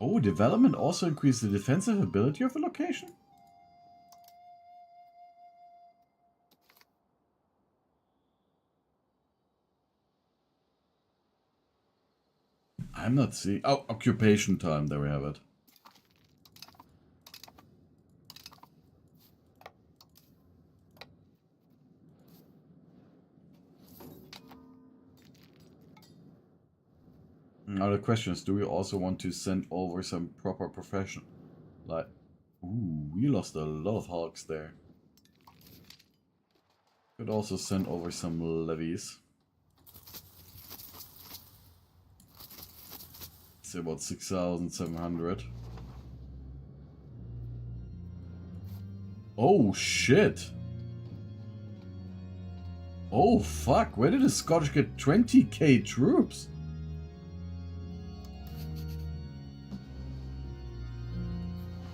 Oh, development also increases the defensive ability of a location? I'm not seeing... Oh, occupation time. There we have it. Now the question is, do we also want to send over some proper profession? Like, ooh, we lost a lot of hulks there. Could also send over some levies. Say about 6,700. Oh shit! Oh fuck, where did the Scottish get 20k troops?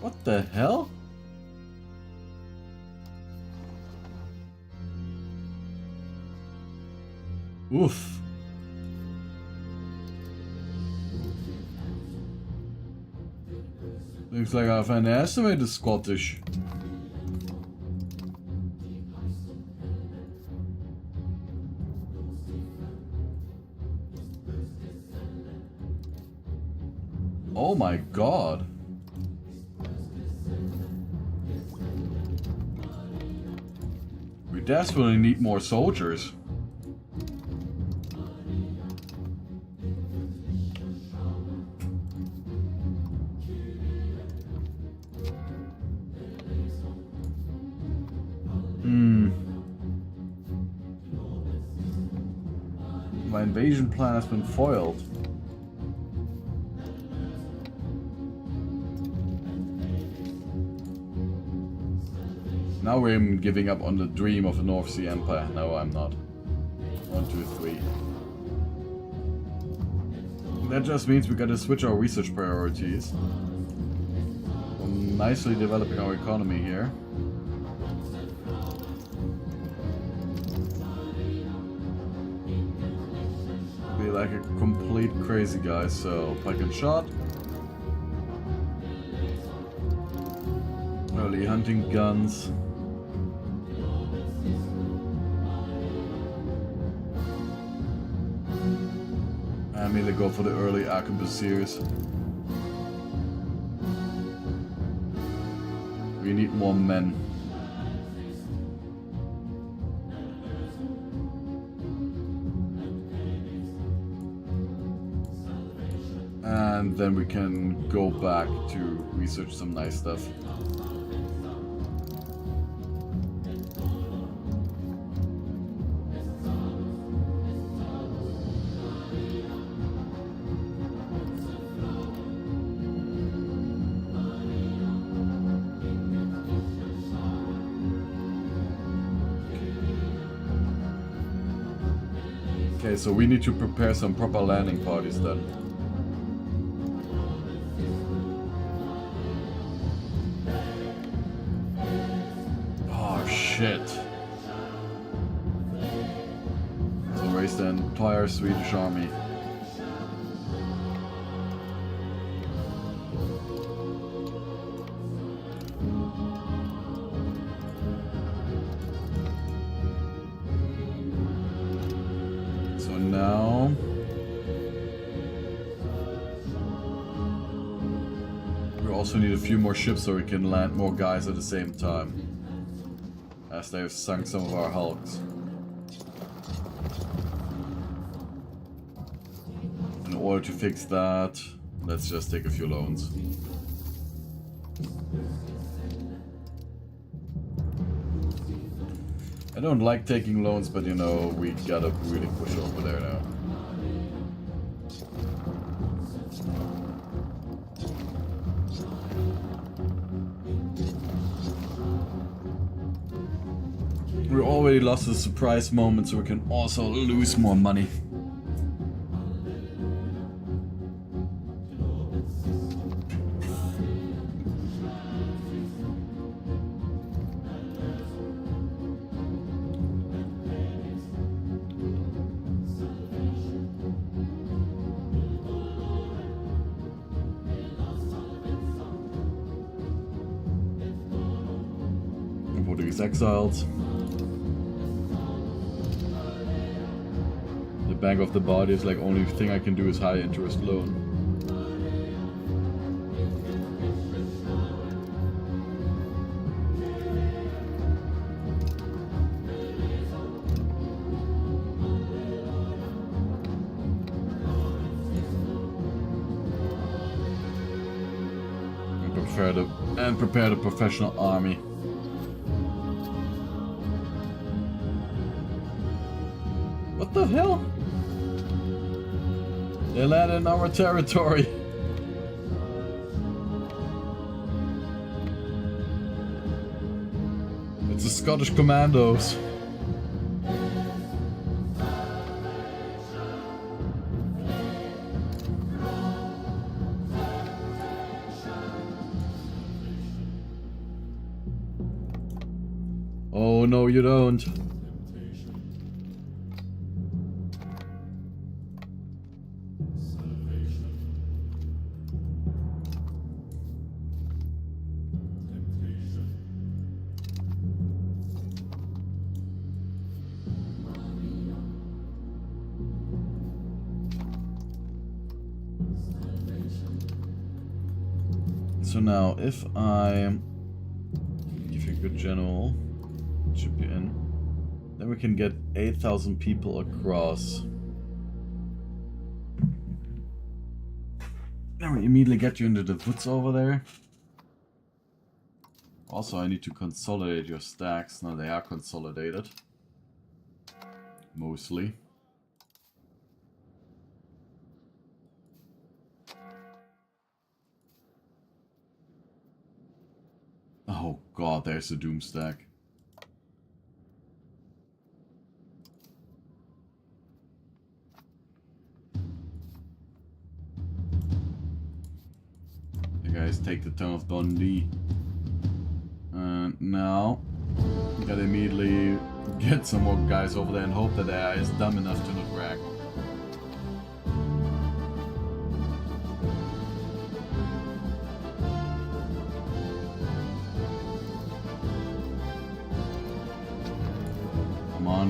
What the hell? Oof. Looks like I've underestimated the Scottish. Oh my god. We desperately need more soldiers. My invasion plan has been foiled. Now we're giving up on the dream of the North Sea Empire. No, I'm not. 1, 2, 3. That just means we gotta switch our research priorities. We're nicely developing our economy here. Be like a complete crazy guy, so pike and shot. Early hunting guns. I'm gonna go for the early arquebusiers. We need more men. And then we can go back to research some nice stuff. Okay, so we need to prepare some proper landing parties then. Oh shit. So raise the entire Swedish army. Now we also need a few more ships so we can land more guys at the same time, as they have sunk some of our hulks. In order to fix that, let's just take a few loans. I don't like taking loans, but you know, we gotta really push over there now. We already lost the surprise moment, so we can also lose more money. Portuguese exiles. The Bank of the Body is like only thing I can do is high interest loan. And prepare the professional army. What the hell? They landed in our territory. It's the Scottish Commandos. Oh no, you don't. So now, if I give you a good general, chip you in, then we can get 8,000 people across. Then we immediately get you into the woods over there. Also, I need to consolidate your stacks. Now they are consolidated. Mostly. Oh god, there's a doom stack. You guys take the town of Dundee. And now, we gotta immediately get some more guys over there and hope that AI is dumb enough to not wreck.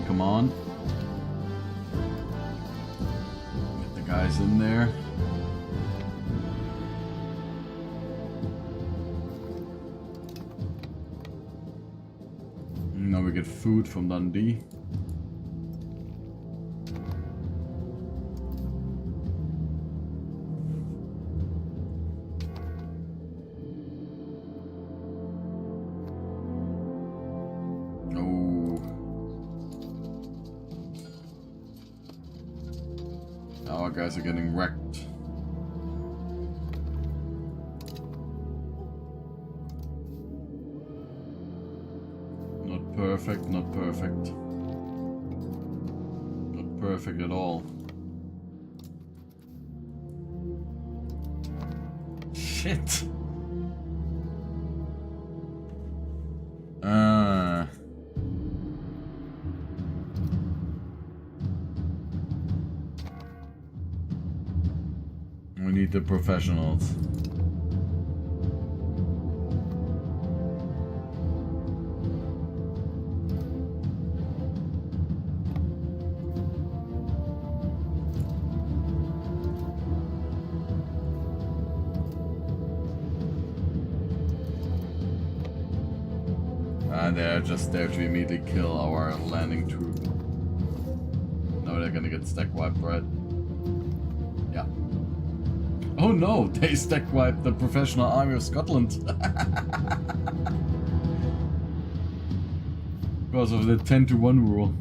Come on. Get the guys in there. Now we get food from Dundee. Our guys are getting wrecked. Not perfect, not perfect. Not perfect at all. Shit! We need the professionals. And they're just there to immediately kill our landing troop. Now they're gonna get stack wiped, right? Yeah. Oh no, they stack wiped the professional army of Scotland. Because of the 10-to-1 rule.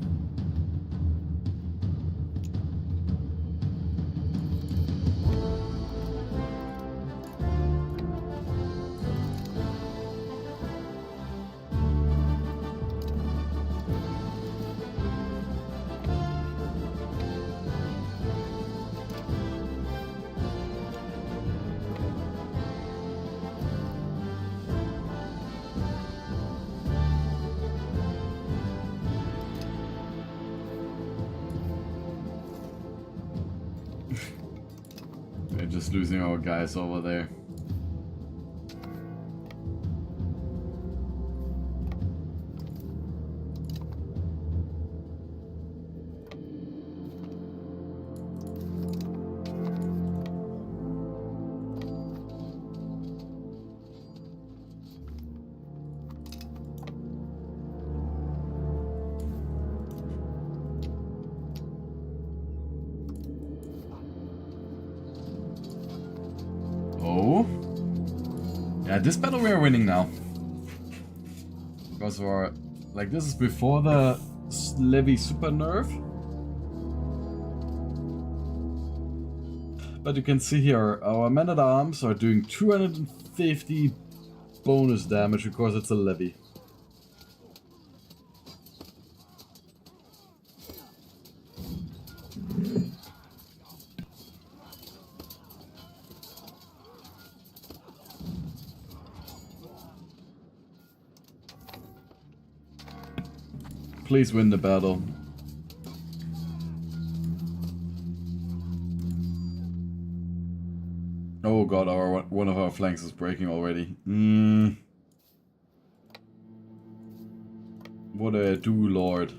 We're just losing our guys over there. Oh? Yeah, this battle we are winning now. Because we're... like, this is before the Levy super nerf. But you can see here, our men-at-arms are doing 250 bonus damage because it's a levy. Please win the battle. Oh god, one of our flanks is breaking already. What do I do, Lord?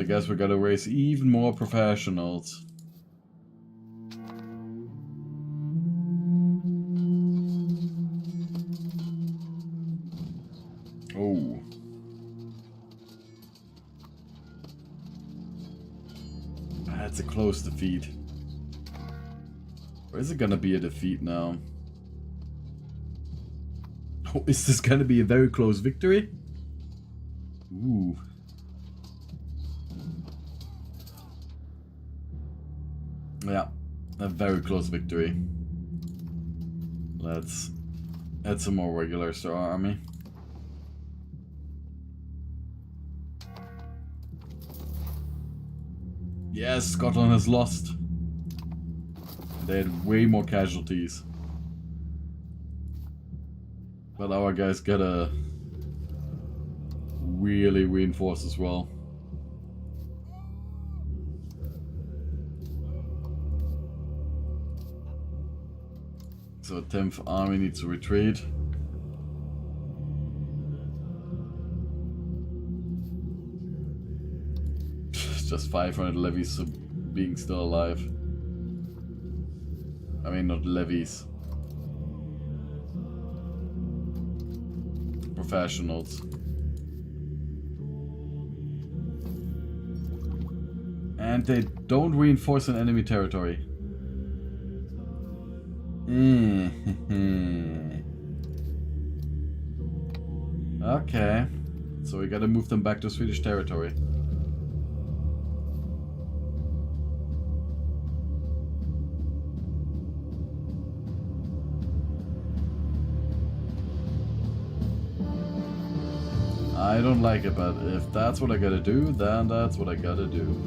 I guess we gotta raise even more professionals. Oh. That's a close defeat. Or is it gonna be a defeat now? Oh, is this gonna be a very close victory? Ooh. Yeah, a very close victory. Let's add some more regulars to our army. Yes, Scotland has lost. They had way more casualties. But our guys gotta really reinforce as well. So 10th Army needs to retreat. Just 500 levies being still alive. I mean, not levies. Professionals. And they don't reinforce an enemy territory. Okay. So we gotta move them back to Swedish territory. I don't like it, but if that's what I gotta do, then that's what I gotta do.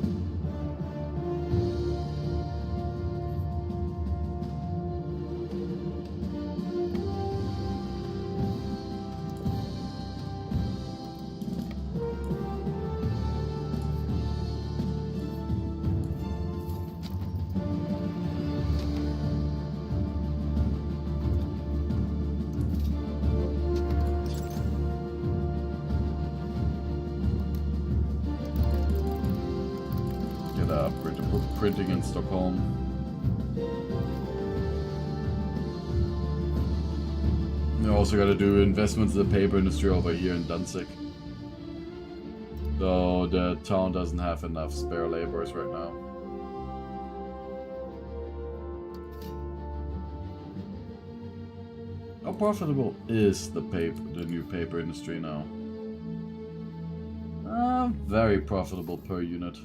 Printing in Stockholm. We also got to do investments in the paper industry over here in Danzig. Though the town doesn't have enough spare laborers right now. How profitable is the new paper industry now? Very profitable per unit.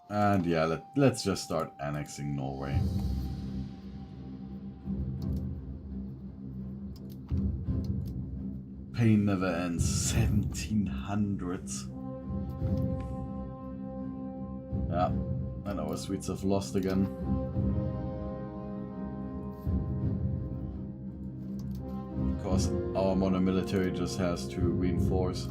And yeah, let's just start annexing Norway. Pain never ends. 1700s. Yeah, and our Swedes have lost again. Because our modern military just has to reinforce.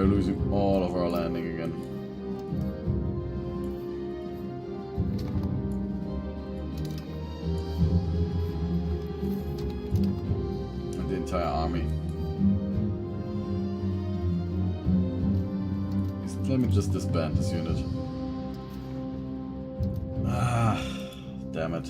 Losing all of our landing again. And the entire army. Let me just disband this unit. Ah, damn it.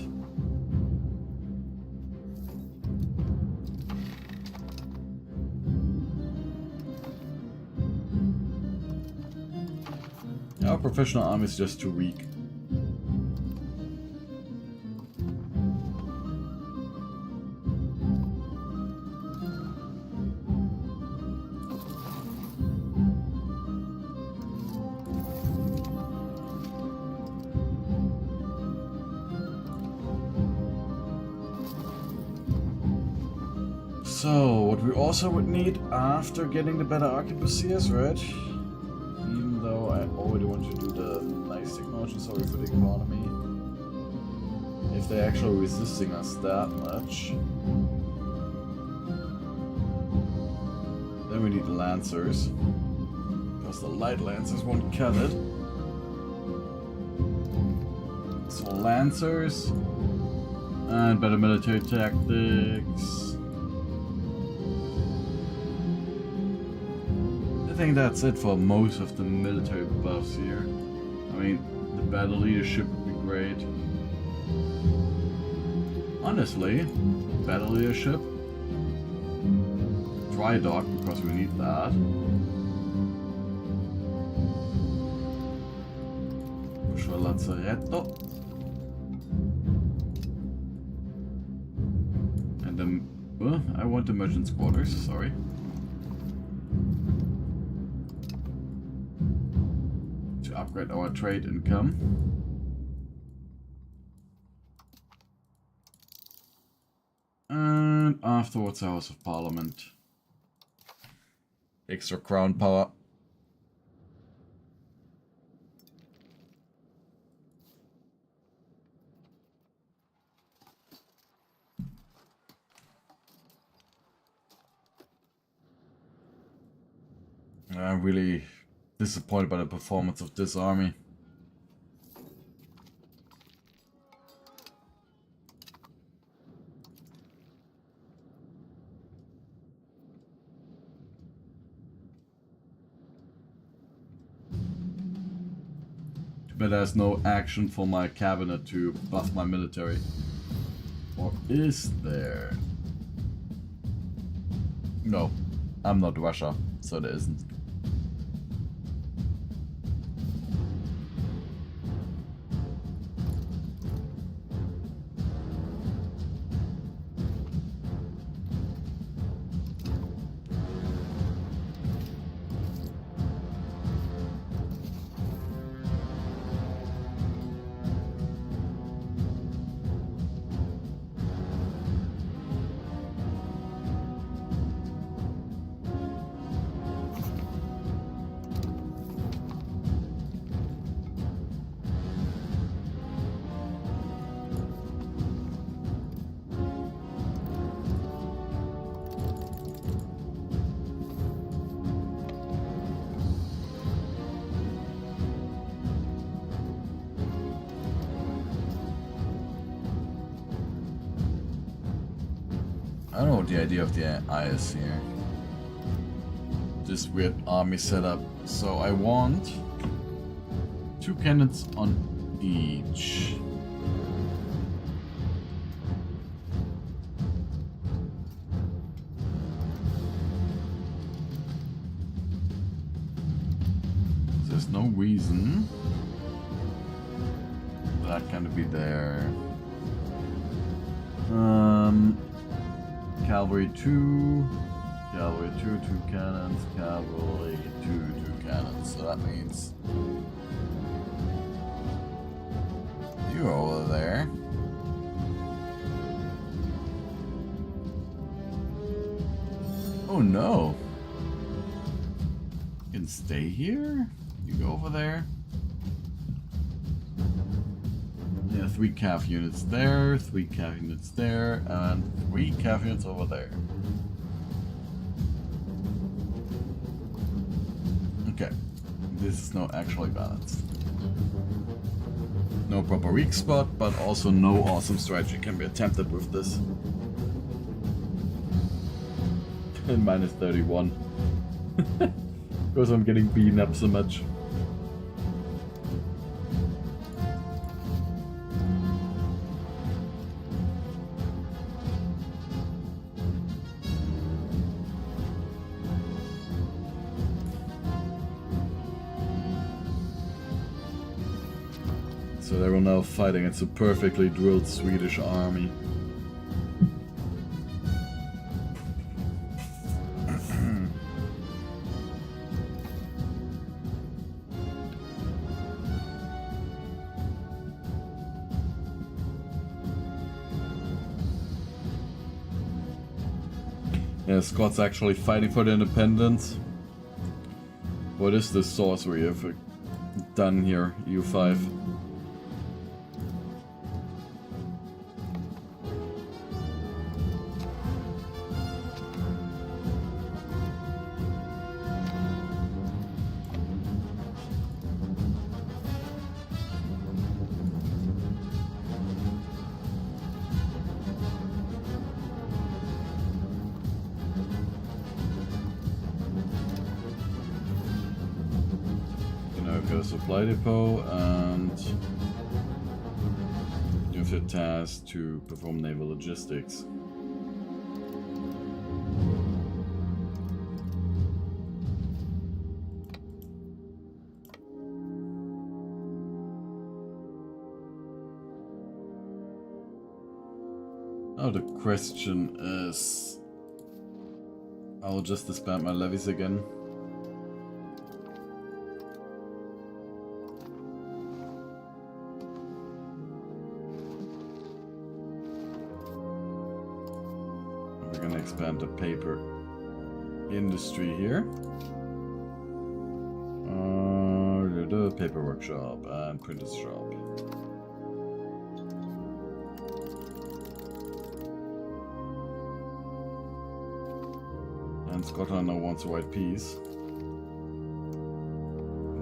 Our professional army is just too weak. So, what we also would need after getting the better arquebusiers, right? Even though I already want to do the nice technology, sorry for the economy. If they're actually resisting us that much. Then we need lancers. Because the light lancers won't cut it. So lancers. And better military tactics. I think that's it for most of the military buffs here. I mean, the battle leadership would be great. Honestly, battle leadership. Dry dock, because we need that. Push a lazzaretto. And then, I want the merchant's quarters, sorry. To upgrade our trade income. And afterwards, the House of Parliament. Extra crown power. I'm really disappointed by the performance of this army. But there's no action for my cabinet to buff my military. Or is there? No, I'm not Russia, so there isn't. I don't know what the idea of the eye is here. This weird army setup. So I want 2 cannons on each. There's no reason that can be there. Cavalry 2, 2 cannons, cavalry 2 cannons. So that means you over there. Oh no! You can stay here? You go over there? Yeah, 3 cav units there, 3 cav units there, and 3 cav units over there. Okay, this is not actually balanced. No proper weak spot, but also no awesome strategy can be attempted with this. And minus 31. Because I'm getting beaten up so much. So they will now fight against a perfectly drilled Swedish army. Yeah, Scots actually fighting for their independence. What is this sorcery I've done here, EU5? Supply depot, and you have your task to perform naval logistics. Now the question is, I'll just disband my levies again. Expand the paper industry here. The paper workshop and printer's shop. And Scotland now wants a white piece.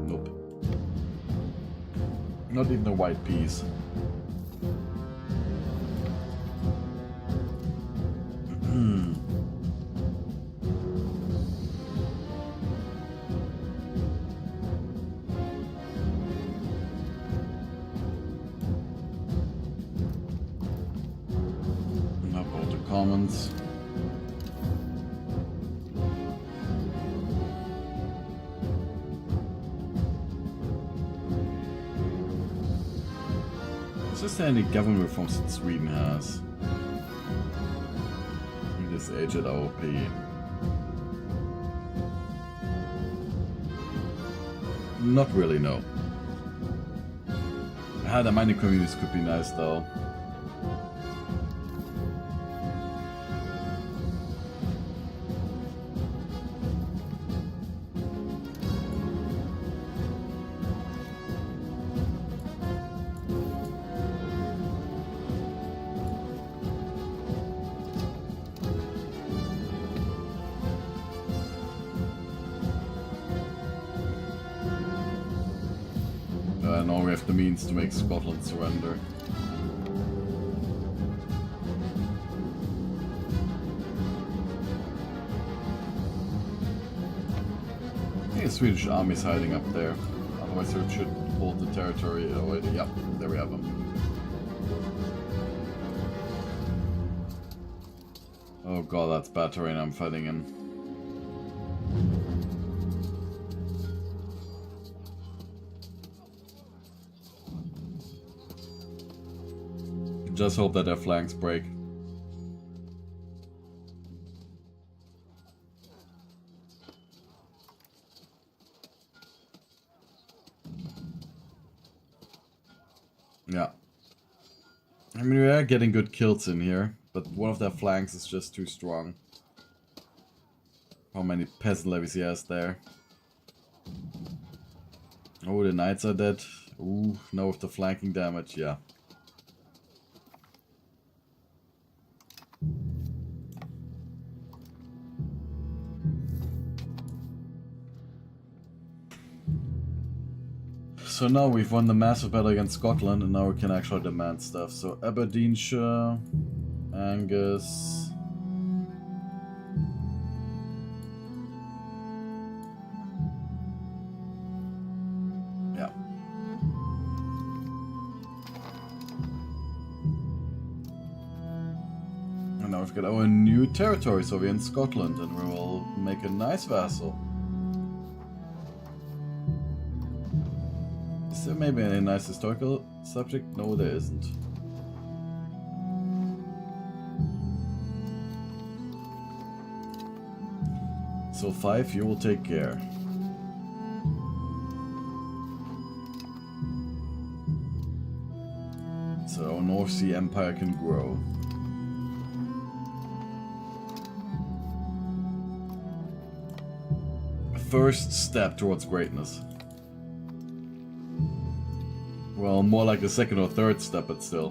Nope. Not even a white piece. Commons. Is there any government reforms that Sweden has? In this age at AOP. Not really, no. The mining communities could be nice though. Now we have the means to make Scotland surrender. I think the Swedish army's hiding up there. Otherwise we should hold the territory. Oh wait, yep, there we have them. Oh god, that's bad terrain I'm fighting in. Just hope that their flanks break. Yeah. I mean, we are getting good kills in here, but one of their flanks is just too strong. How many peasant levies he has there? Oh, the knights are dead. Ooh, no, with the flanking damage, yeah. So now we've won the massive battle against Scotland, and now we can actually demand stuff. So Aberdeenshire, Angus. Yeah. And now we've got our new territory, so we're in Scotland, and we will make a nice vassal. Is there maybe a nice historical subject? No, there isn't. So 5, you will take care. So our North Sea Empire can grow. first step towards greatness. Well, more like the second or third step, but still.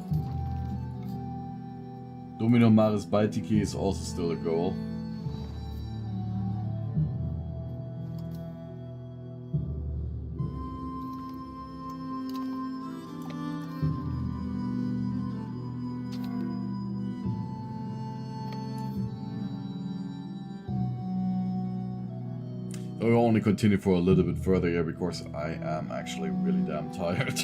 Domino Maris Baltiki is also still a goal. I will only continue for a little bit further here because I am actually really damn tired.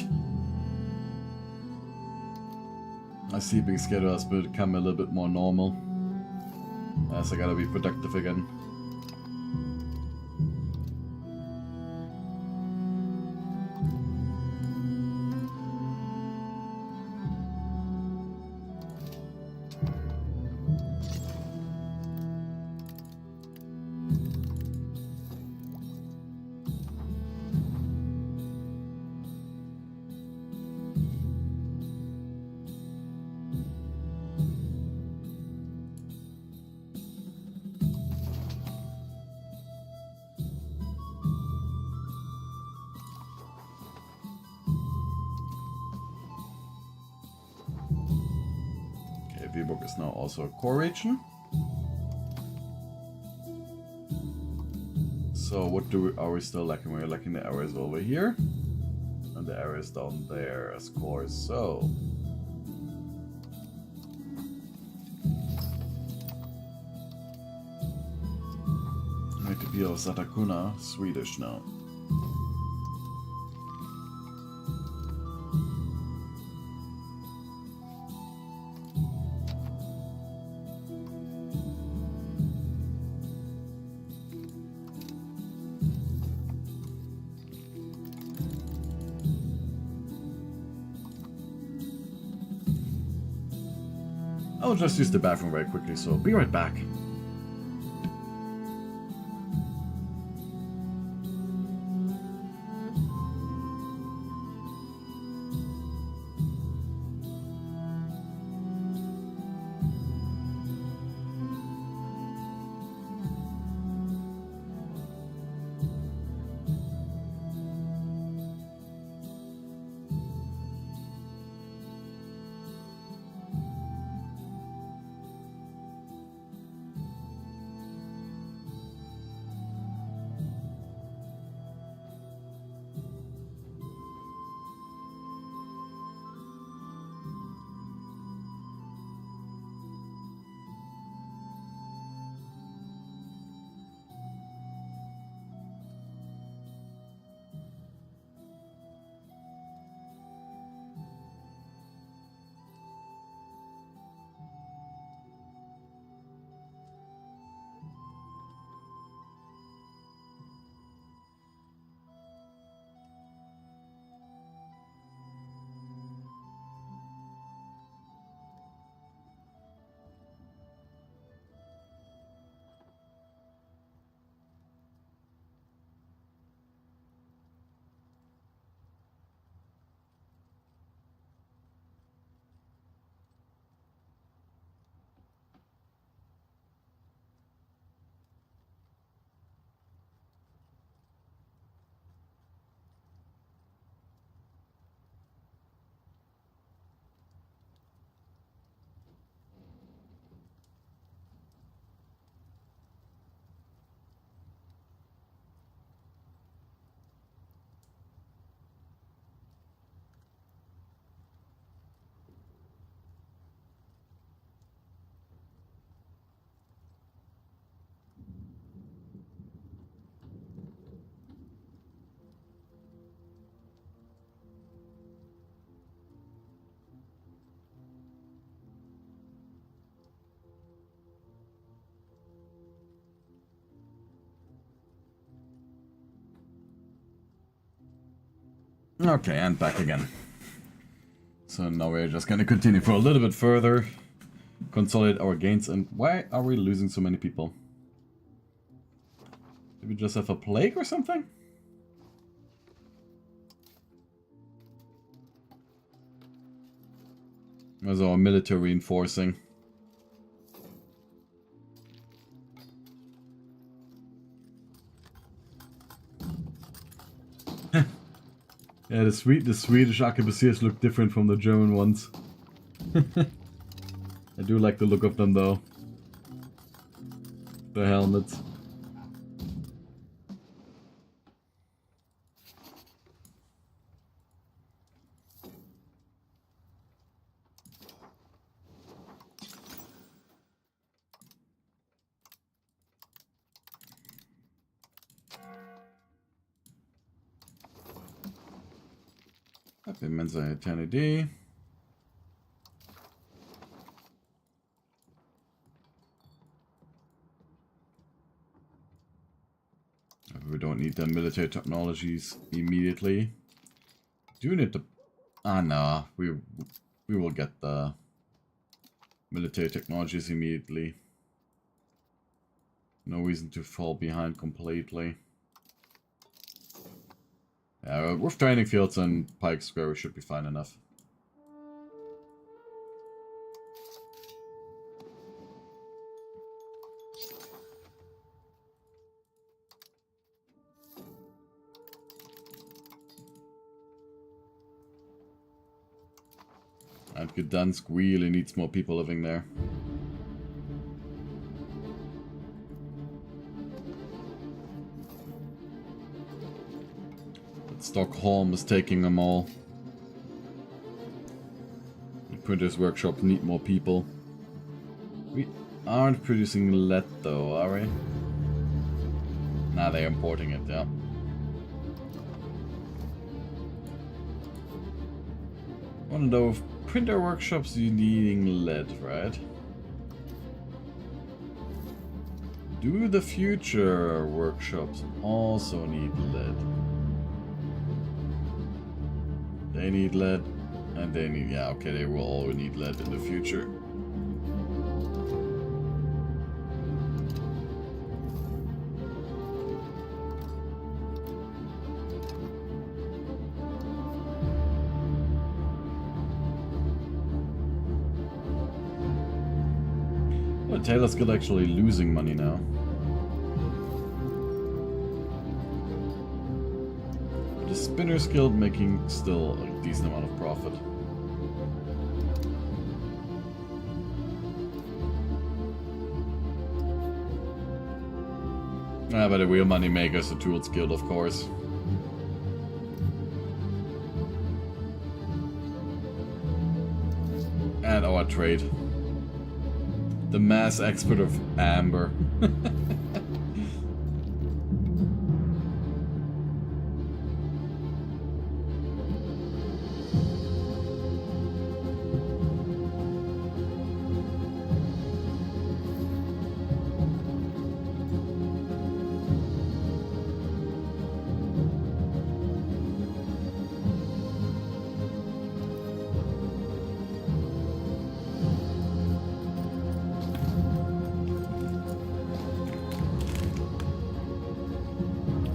My sleeping schedule has become a little bit more normal, as I gotta be productive again. Viborg is now also a core region. So what are we still lacking? We're lacking the areas over here and the areas down there as cores. So need to be of Satakuna, Swedish now. I'll just use the bathroom very quickly, so be right back. Okay, and back again. So now we're just gonna continue for a little bit further, consolidate our gains, and why are we losing so many people? Did we just have a plague or something? There's our military reinforcing. Yeah, the Swedish arquebusiers look different from the German ones. I do like the look of them though. The helmets. Happy Mensa Eternity. We don't need the military technologies immediately. Do need to... Ah, no. We will get the military technologies immediately. No reason to fall behind completely. Yeah, with training fields and Pike Square, we should be fine enough. And Gdansk really needs more people living there. But Stockholm is taking them all. The printers' workshop need more people. We aren't producing lead though, are we? Nah, they're importing it, yeah. One of those printer workshops you needing lead, right? Do the future workshops also need lead? They need lead, and they need, yeah, okay, they will all need lead in the future. Well, Taylor's Guild actually losing money now. But the Spinner's Guild making still a decent amount of profit. Ah, but the real money maker is the Tools Guild, of course. And our trade. The mass export of amber.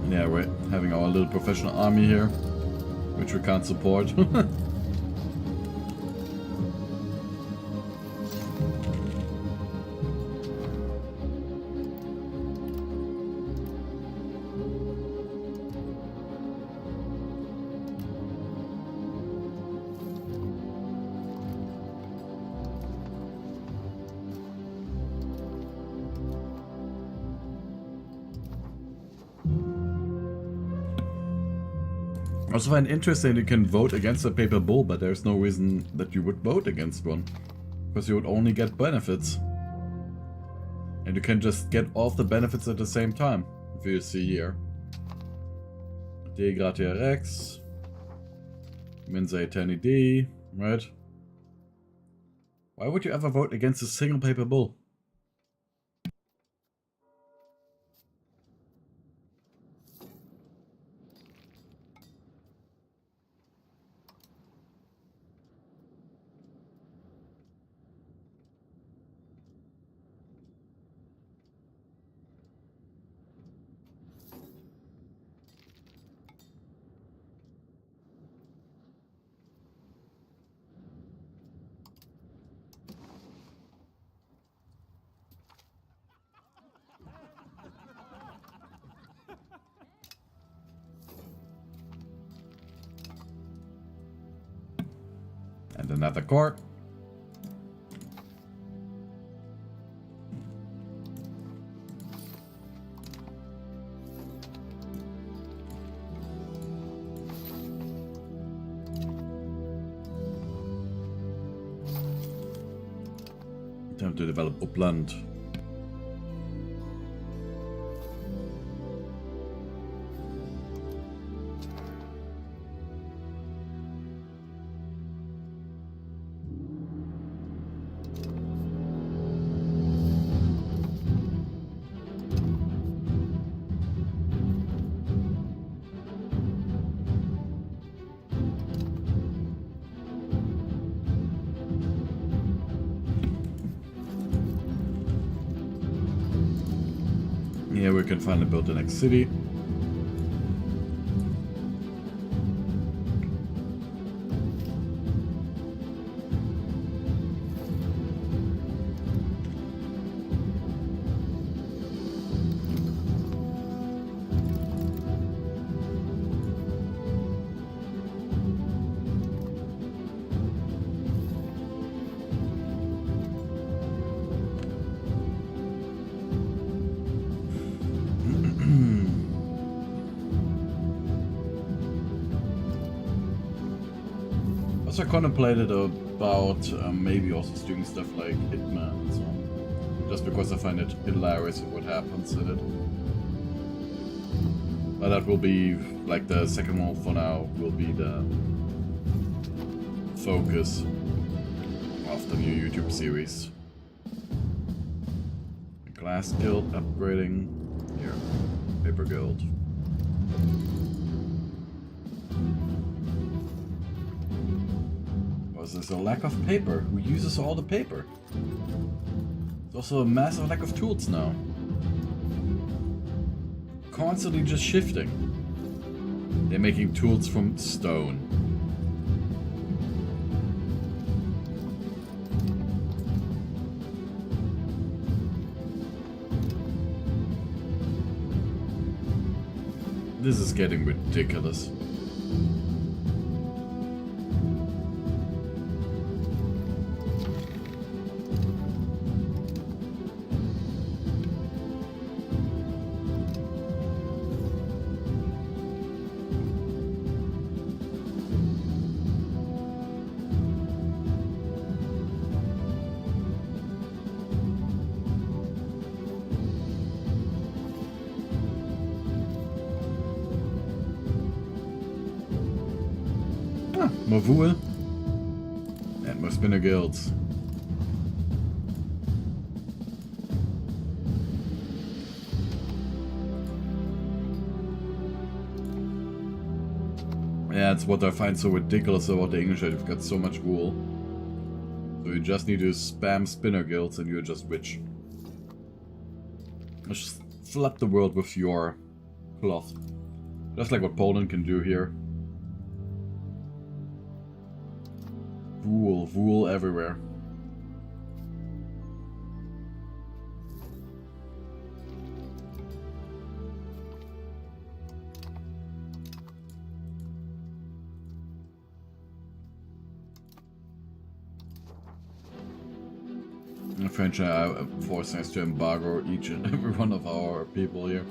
Yeah, we're having our little professional army here, which we can't support. I also find interesting you can vote against a paper bull, but there's no reason that you would vote against one. Because you would only get benefits. And you can just get all the benefits at the same time, if you see here. D Gratia Rex. Mensa Eternity, right? Why would you ever vote against a single paper bull? And another core. Time to develop upland. Yeah, we can finally build the next city. Also contemplated about maybe also doing stuff like Hitman and so on. Just because I find it hilarious what happens in it. But that will be, like, the second one for now will be the focus of the new YouTube series. Glass guild upgrading. Here, paper guild. There's a lack of paper. Who uses all the paper? There's also a massive lack of tools now. Constantly just shifting. They're making tools from stone. This is getting ridiculous. More wool and more spinner guilds. Yeah, it's what I find so ridiculous about the English. You've got so much wool. So you just need to spam spinner guilds and you're just rich. Just flood the world with your cloth. Just like what Poland can do here. Wool everywhere. The French are forcing us to embargo each and every one of our people here.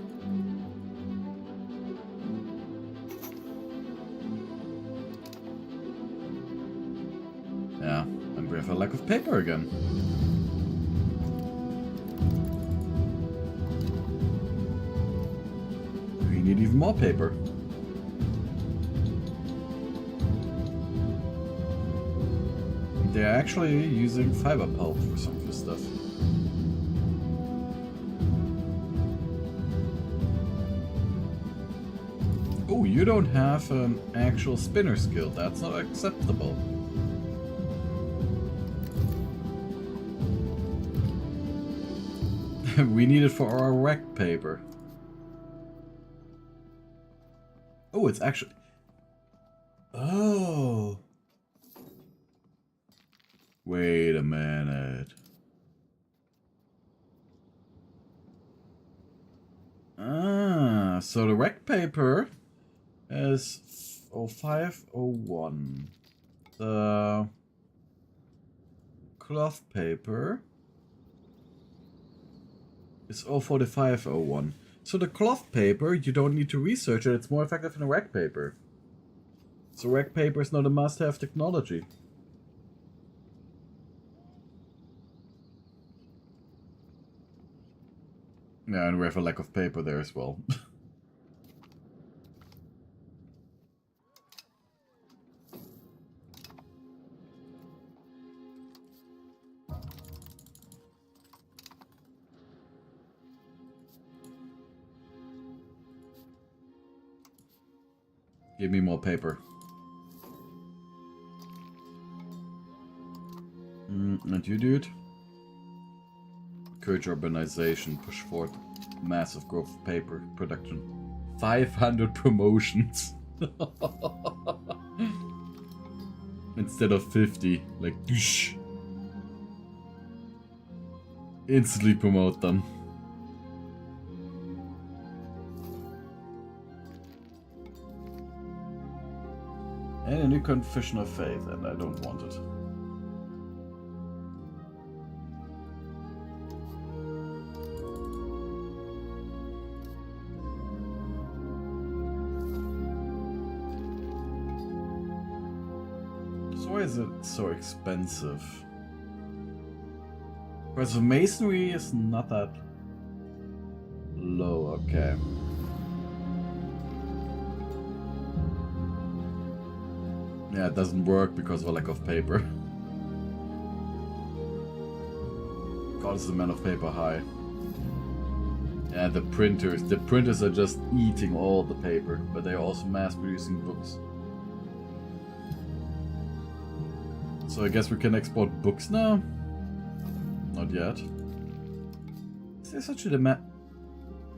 Yeah, and we have a lack of paper again. We need even more paper. They're actually using fiber pulp for some of this stuff. Oh, you don't have an actual spinner skill. That's not acceptable. We need it for our rec paper. Oh, it's actually... Oh. Wait a minute. Ah, so the rec paper is 0501. The cloth paper is 04501. So the cloth paper, you don't need to research it. It's more effective than rag paper. So rag paper is not a must-have technology. Yeah, and we have a lack of paper there as well. Give me more paper. And you, dude? Encourage urbanization, push forward massive growth of paper production. 500 promotions. Instead of 50. Like, doosh. Instantly promote them. And a new confession of faith, and I don't want it. So why is it so expensive? Because the masonry is not that low, okay. Yeah, it doesn't work because of a lack of paper. God, is the amount of paper high. Yeah, the printers are just eating all the paper, but they are also mass producing books. So I guess we can export books now? Not yet. Is there such a demand?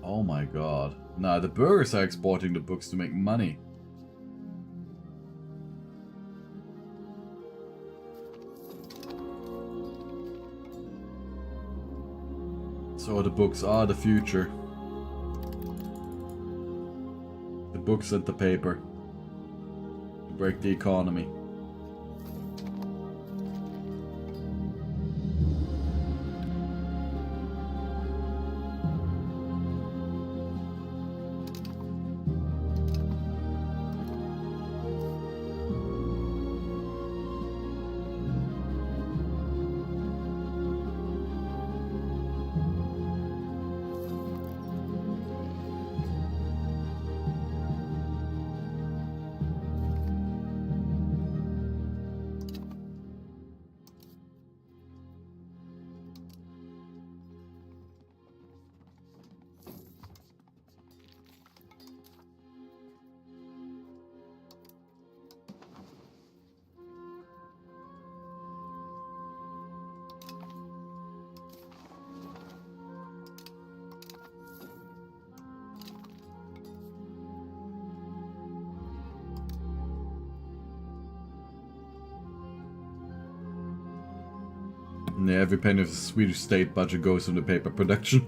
Oh my god. Nah, the burgers are exporting the books to make money. So the books are the future. The books and the paper. Break the economy. Yeah, every penny of the Swedish state budget goes into paper production.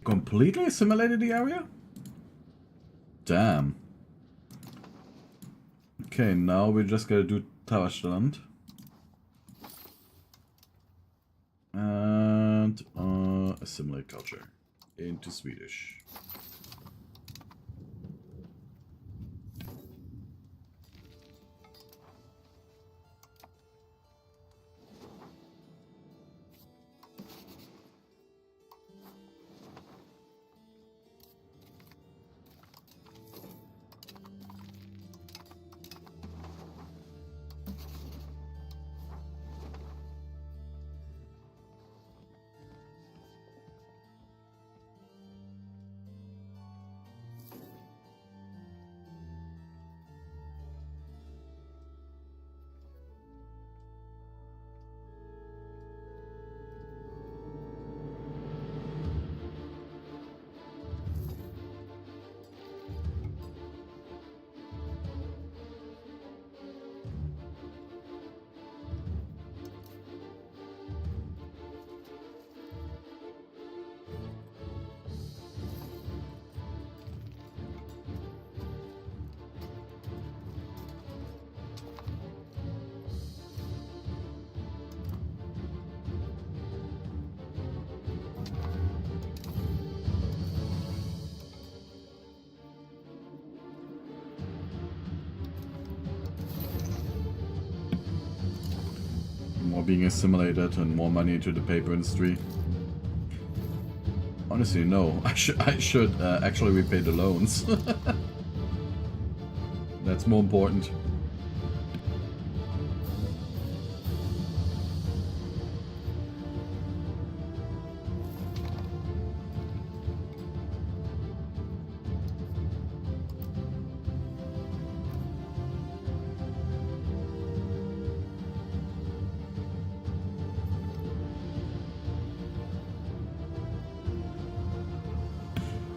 Completely assimilated the area? Damn. Okay, now we just gotta do Tavastland. And assimilate culture into Swedish. being assimilated and more money into the paper industry. Honestly, no. I should actually repay the loans. That's more important.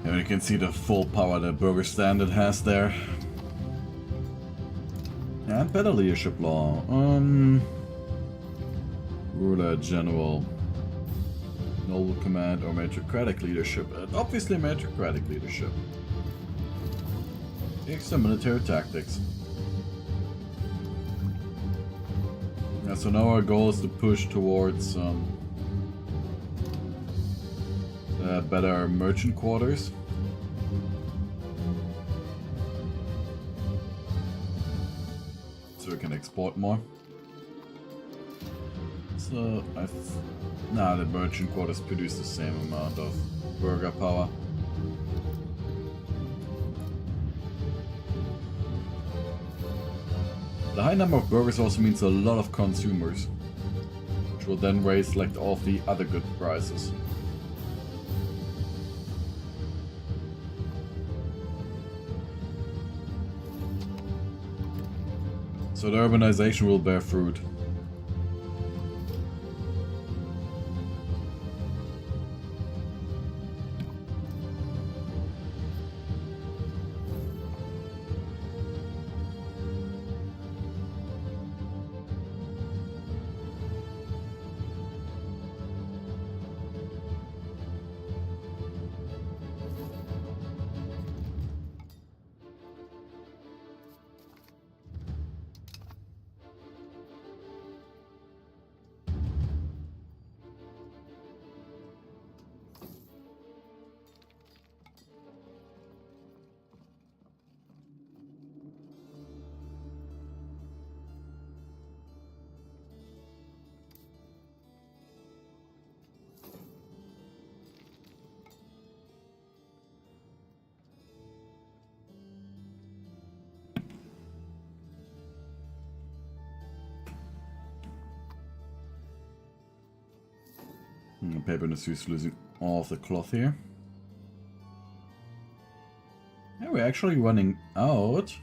And you can see the full power that Burger Standard has there. And better leadership law. Ruler General. Noble command or meritocratic leadership. Obviously meritocratic leadership. Extra military tactics. Yeah, so now our goal is to push towards better merchant quarters. So we can export more. So the merchant quarters produce the same amount of burger power. The high number of burgers also means a lot of consumers, which will then raise like all of the other good prices. So the urbanization will bear fruit. The paper industry is losing all of the cloth here. Yeah, we're actually running out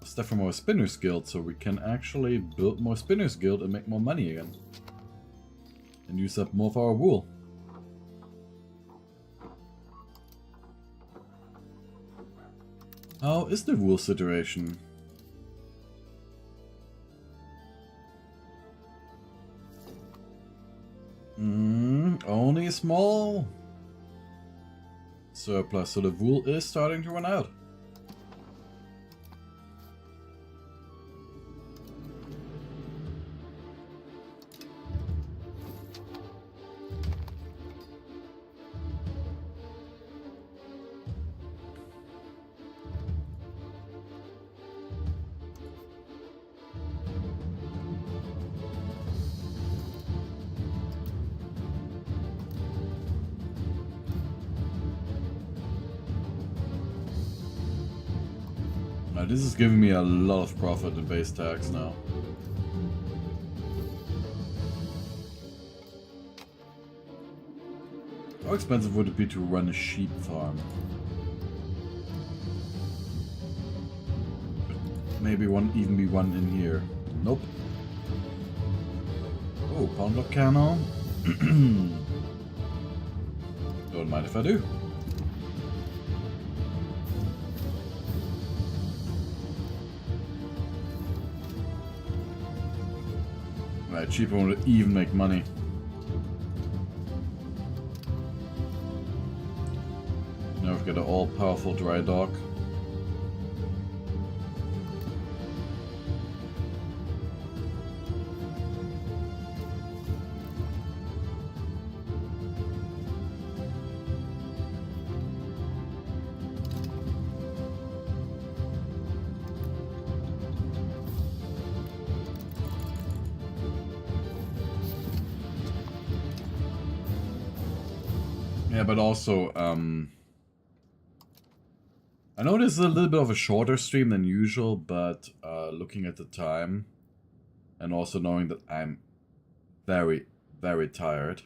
of stuff from our Spinners Guild, so we can actually build more Spinners Guild and make more money again. And use up more of our wool. How is the wool situation? Only a small surplus, so the wool is starting to run out. This is giving me a lot of profit in base tax now. How expensive would it be to run a sheep farm? Maybe even be one in here. Nope. Oh, pound block cannon. Don't mind if I do. Right, cheaper won't even make money. Now we've got an all-powerful dry dock. Yeah, but also, I know this is a little bit of a shorter stream than usual, but looking at the time, and also knowing that I'm very, very tired,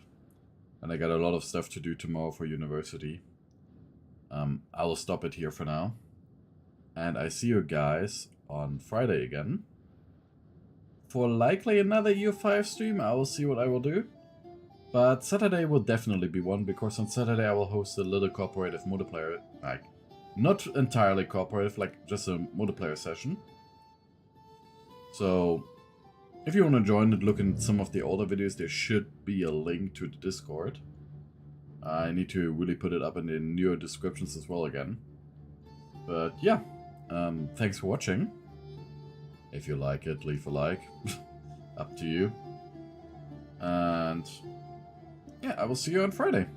and I got a lot of stuff to do tomorrow for university, I will stop it here for now. And I see you guys on Friday again. For likely another Year 5 stream, I will see what I will do. But Saturday will definitely be one, because on Saturday I will host a little cooperative multiplayer, like, not entirely cooperative, like just a multiplayer session. So, if you want to join and look in some of the older videos, there should be a link to the Discord. I need to really put it up in the newer descriptions as well again. But yeah, thanks for watching. If you like it, leave a like. Up to you. And yeah, I will see you on Friday.